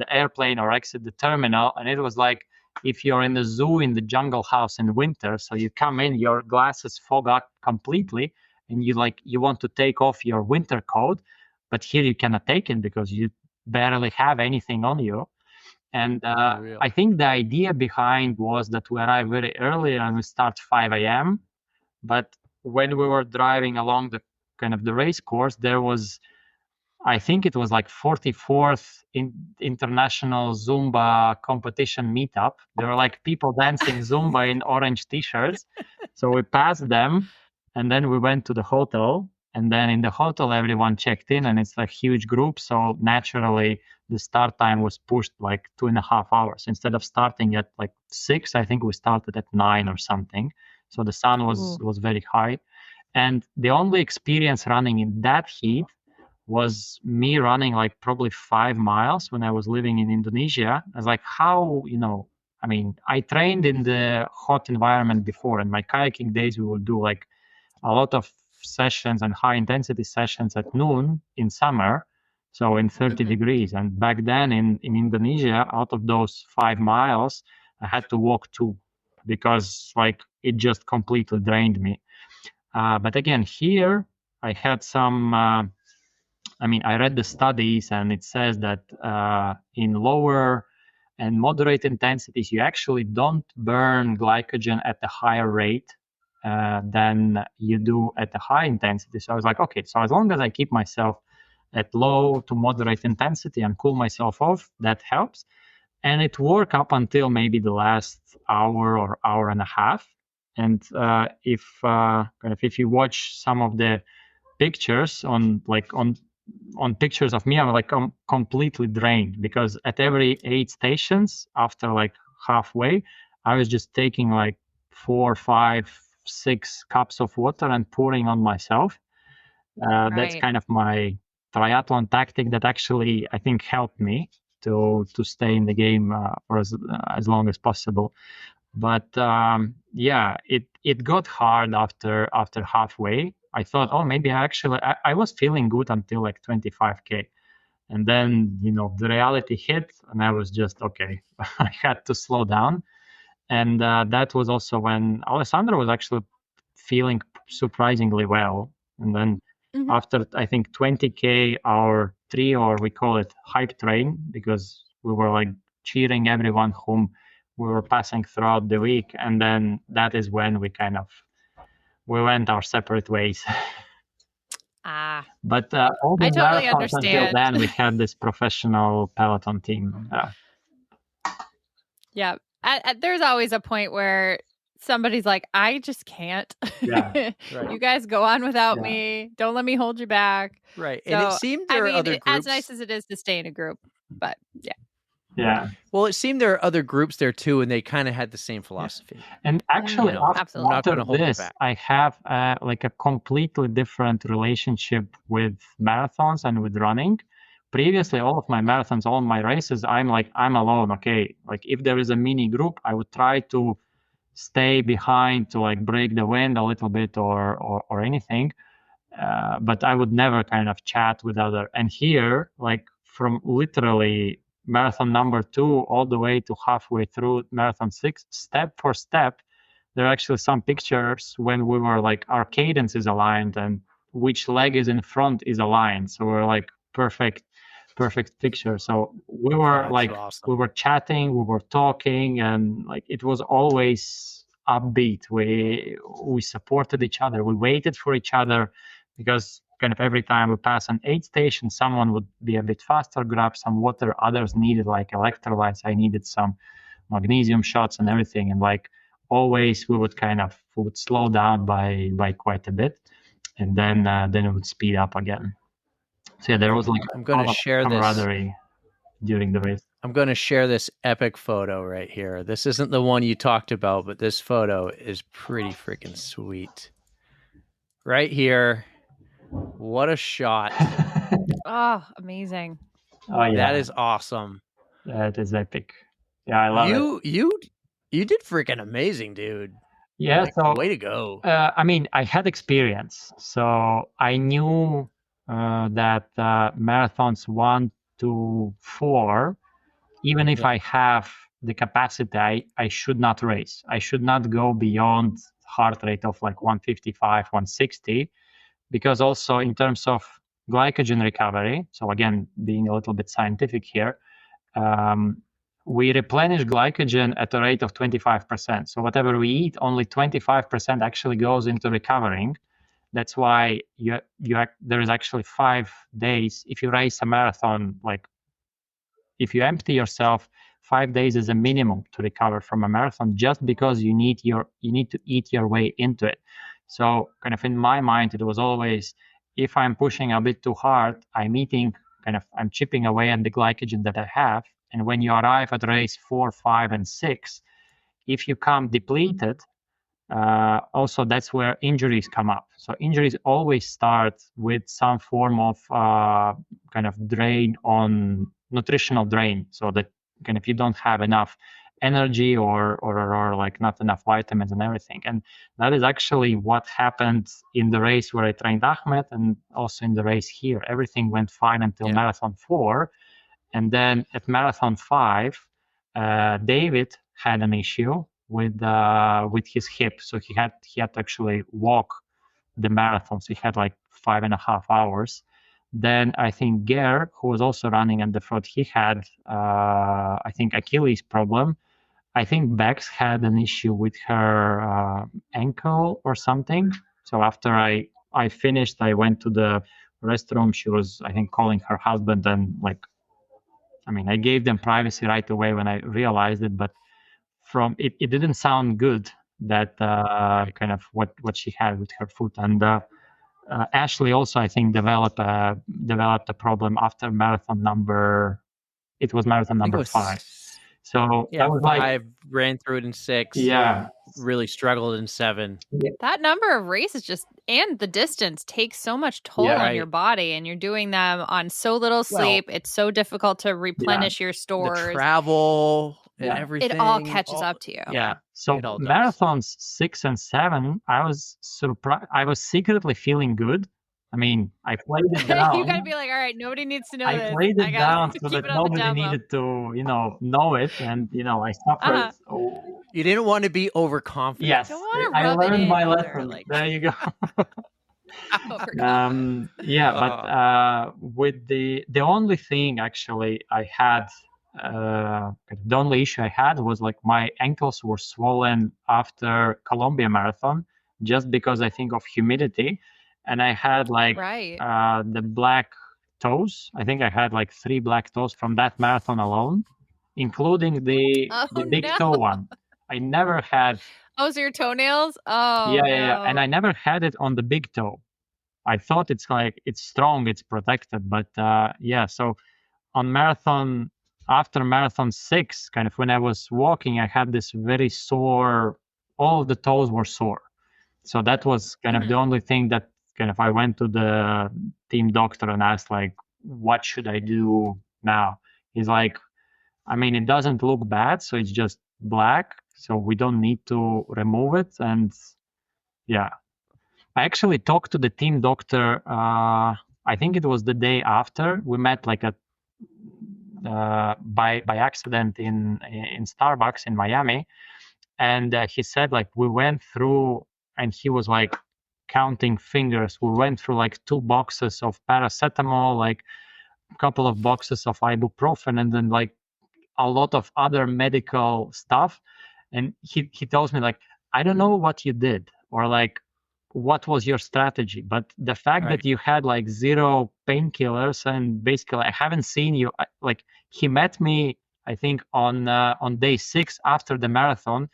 airplane or exit the terminal, and it was like if you're in the zoo in the jungle house in winter. So you come in, your glasses fog up completely, and you want to take off your winter coat, but here you cannot take it because you barely have anything on you. And I think the idea behind was that we arrive very early and we start 5 a.m. But when we were driving along the kind of the race course, there was, I think it was like 44th international Zumba competition meetup. There were like people dancing Zumba in orange t-shirts. So we passed them, and then we went to the hotel. And then in the hotel, everyone checked in, and it's like huge group. So naturally, the start time was pushed like 2.5 hours. Instead of starting at like 6, I think we started at 9 or something. So the sun was very high. And the only experience running in that heat was me running like probably 5 miles when I was living in Indonesia. I was like, how, I mean, I trained in the hot environment before. In my kayaking days, we would do like a lot of sessions and high intensity sessions at noon in summer. So in 30 degrees. And back then in Indonesia, out of those 5 miles, I had to walk 2 because like it just completely drained me. But again, here I had some, I read the studies, and it says that in lower and moderate intensities, you actually don't burn glycogen at a higher rate than you do at a high intensity. So I was like, okay, so as long as I keep myself at low to moderate intensity and cool myself off, that helps. And it worked up until maybe the last hour or hour and a half. And if you watch some of the pictures on pictures of me, I'm like completely drained, because at every 8 stations, after like halfway, I was just taking like 4, 5, 6 cups of water and pouring on myself. That's kind of my triathlon tactic that actually I think helped me to stay in the game for as long as possible. But it got hard after halfway. I thought, maybe I was feeling good until like 25K. And then, the reality hit, and I was just, okay, I had to slow down. And that was also when Alessandra was actually feeling surprisingly well. And then after, I think, 20K, our trio, or we call it hype train, because we were like cheering everyone whom we were passing throughout the week. And then that is when we went our separate ways. But all the I totally marathons understand. until then, we had this professional peloton team. Yeah. There's always a point where somebody's like, I just can't. Right. You guys go on without me. Don't let me hold you back. Right. So, And it seemed there are other groups. As nice as it is to stay in a group, but yeah. Yeah. Well, it seemed there are other groups there too, and they kind of had the same philosophy. And actually, after this, I have like a completely different relationship with marathons and with running. Previously, all of my marathons, all my races, I'm alone. Okay, like if there is a mini group, I would try to stay behind to like break the wind a little bit or anything. But I would never kind of chat with other. And here, like from literally marathon number 2 all the way to halfway through marathon 6, step for step, there are actually some pictures when we were like, our cadence is aligned and which leg is in front is aligned. So we're like perfect picture. So we were we were chatting, we were talking, and like it was always upbeat. We supported each other. We waited for each other, because kind of every time we pass an 8 station, someone would be a bit faster, grab some water. Others needed like electrolytes. I needed some magnesium shots and everything. And like always, we would slow down by quite a bit, and then it would speed up again. So yeah, there was like I'm going to share camaraderie during the race. I'm going to share this epic photo right here. This isn't the one you talked about, but this photo is pretty freaking sweet. Right here. What a shot. Oh, amazing. Oh yeah. That is awesome. That is epic. Yeah, I love it. You did freaking amazing, dude. Yeah, so way to go. I had experience. So I knew that marathons 1 to 4, even if I have the capacity, I should not race. I should not go beyond heart rate of like 155, 160. because also in terms of glycogen recovery, so again, being a little bit scientific here, we replenish glycogen at a rate of 25%. So whatever we eat, only 25% actually goes into recovering. That's why there is actually 5 days. If you race a marathon, like if you empty yourself, 5 days is a minimum to recover from a marathon, just because you need to eat your way into it. So kind of in my mind, it was always, if I'm pushing a bit too hard, I'm chipping away at the glycogen that I have. And when you arrive at race 4, 5, and 6, if you come depleted, also that's where injuries come up. So injuries always start with some form of kind of nutritional drain. So that kind of you don't have enough energy or like not enough vitamins and everything. And that is actually what happened in the race where I trained Ahmed, and also in the race here. Everything went fine until marathon 4. And then at marathon 5, David had an issue with his hip. So he had to actually walk the marathon. So he had like 5.5 hours. Then I think Ger, who was also running at the front, he had, I think, Achilles problem. I think Bex had an issue with her ankle or something. So after I finished, I went to the restroom. She was, I think, calling her husband, and I gave them privacy right away when I realized it, but from it didn't sound good, that kind of what she had with her foot. And Ashley also, I think, developed a problem after marathon number 5. So that was 5, ran through it in 6. Yeah. Really struggled in 7. That number of races and the distance takes so much toll on your body, and you're doing them on so little sleep. It's so difficult to replenish your stores. The travel and everything. It all catches up to you. Yeah. So marathons 6 and 7, I was surprised. I was secretly feeling good. I played it down. You gotta be like, all right, nobody needs to know this. I played it down so that nobody needed to, know it. And, I suffered. You didn't want to be overconfident. Yes. I learned my lesson. There you go. But with the only thing actually I had, the only issue I had was like my ankles were swollen after Colombia Marathon, just because I think of humidity. And I had the black toes. I think I had like 3 black toes from that marathon alone, including the big toe one. I never had. Oh, so your toenails? Oh, yeah. And I never had it on the big toe. I thought it's strong, it's protected. But so on after marathon 6, kind of when I was walking, I had this very sore, all of the toes were sore. So that was kind of the only thing that kind of I went to the team doctor and asked, like, what should I do now? He's like, it doesn't look bad, so it's just black, so we don't need to remove it. And I actually talked to the team doctor. I think it was the day after we met, like by accident in Starbucks in Miami, and he said, like, we went through, and he was like counting fingers. We went through like 2 boxes of paracetamol, like a couple of boxes of ibuprofen, and then like a lot of other medical stuff. And he tells me, like, I don't know what you did or like what was your strategy, but the fact that you had like 0 painkillers, and basically I haven't seen you, like, he met me, I think on day 6 after the marathon,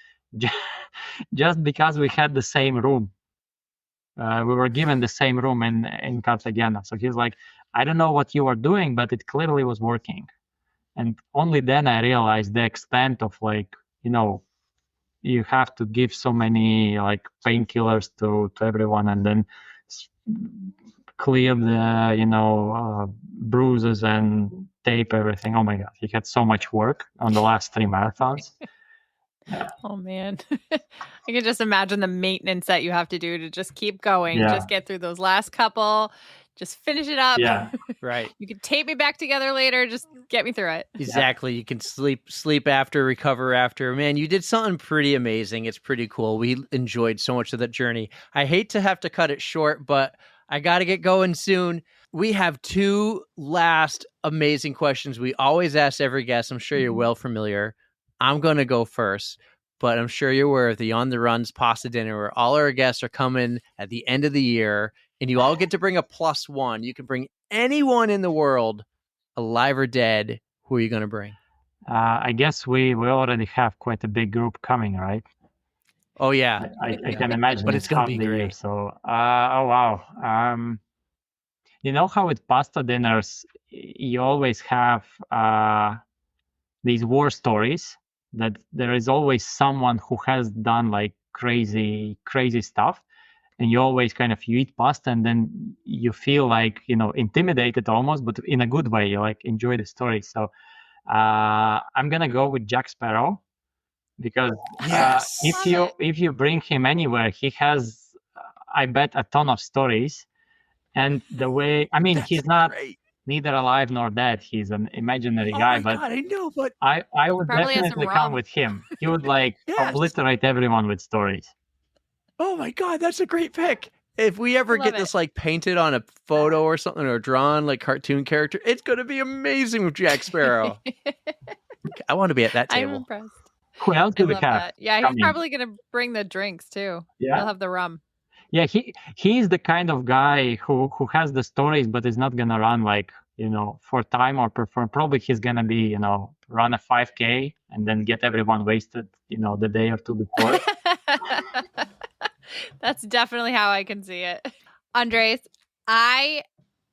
just because we had the same room. We were given the same room in Cartagena. So he's like, I don't know what you were doing, but it clearly was working. And only then I realized the extent of, like, you have to give so many like painkillers to everyone, and then clear the bruises and tape everything. Oh my God, he had so much work on the last 3 marathons. Yeah. Oh man, I can just imagine the maintenance that you have to do to just keep going, just get through those last couple, just finish it up. Yeah, right. You can tape me back together later, just get me through it. Exactly. You can sleep after, recover after. Man, you did something pretty amazing. It's pretty cool. We enjoyed so much of that journey. I hate to have to cut it short, but I got to get going soon. We have two last amazing questions we always ask every guest. I'm sure you're well familiar. I'm going to go first, but I'm sure you're aware of the On the Runs pasta dinner where all our guests are coming at the end of the year, and you all get to bring a +1. You can bring anyone in the world, alive or dead. Who are you going to bring? I guess we already have quite a big group coming, right? Oh, yeah. I can imagine. But it's going to be great. Year, so, oh, wow. You know how with pasta dinners, you always have these war stories, that there is always someone who has done like crazy stuff. And you always you eat pasta and then you feel like, intimidated almost, but in a good way. You like enjoy the story. So I'm going to go with Jack Sparrow. Because if you bring him anywhere, he has, I bet, a ton of stories. And the way, he's not neither alive nor dead. He's an imaginary guy. But God, I know, but I would definitely come with him. He would obliterate everyone with stories. Oh my God, that's a great pick. If we ever get this painted on a photo or something, or drawn cartoon character, it's going to be amazing with Jack Sparrow. I want to be at that table. I'm impressed. Who else do we have? Yeah, he's probably going to bring the drinks too. Yeah. He'll have the rum. Yeah, he's the kind of guy who has the stories, but is not going to run for time or perform. Probably he's going to be, run a 5K and then get everyone wasted, the day or two before. That's definitely how I can see it. Andrejs, I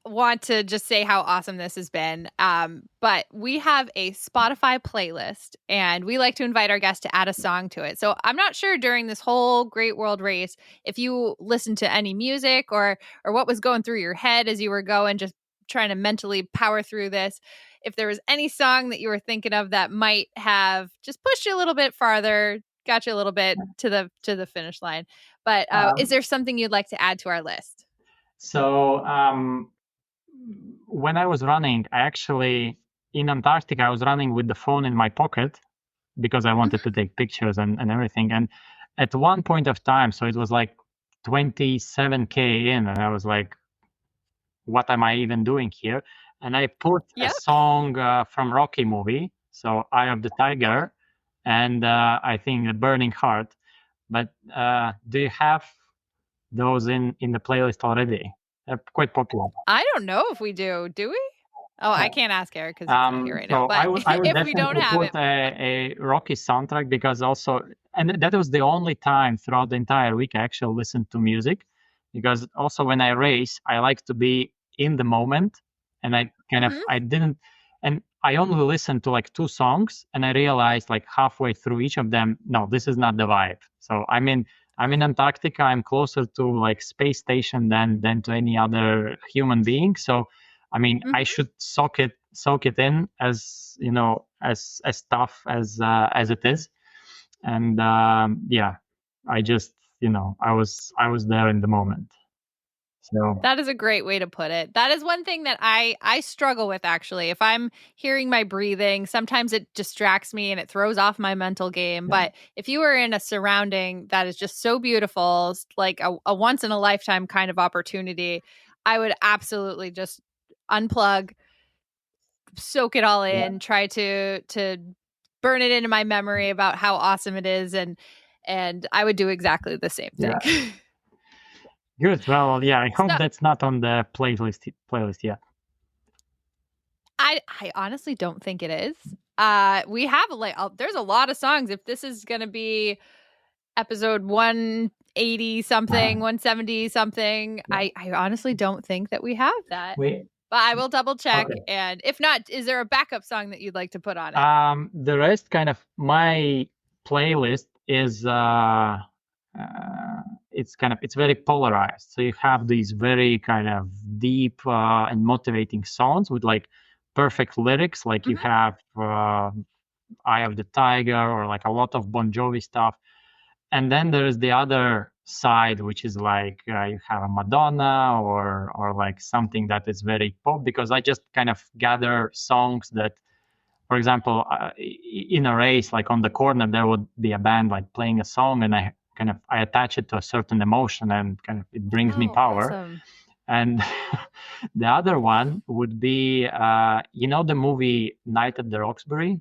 want to just say how awesome this has been. But we have a Spotify playlist and we like to invite our guests to add a song to it. So I'm not sure during this whole Great World Race, if you listened to any music or what was going through your head as you were going, just trying to mentally power through this, if there was any song that you were thinking of that might have just pushed you a little bit farther, got you a little bit to the finish line. But is there something you'd like to add to our list? So when I was running, in Antarctica, I was running with the phone in my pocket because I wanted to take pictures and everything. And at one point of time, so it was 27K in, and I was like, what am I even doing here? And I put a song from Rocky movie, so Eye of the Tiger, and I think The Burning Heart. But do you have those in the playlist already? They're quite popular. I don't know if we do. Do we? Oh, I can't ask Eric because he's not here right now. But I would if we don't have put a Rocky soundtrack, because also, and that was the only time throughout the entire week I actually listened to music, because also when I race, I like to be in the moment, and I didn't, and I only listened to 2 songs, and I realized halfway through each of them, no, this is not the vibe. So I'm in Antarctica. I'm closer to space station than to any other human being. So, I should soak it in as as tough as it is. And I just I was there in the moment. So that is a great way to put it. That is one thing that I struggle with, actually. If I'm hearing my breathing, sometimes it distracts me and it throws off my mental game. Yeah. But if you are in a surrounding that is just so beautiful, like a once in a lifetime kind of opportunity, I would absolutely just unplug, soak it all in, try to burn it into my memory about how awesome it is. And I would do exactly the same thing. Yeah. Good. Well, yeah, I hope that's not on the playlist yet. I honestly don't think it is. We have there's a lot of songs. If this is going to be episode 180 something, 170 something, I honestly don't think that we have that. But I will double check. Okay. And if not, is there a backup song that you'd like to put on it? The rest my playlist is it's very polarized. So you have these very kind of deep and motivating songs with perfect lyrics, you have Eye of the Tiger or a lot of Bon Jovi stuff. And then there's the other side, which is you have a Madonna or something that is very pop, because I just kind of gather songs that, for example, in a race, on the corner, there would be a band playing a song, and I attach it to a certain emotion, and it brings me power. Awesome. And the other one would be, the movie Night at the Roxbury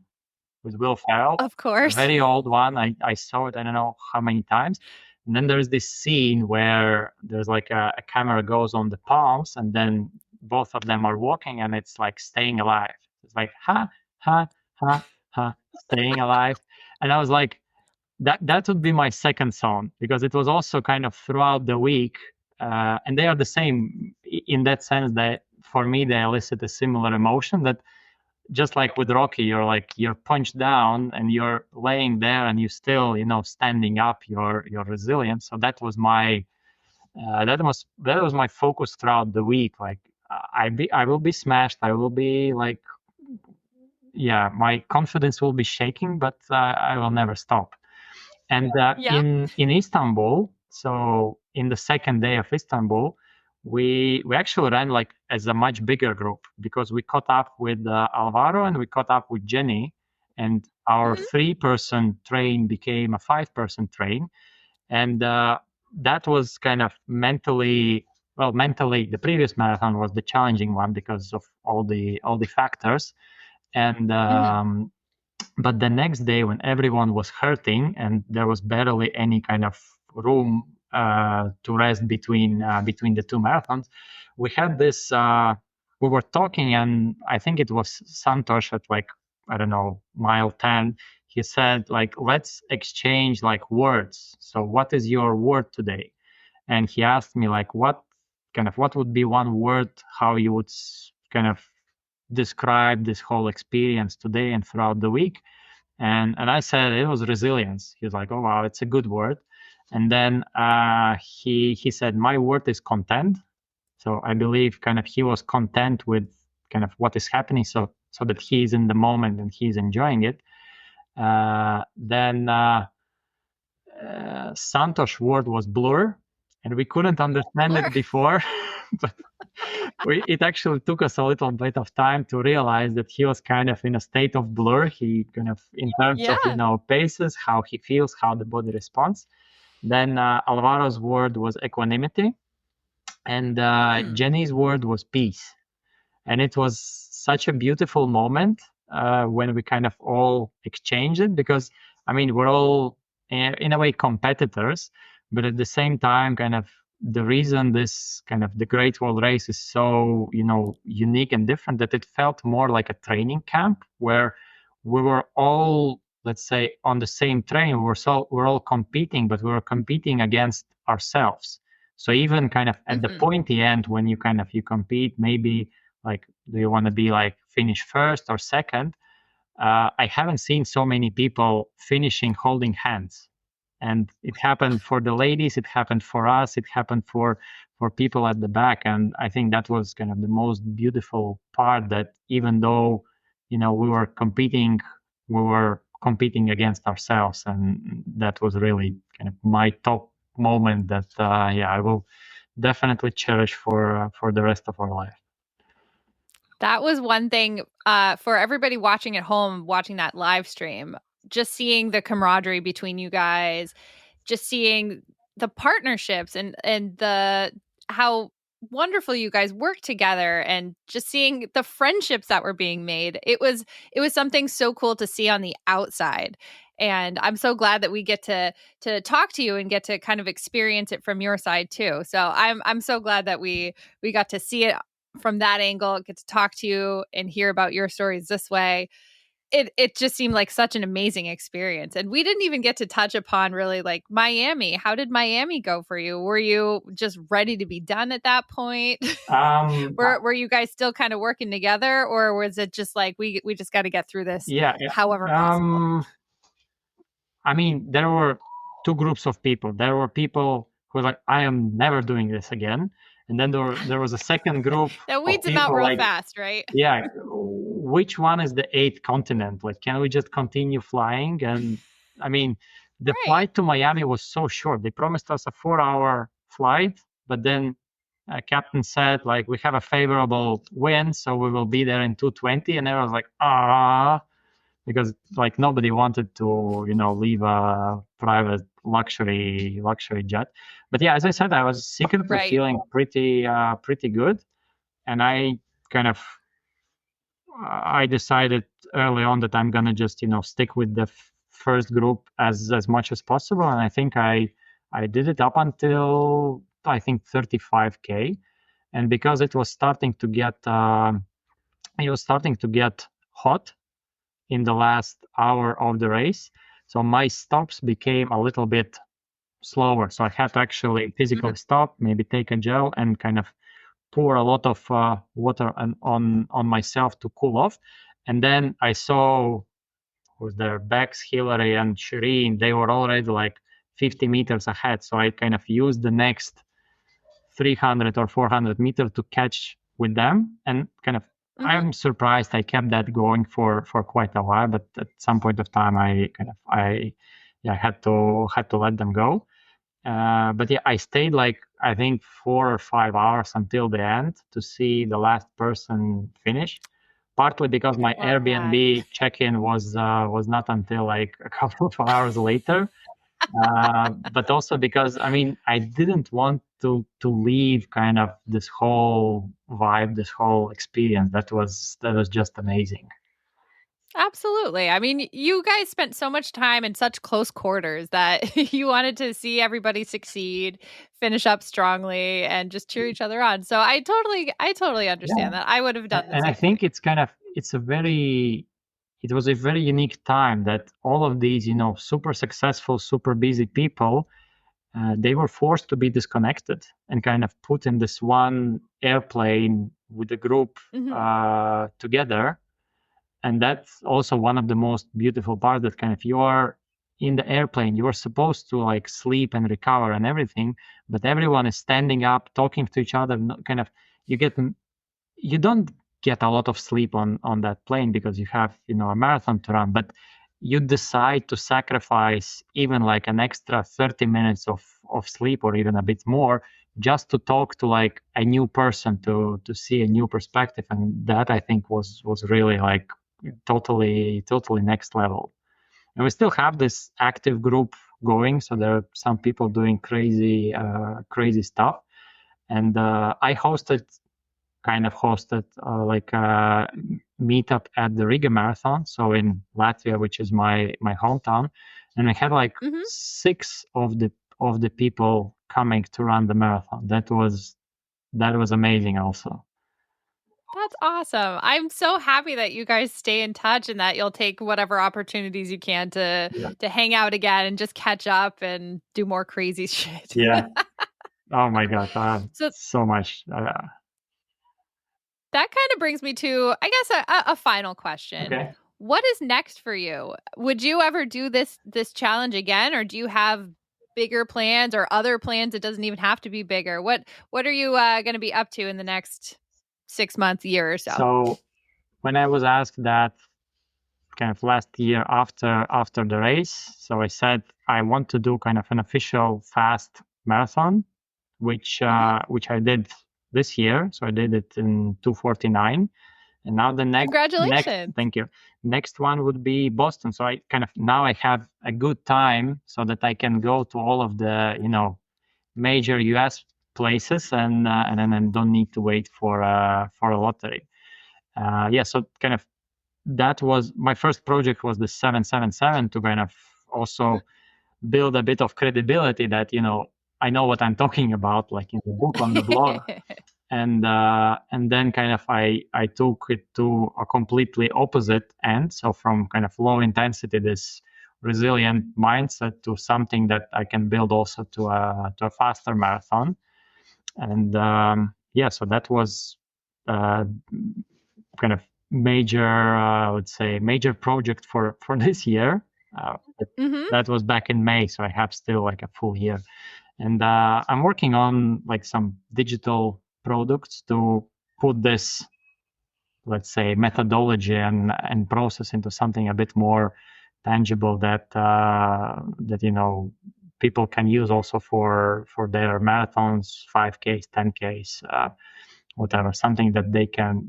with Will Ferrell? Of course. A very old one. I saw it, I don't know how many times. And then there's this scene where there's like a camera goes on the palms, and then both of them are walking, and it's like staying alive. It's like, ha, ha, ha, ha, staying alive. And I was like, that would be my second song, because it was also kind of throughout the week. And they are the same in that sense that for me, they elicit a similar emotion that just like with Rocky, you're punched down and you're laying there and you still, standing up, you're resilient. So that was my focus throughout the week. Like I will be smashed. I will be like, my confidence will be shaking, but I will never stop. And in Istanbul, so in the second day of Istanbul, we actually ran like as a much bigger group, because we caught up with Alvaro and we caught up with Jenny, and our 3-person train became a 5-person train. And that was kind of mentally, the previous marathon was the challenging one because of all the factors. And but the next day, when everyone was hurting and there was barely any kind of room to rest between the two marathons, we had this. We were talking, and I think it was Santosh at like, I don't know, mile 10. He said like, let's exchange like words. So what is your word today? And he asked me like, what would be one word, how you would kind of describe this whole experience today and throughout the week. And I said it was resilience. He was like, oh wow, it's a good word. And then he said, my word is content. So I believe kind of he was content with kind of what is happening, so that he's in the moment and he's enjoying it. Then Santosh's word was blur, and we couldn't understand it before. But it actually took us a little bit of time to realize that he was kind of in a state of blur. He kind of, in terms of, paces, how he feels, how the body responds. Then Alvaro's word was equanimity, and Jenny's word was peace. And it was such a beautiful moment when we kind of all exchanged it, because, I mean, we're all in a way competitors, but at the same time, kind of the reason this kind of the Great Wall Race is so, unique and different, that it felt more like a training camp where we were all, let's say, on the same train. We're all competing, but we were competing against ourselves. So even kind of at the pointy end, when you compete, maybe like, do you want to be like finish first or second? I haven't seen so many people finishing holding hands. And it happened for the ladies, it happened for us, it happened for people at the back. And I think that was kind of the most beautiful part, that even though, we were competing against ourselves. And that was really kind of my top moment that, I will definitely cherish for the rest of our life. That was one thing for everybody watching at home, watching that live stream. Just seeing the camaraderie between you guys, just seeing the partnerships and the how wonderful you guys work together, and just seeing the friendships that were being made. It was something so cool to see on the outside. And I'm so glad that we get to talk to you and get to kind of experience it from your side too. So I'm so glad that we got to see it from that angle, get to talk to you and hear about your stories this way. It just seemed like such an amazing experience. And we didn't even get to touch upon really like Miami. How did Miami go for you? Were you just ready to be done at that point? Were you guys still kind of working together, or was it just like we just got to get through this however possible? I mean, there were two groups of people. There were people who were like, I am never doing this again. And then there was a second group. That weeds them out real fast, right? Yeah. Which one is the 8th continent? Like, can we just continue flying? And I mean, the flight to Miami was so short. They promised us a 4-hour flight, but then captain said, like, we have a favorable wind, so we will be there in 2:20. And I was like, because like nobody wanted to, leave a private luxury jet. But yeah, as I said, I was secretly Right. feeling pretty good, and I kind of I decided early on that I'm gonna just stick with the first group as much as possible, and I think I did it up until I think 35K, and because it was starting to get hot in the last hour of the race, so my stops became a little bit slower. So I had to actually physically stop, maybe take a gel, and kind of pour a lot of water on myself to cool off. And then I saw with their Bex, Hillary, and Shireen, they were already like 50 meters ahead. So I kind of used the next 300 or 400 meters to catch with them, and kind of I'm surprised I kept that going for quite a while. But at some point of time, I had to let them go. But yeah, I stayed like I think 4 or 5 hours until the end to see the last person finish. Partly because my Airbnb check-in was not until like a couple of hours later, but also because I didn't want to leave kind of this whole vibe, this whole experience. That was just amazing. Absolutely. I mean, you guys spent so much time in such close quarters that you wanted to see everybody succeed, finish up strongly, and just cheer each other on. So I totally understand that. I would have done the And same I think thing. it was a very unique time that all of these, super successful, super busy people, they were forced to be disconnected and kind of put in this one airplane with the group together. And that's also one of the most beautiful parts, that kind of you are in the airplane, you are supposed to like sleep and recover and everything, but everyone is standing up, talking to each other, kind of you don't get a lot of sleep on that plane because you have a marathon to run, but you decide to sacrifice even like an extra 30 minutes of sleep or even a bit more just to talk to like a new person, to see a new perspective. And that I think was really like totally next level. And we still have this active group going, so there are some people doing crazy stuff. And I hosted like a meetup at the Riga Marathon, so in Latvia, which is my hometown, and we had like 6 of the people coming to run the marathon. That was amazing also. That's awesome. I'm so happy that you guys stay in touch and that you'll take whatever opportunities you can to hang out again and just catch up and do more crazy shit. Yeah. Oh my God. So much. That kind of brings me to, I guess, a final question. Okay. What is next for you? Would you ever do this challenge again, or do you have bigger plans or other plans? It doesn't even have to be bigger. What are you going to be up to in the next 6 months, year or so? So when I was asked that kind of last year after the race, so I said I want to do kind of an official fast marathon, which I did this year. So I did it in 2:49. And now the Congratulations. Thank you. Next one would be Boston. So I kind of now I have a good time so that I can go to all of the major US places and then I don't need to wait for a lottery. So kind of that was my first project, was the 777, to kind of also build a bit of credibility that I know what I'm talking about, like in the book, on the blog. And then kind of I took it to a completely opposite end. So from kind of low intensity, this resilient mindset, to something that I can build also to a faster marathon. And so that was kind of major, let's say, major project for this year. That was back in May, so I have still like a full year. And I'm working on like some digital products to put this, let's say, methodology and process into something a bit more tangible that people can use also for their marathons, 5Ks, 10Ks, whatever, something that they can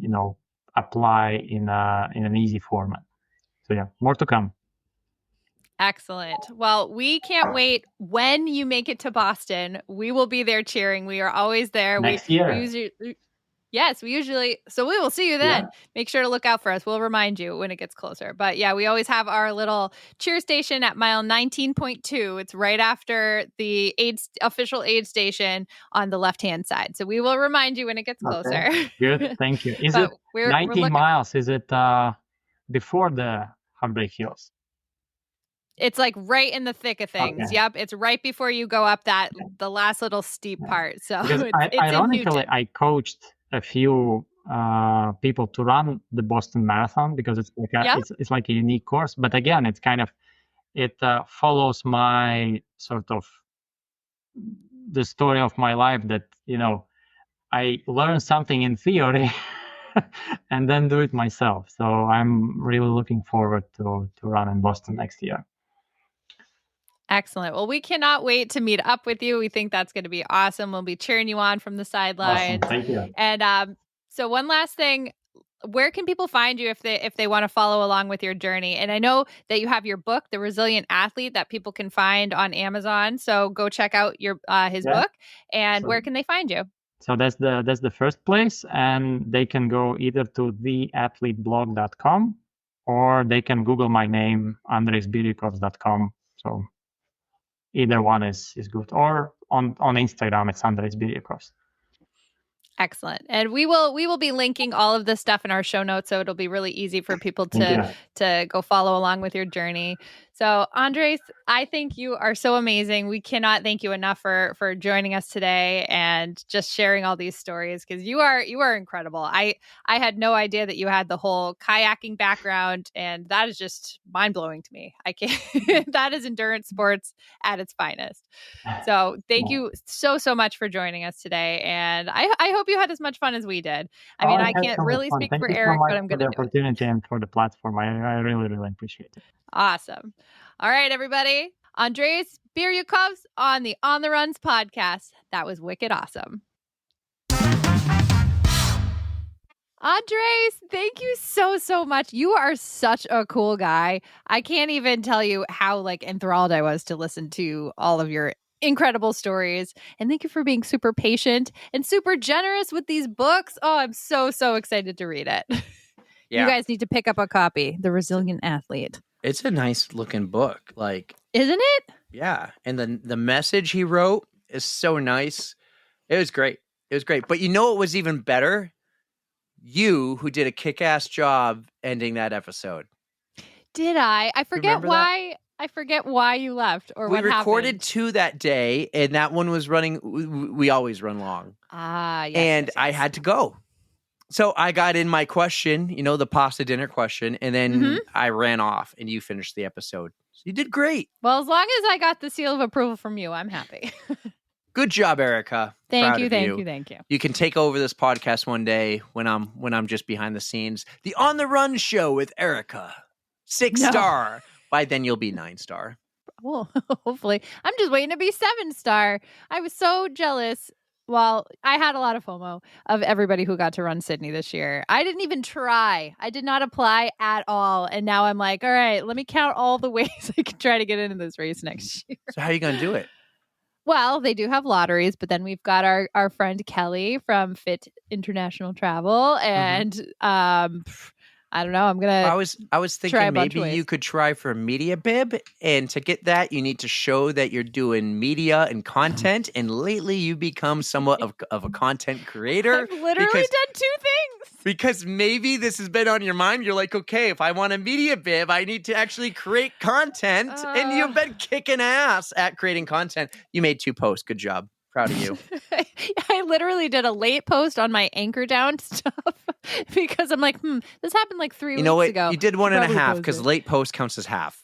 apply in an easy format. So yeah, more to come. Excellent. Well, we can't wait when you make it to Boston. We will be there cheering. We are always there. Next year. We usually, yes, we usually, so we will see you then. Yeah. Make sure to look out for us. We'll remind you when it gets closer. But yeah, we always have our little cheer station at mile 19.2. It's right after the official aid station on the left-hand side. So we will remind you when it gets closer. Good. Thank you. Is But it we're 19 miles? Is it before the Heartbreak Hills? It's like right in the thick of things. Okay. Yep. It's right before you go up the last little steep part. So Because it's ironically, I coached a few people to run the Boston Marathon because it's like it's like a unique course. But again, it's kind of follows my sort of the story of my life that I learn something in theory and then do it myself. So I'm really looking forward to run in Boston next year. Excellent. Well, we cannot wait to meet up with you. We think that's going to be awesome. We'll be cheering you on from the sidelines. Awesome. Thank you. And so one last thing, where can people find you if they want to follow along with your journey? And I know that you have your book, The Resilient Athlete, that people can find on Amazon. So go check out his book. And where can they find you? So that's the first place, and they can go either to theathleteblog.com or they can Google my name, andrejsbiryukovs.com. So either one is good. Or on Instagram, it's Andrejs Biryukos. Excellent. And we will be linking all of this stuff in our show notes, so it'll be really easy for people to go follow along with your journey. So Andrejs, I think you are so amazing. We cannot thank you enough for joining us today and just sharing all these stories, because you are incredible. I had no idea that you had the whole kayaking background, and that is just mind-blowing to me. I can't that is endurance sports at its finest. So thank you so much for joining us today, and I hope you had as much fun as we did. I mean, I can't really speak for Eric, but I'm going to do it. Thank you so much for the opportunity and for the platform. I really, really appreciate it. Awesome. All right, everybody. Andrejs Birjukovs on the On the Runs podcast. That was wicked awesome. Andrejs, thank you so much. You are such a cool guy. I can't even tell you how enthralled I was to listen to all of your incredible stories. And thank you for being super patient and super generous with these books. Oh, I'm so excited to read it. Yeah. You guys need to pick up a copy, The Resilient Athlete. It's a nice looking book. Isn't it? Yeah. And the message he wrote is so nice. It was great. But you know what was even better? You, who did a kick-ass job ending that episode. Did I? I forget why. I forget why you left or what happened. We recorded 2 that day, and that one was running. We always run long. Yes. And yes. I had to go. So I got in my question, the pasta dinner question, and then I ran off, and you finished the episode. So you did great. Well, as long as I got the seal of approval from you, I'm happy. Good job, Erica. Thank you. You can take over this podcast one day when I'm just behind the scenes. The On the Run show with Erica. 6-star. By then you'll be 9-star. Well, hopefully. I'm just waiting to be 7-star. I was so jealous. Well, I had a lot of FOMO of everybody who got to run Sydney this year. I didn't even try. I did not apply at all. And now I'm like, all right, let me count all the ways I can try to get into this race next year. So how are you going to do it? Well, they do have lotteries, but then we've got our friend Kelly from Fit International Travel, and I don't know. I'm gonna. I was thinking maybe you could try for a media bib, and to get that, you need to show that you're doing media and content. And lately, you become somewhat of a content creator. I've literally done 2 things. Because maybe this has been on your mind. You're like, okay, if I want a media bib, I need to actually create content. And you've been kicking ass at creating content. You made 2 posts. Good job. Proud of you. I literally did a late post on my anchor down stuff because I'm like, this happened 3 weeks ago. You did 1.5 because late post counts as half.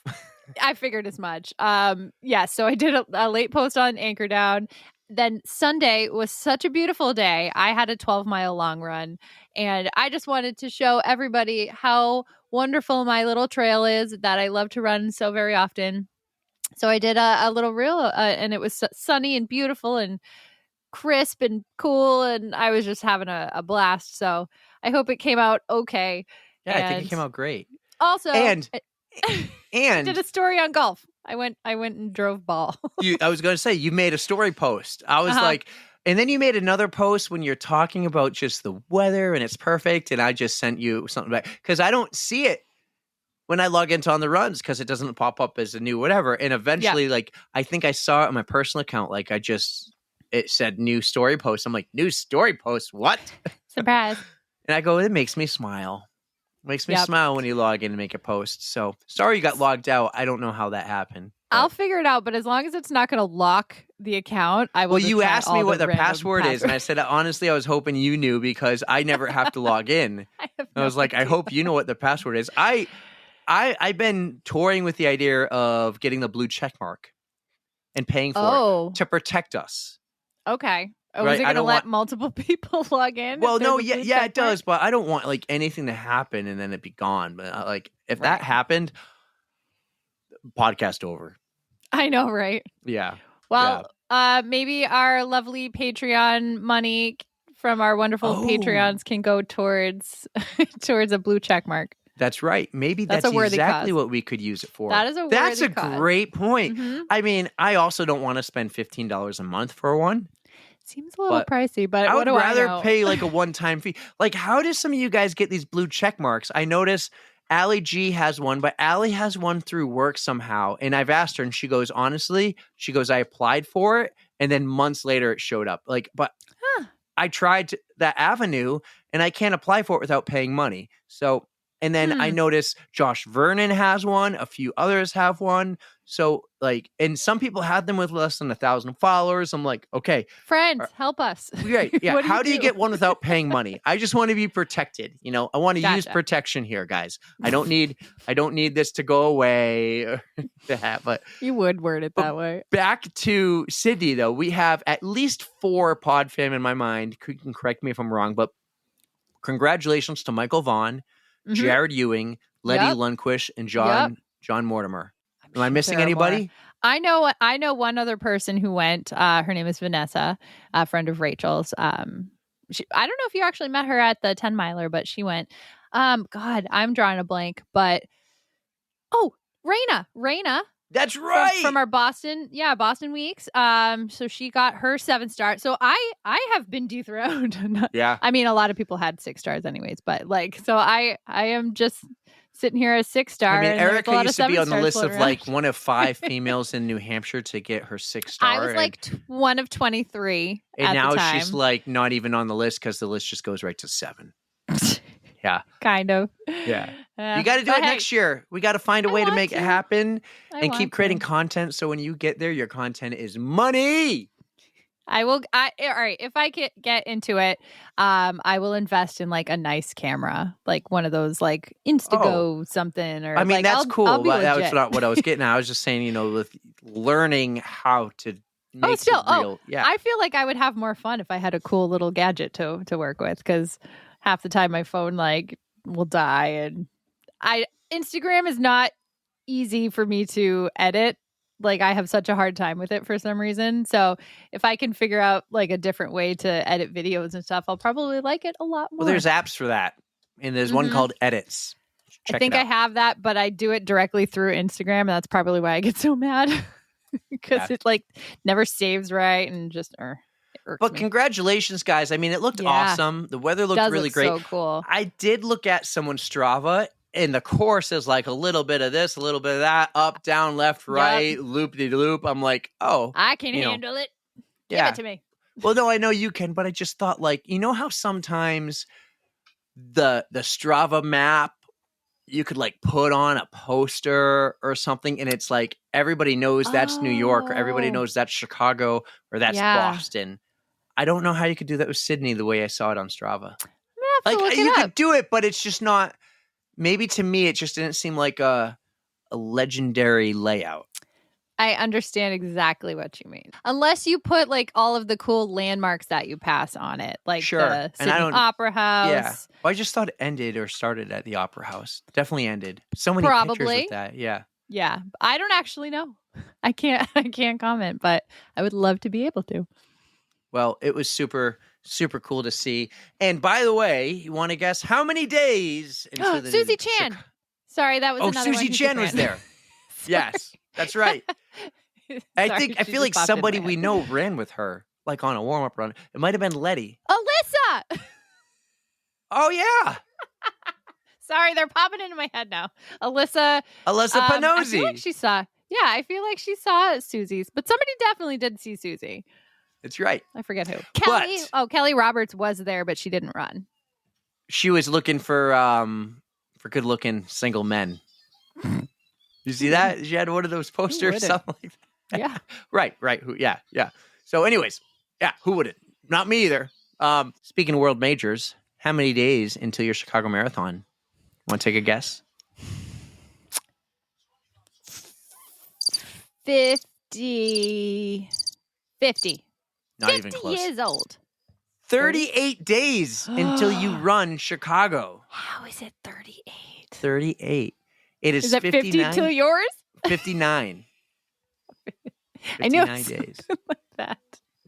I figured as much. So I did a late post on anchor down. Then Sunday was such a beautiful day. I had a 12-mile long run, and I just wanted to show everybody how wonderful my little trail is that I love to run so very often. So I did a little reel, and it was sunny and beautiful and crisp and cool, and I was just having a blast. So I hope it came out okay. Yeah, I think it came out great. Also, and And did a story on golf. I went and drove ball. I was going to say, you made a story post. I was like, and then you made another post when you're talking about just the weather and it's perfect. And I just sent you something back because I don't see it when I log into On the Runs because it doesn't pop up as a new whatever. And eventually, like, I think I saw it on my personal account. Like, it said new story post. I'm like, new story post? What? Surprise. And I go, it makes me smile. Makes me smile when you log in and make a post. So sorry you got logged out. I don't know how that happened. But I'll figure it out, but as long as it's not going to lock the account, I will. Well, you asked me what the password is, and I said, honestly, I was hoping you knew because I never have to log in. I was like, I hope you know what the password is. I've been toying with the idea of getting the blue check mark and paying for it to protect us. Okay. Oh, Right? Is it going to let multiple people log in? Well, no, yeah, it does, but I don't want like anything to happen and then it be gone. But like, if that happened, podcast over. I know, right? Yeah. Well, maybe our lovely Patreon money from our wonderful Patreons can go towards a blue check mark. That's right. Maybe that's a worthy exactly cause. what we could use it for. That is a That's worthy a cause. great point. Mm-hmm. I mean, I also don't want to spend $15 a month for one. Seems a little pricey, but I would rather know? pay like a one-time fee. Like, how does some of you guys get these blue check marks? I notice Allie G has one, but Allie has one through work somehow. And I've asked her, and she goes, honestly, I applied for it, and then months later it showed up. Like, but I tried that avenue, and I can't apply for it without paying money. So, and then I noticed Josh Vernon has one. A few others have one. So, like, and some people had them with less than 1,000 followers. I'm like, okay. Friends, help us. Right. Yeah. How do you get one without paying money? I just want to be protected. You know, I want to use protection here, guys. I don't need this to go away or that, but you would word it that way. Back to Sydney, though, we have at least 4 pod fam in my mind. You can correct me if I'm wrong, but congratulations to Michael Vaughn, Jared Ewing, Letty Lundquist, and John Mortimer. Am I missing anybody? I know one other person who went. Her name is Vanessa, a friend of Rachel's. I don't know if you actually met her at the 10 miler, but she went. God, I'm drawing a blank. But Raina. That's right. From our Boston weeks. So she got her 7-star. So I have been dethroned. Yeah. I mean, a lot of people had 6 stars anyways, but like, so I am just sitting here as 6-star. I mean, Erica used to be on the list of around. like one of 5 females in New Hampshire to get her 6-star. I was like one of 23 and at now the time. she's like not even on the list because the list just goes right to 7. Yeah. Kind of. Yeah. You got to do it next year. We got to find a way to make it happen and keep creating content. So when you get there, your content is money. All right. If I get into it, I will invest in like a nice camera, like one of those like Instago something. Or I mean, like, that's cool. I'll be But that legit. was not what I was getting at. I was just saying, with learning how to make it real. Yeah. I feel like I would have more fun if I had a cool little gadget to work with, because half the time my phone like will die, and Instagram is not easy for me to edit. Like, I have such a hard time with it for some reason. So if I can figure out like a different way to edit videos and stuff, I'll probably like it a lot more. Well, there's apps for that. And there's one called Edits. I think I have that, but I do it directly through Instagram. And that's probably why I get so mad, because it like never saves right and just But congratulations, guys. I mean, it looked awesome. The weather looked really great. So cool. I did look at someone's Strava, and the course is like a little bit of this, a little bit of that, up, down, left, right, loop-de-loop. I'm like, I can handle it. Give it to me. Well, no, I know you can, but I just thought, like, how sometimes the Strava map, you could like put on a poster or something, and it's like everybody knows that's New York, or everybody knows that's Chicago, or that's Boston. I don't know how you could do that with Sydney the way I saw it on Strava. Like, you could do it, but it's just not. Maybe to me, it just didn't seem like a legendary layout. I understand exactly what you mean. Unless you put like all of the cool landmarks that you pass on it, like the Sydney Opera House. Yeah, well, I just thought it ended or started at the Opera House. Definitely ended. So many pictures with that. Yeah. Yeah, I don't actually know. I can't comment, but I would love to be able to. Well, it was super, super cool to see. And by the way, you want to guess how many days? Susie Chan. Sorry, that was another Susie one who Chen just was ran. there. Yes, that's right. I Sorry, she feel like just popped in somebody my we head. know ran with her, like on a warm-up run. It might have been Letty. Alyssa! Oh, yeah. Sorry, they're popping into my head now. Alyssa Panozzi. I feel like she saw. Yeah, I feel like she saw Susie's, but somebody definitely did see Susie. That's right. I forget who. Kelly. But Kelly Roberts was there, but she didn't run. she was looking for good-looking single men. You see that? She had one of those posters, something like that. Yeah. Right. Who? Yeah. So, anyways, yeah, who wouldn't? Not me either. Speaking of world majors, how many days until your Chicago Marathon? Want to take a guess? 50. Not 50 even close. years old. 38 days until you run Chicago. How is it 38? 38. It is Is it 50 till yours? 59. I knew 59 days. like that.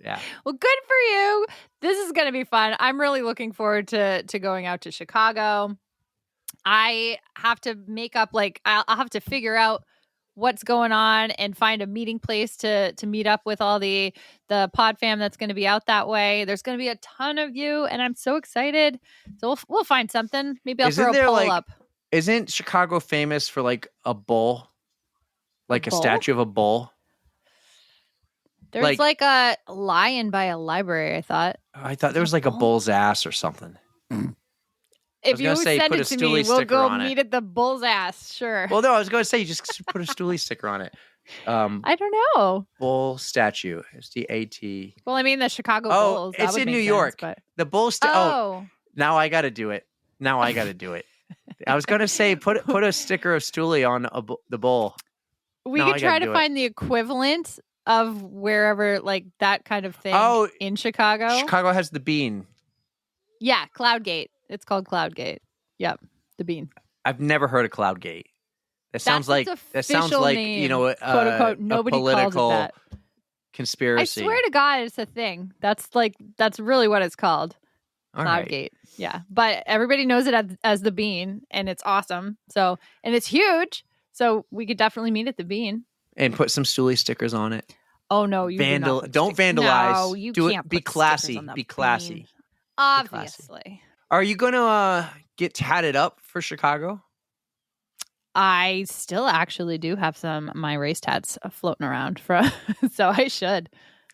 Yeah. Well, good for you. This is going to be fun. I'm really looking forward to going out to Chicago. I have to make up, I'll have to figure out what's going on and find a meeting place to meet up with all the pod fam that's going to be out that way. There's going to be a ton of you, and I'm so excited. So we'll find something. Maybe I'll throw a poll up. Isn't Chicago famous for a bull? A statue of a bull? There's a lion by a library, I thought. I thought there was a bull's ass or something. If you send it to me, we'll go meet at the bull's ass. Sure. Well, no, I was going to say you just put a Stoolie sticker on it. I don't know. Bull statue. STAT. Well, I mean the Chicago Bulls. It's in New York. But... The bull statue. Now I got to do it. I was going to say put a sticker of Stoolie on the bull. We could try to find the equivalent of wherever that kind of thing in Chicago. Chicago has the bean. Yeah, Cloudgate. It's called Cloudgate. Yep, the bean. I've never heard of Cloudgate. That sounds like name, quote unquote. Nobody a political calls it that. Conspiracy. I swear to God, it's a thing. That's really what it's called. All Cloudgate. Right. Yeah, but everybody knows it as the bean, and it's awesome. So, and it's huge. So we could definitely meet at the bean and put some Stoolie stickers on it. Oh no, you don't vandalize. No, you do can't. It. Be classy. Be classy. Bean. Obviously. Are you gonna get tatted up for Chicago? I still actually do have my race tats floating around so I should.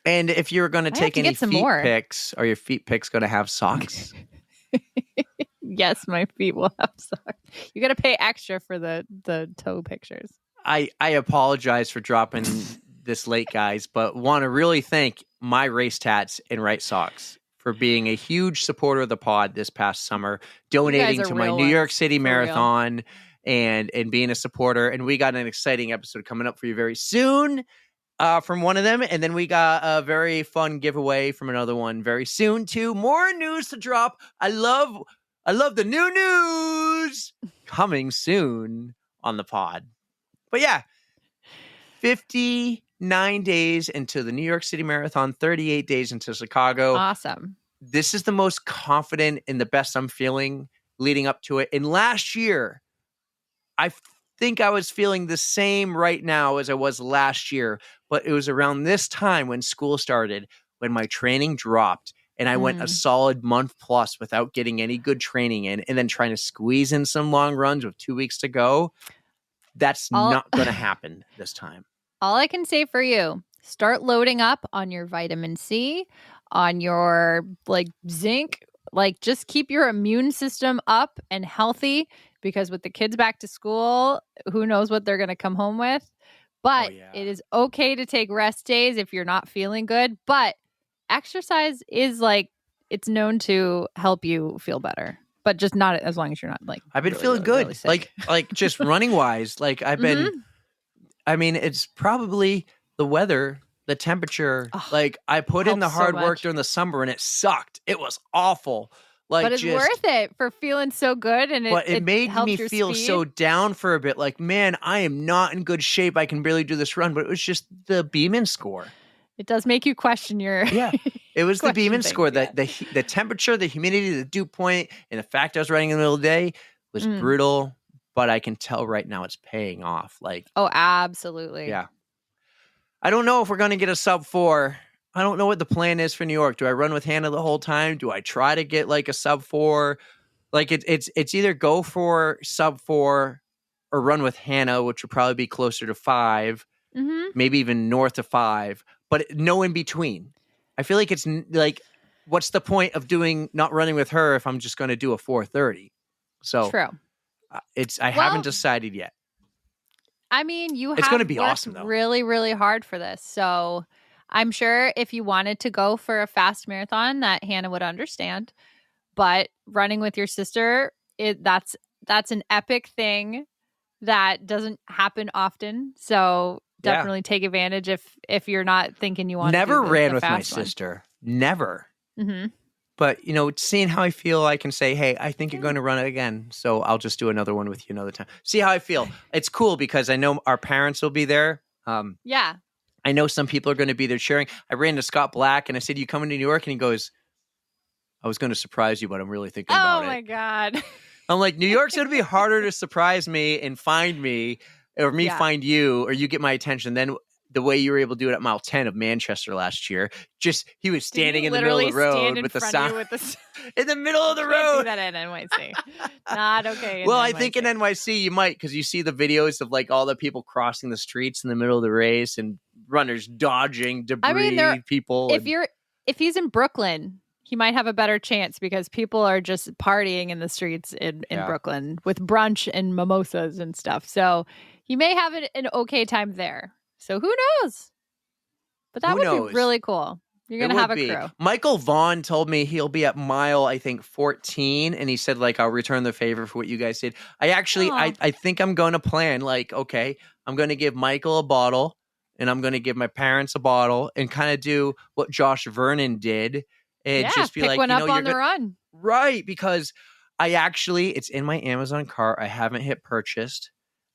And if you're gonna take any feet pics, are your feet pics gonna have socks? Yes, my feet will have socks. You got to pay extra for the toe pictures. I apologize for dropping this late, guys, but want to really thank my race tats and Right Socks for being a huge supporter of the pod this past summer, donating to my New York City Marathon and being a supporter. And we got an exciting episode coming up for you very soon from one of them. And then we got a very fun giveaway from another one very soon too. More news to drop. I love the new news coming soon on the pod. But yeah, 59 days into the New York City Marathon, 38 days into Chicago. Awesome. This is the most confident and the best I'm feeling leading up to it. And last year, I think I was feeling the same right now as I was last year. But it was around this time when school started, when my training dropped. And I went a solid month plus without getting any good training in, and then trying to squeeze in some long runs with 2 weeks to go. That's not going to happen this time. All I can say for you, start loading up on your vitamin C, on your zinc, just keep your immune system up and healthy, because with the kids back to school, who knows what they're going to come home with. But it is okay to take rest days if you're not feeling good. But exercise is it's known to help you feel better, but just not as long as you're not I've been really, feeling good, really like just running wise. I've been. I mean, it's probably the weather, the temperature. I put in the hard work during the summer, and it sucked. It was awful. But it's worth it for feeling so good, and it made me feel so down for a bit. Man, I am not in good shape. I can barely do this run, but it was just the Beeman score. It does make you question your It was the Beeman score. The temperature, the humidity, the dew point, and the fact I was running in the middle of the day was brutal. but I can tell right now it's paying off. Like, Oh, absolutely. yeah. I don't know if we're going to get a sub 4. I don't know what the plan is for New York. Do I run with Hannah the whole time? Do I try to get like a sub 4? Like it's either go for sub 4 or run with Hannah, which would probably be closer to 5, maybe even north of 5, but no in between. I feel like it's like, what's the point of not running with her if I'm just going to do a 4:30? So True. I haven't decided yet. I mean, It's going to be awesome though. Really, really hard for this. So I'm sure if you wanted to go for a fast marathon, that Hannah would understand. But running with your sister, that's an epic thing that doesn't happen often. So definitely take advantage if you're not thinking you want Never to ran with my sister. Never. Mm-hmm. But, seeing how I feel, I can say, hey, I think you're going to run it again. So I'll just do another one with you another time. See how I feel. It's cool because I know our parents will be there. Yeah. I know some people are going to be there cheering. I ran to Scott Black and I said, you coming to New York? And he goes, I was going to surprise you, but I'm really thinking about it. Oh, my God. I'm like, New York's going to be harder to surprise me and find me, or me find you, or you get my attention than the way you were able to do it at mile 10 of Manchester last year. Just, he was standing in the middle of the road with the sign in the middle of the road. Do that in NYC. Not okay. Well, I think in NYC you might, because you see the videos of like all the people crossing the streets in the middle of the race and runners dodging debris, people. If he's in Brooklyn, he might have a better chance because people are just partying in the streets in Brooklyn with brunch and mimosas and stuff. So he may have an okay time there. So who knows? But that would be really cool. You're going to have a crew. Michael Vaughn told me he'll be at mile, I think, 14. And he said, like, I'll return the favor for what you guys did. I think I'm going to plan, like, okay, I'm going to give Michael a bottle and I'm going to give my parents a bottle and kind of do what Josh Vernon did. And just be pick like, one up on the run. Right. Because it's in my Amazon cart. I haven't hit purchased.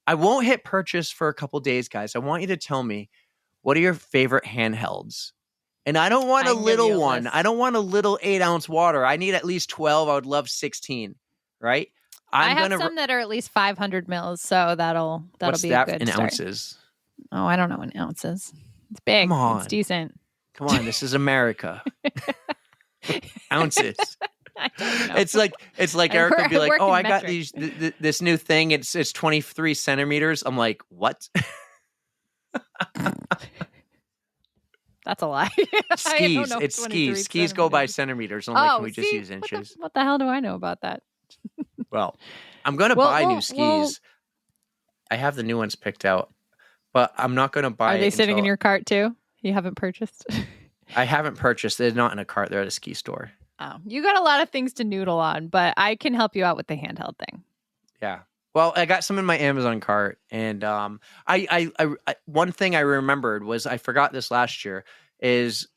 I won't hit purchase for a couple days, guys. I want you to tell me, what are your favorite handhelds? And I don't want a little one. I don't want a little 8-ounce water. I need at least 12. I would love 16. Right? I have some that are at least 500 mils, so that'll be a good in start. Ounces? Oh, I don't know in ounces. It's big. Come on. It's decent. Come on, this is America. Ounces. I don't know. It's like Eric would be like, "Oh, I got metric. this new thing. It's 23 centimeters." I'm like, "What?" That's a lie. Skis. It's skis. Skis go by centimeters. I'm like, can we just use inches? What the hell do I know about that? Well, I'm going to buy new skis. I have the new ones picked out, but I'm not going to buy. Are they sitting in your cart too? You haven't purchased? I haven't purchased. They're not in a cart. They're at a ski store. Oh, you got a lot of things to noodle on, but I can help you out with the handheld thing. Yeah. Well, I got some in my Amazon cart, and I one thing I remembered was I forgot this last year is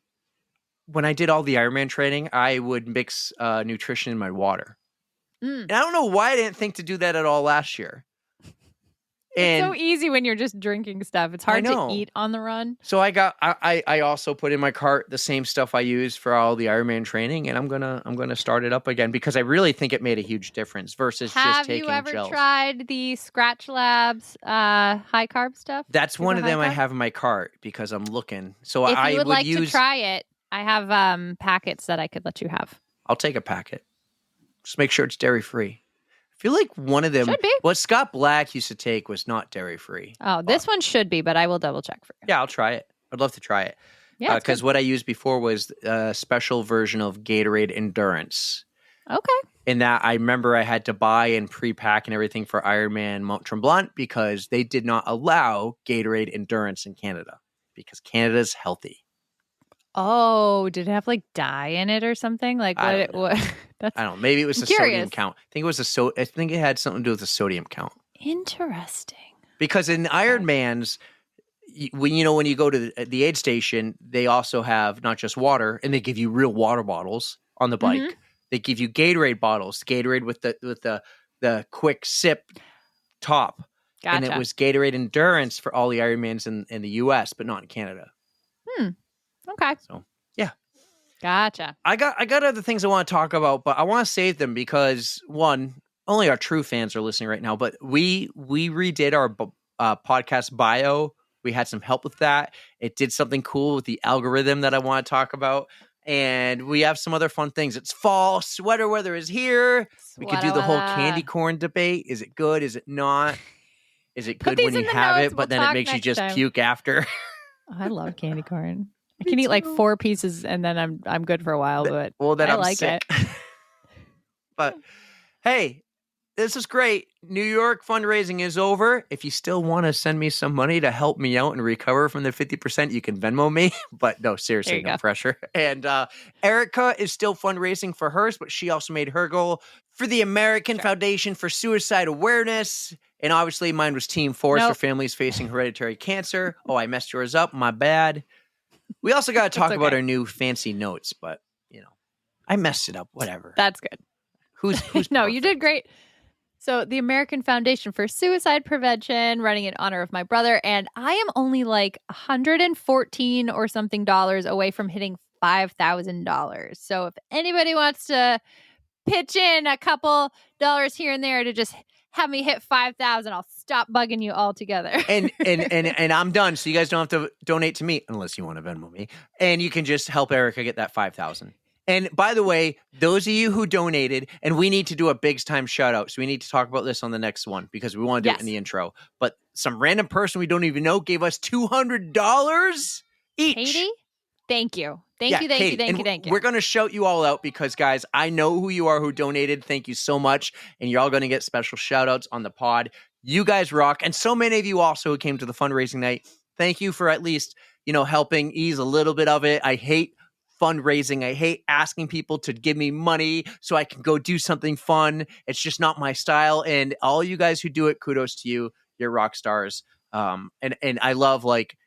when I did all the Ironman training, I would mix nutrition in my water, and I don't know why I didn't think to do that at all last year. It's so easy when you're just drinking stuff. It's hard to eat on the run. So I also put in my cart the same stuff I use for all the Ironman training, and I'm gonna start it up again because I really think it made a huge difference versus just taking gels. Have you ever tried the Scratch Labs high carb stuff? That's one of them I have in my cart because I'm looking. So if you would like to try it, I have packets that I could let you have. I'll take a packet. Just make sure it's dairy free. I feel like one of them, what Scott Black used to take was not dairy free. Oh, this one should be, but I will double check for you. Yeah, I'll try it. I'd love to try it. Yeah, because what I used before was a special version of Gatorade Endurance. Okay. In that I remember I had to buy and pre-pack and everything for Ironman Mont Tremblant because they did not allow Gatorade Endurance in Canada because Canada's healthy. Oh, did it have like dye in it or something? Like what? I don't know. Maybe it was the sodium count. I think it was I think it had something to do with the sodium count. Interesting. Because in Ironmans, when you go to the aid station, they also have not just water, and they give you real water bottles on the bike. Mm-hmm. They give you Gatorade bottles, Gatorade with the quick sip top. Gotcha. And it was Gatorade Endurance for all the Ironmans in the U.S., but not in Canada. Okay. So, yeah. Gotcha. I got other things I want to talk about, but I want to save them because, one, only our true fans are listening right now, but we redid our podcast bio. We had some help with that. It did something cool with the algorithm that I want to talk about. And we have some other fun things. It's fall. Sweater weather is here. We could do the whole candy corn debate. Is it good? Is it not? Is it Put good when these you in the have notes. it, but We'll then it talk makes you next just time. puke after? Oh, I love candy corn. I can eat like 4 pieces and then I'm good for a while, but Well, then I I'm like sick. it. But hey, this is great. New York fundraising is over. If you still want to send me some money to help me out and recover from the 50%, you can Venmo me. But no, seriously, no pressure. And Erica is still fundraising for hers, but she also made her goal for the American Foundation for Suicide Awareness. And obviously mine was Team Force for families facing hereditary cancer. Oh, I messed yours up. My bad. We also got to talk about our new fancy notes, but I messed it up. Whatever. That's good. Who's No, you did great. So the American Foundation for Suicide Prevention, running in honor of my brother, and I am only like $114 or something away from hitting $5,000. So if anybody wants to pitch in a couple dollars here and there to just have me hit 5,000, I'll stop bugging you altogether. and I'm done. So you guys don't have to donate to me unless you want to Venmo me, and you can just help Erica get that 5,000. And by the way, those of you who donated, and we need to do a big time shout out. So we need to talk about this on the next one because we want to do it in the intro. But some random person we don't even know gave us $200 each. Katie, thank you. Thank you. We're going to shout you all out because, guys, I know who you are who donated. Thank you so much. And you're all going to get special shout outs on the pod. You guys rock. And so many of you also who came to the fundraising night. Thank you for at least, helping ease a little bit of it. I hate fundraising. I hate asking people to give me money so I can go do something fun. It's just not my style. And all you guys who do it, kudos to you. You're rock stars. And I love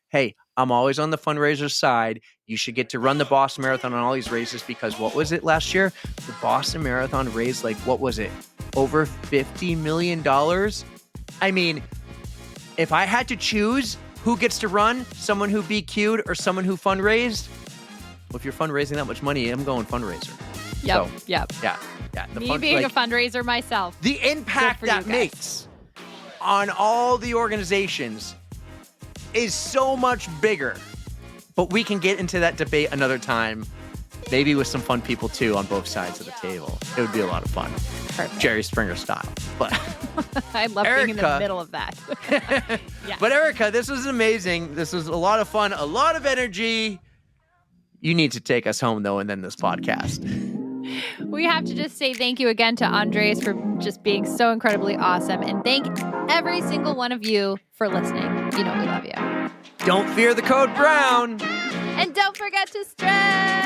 hey, I'm always on the fundraiser side. You should get to run the Boston Marathon on all these races because what was it last year? The Boston Marathon raised what was it? Over $50 million? I mean, if I had to choose who gets to run, someone who BQ'd or someone who fundraised, well, if you're fundraising that much money, I'm going fundraiser. Yep. So, Yeah. The being a fundraiser myself. The impact that makes on all the organizations is so much bigger. But we can get into that debate another time, maybe with some fun people too on both sides of the table. It would be a lot of fun. Perfect. Jerry Springer style. But I love being in the middle of that. Yeah. But Erica, this was amazing. This was a lot of fun, a lot of energy. You need to take us home, though, and then this podcast. We have to just say thank you again to Andrejs for just being so incredibly awesome. And thank every single one of you for listening. We love you. Don't fear the code brown. And don't forget to stretch.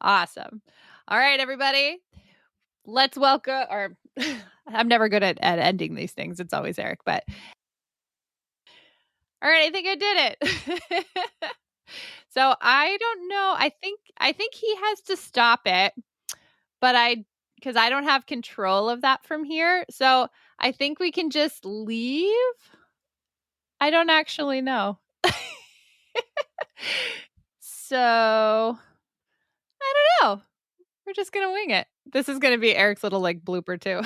Awesome. All right, everybody. Let's welcome, or I'm never good at ending these things. It's always Eric, but all right, I think I did it. So I don't know. I think he has to stop it, but because I don't have control of that from here. So I think we can just leave. I don't actually know. So I don't know. We're just going to wing it. This is going to be Eric's little blooper too.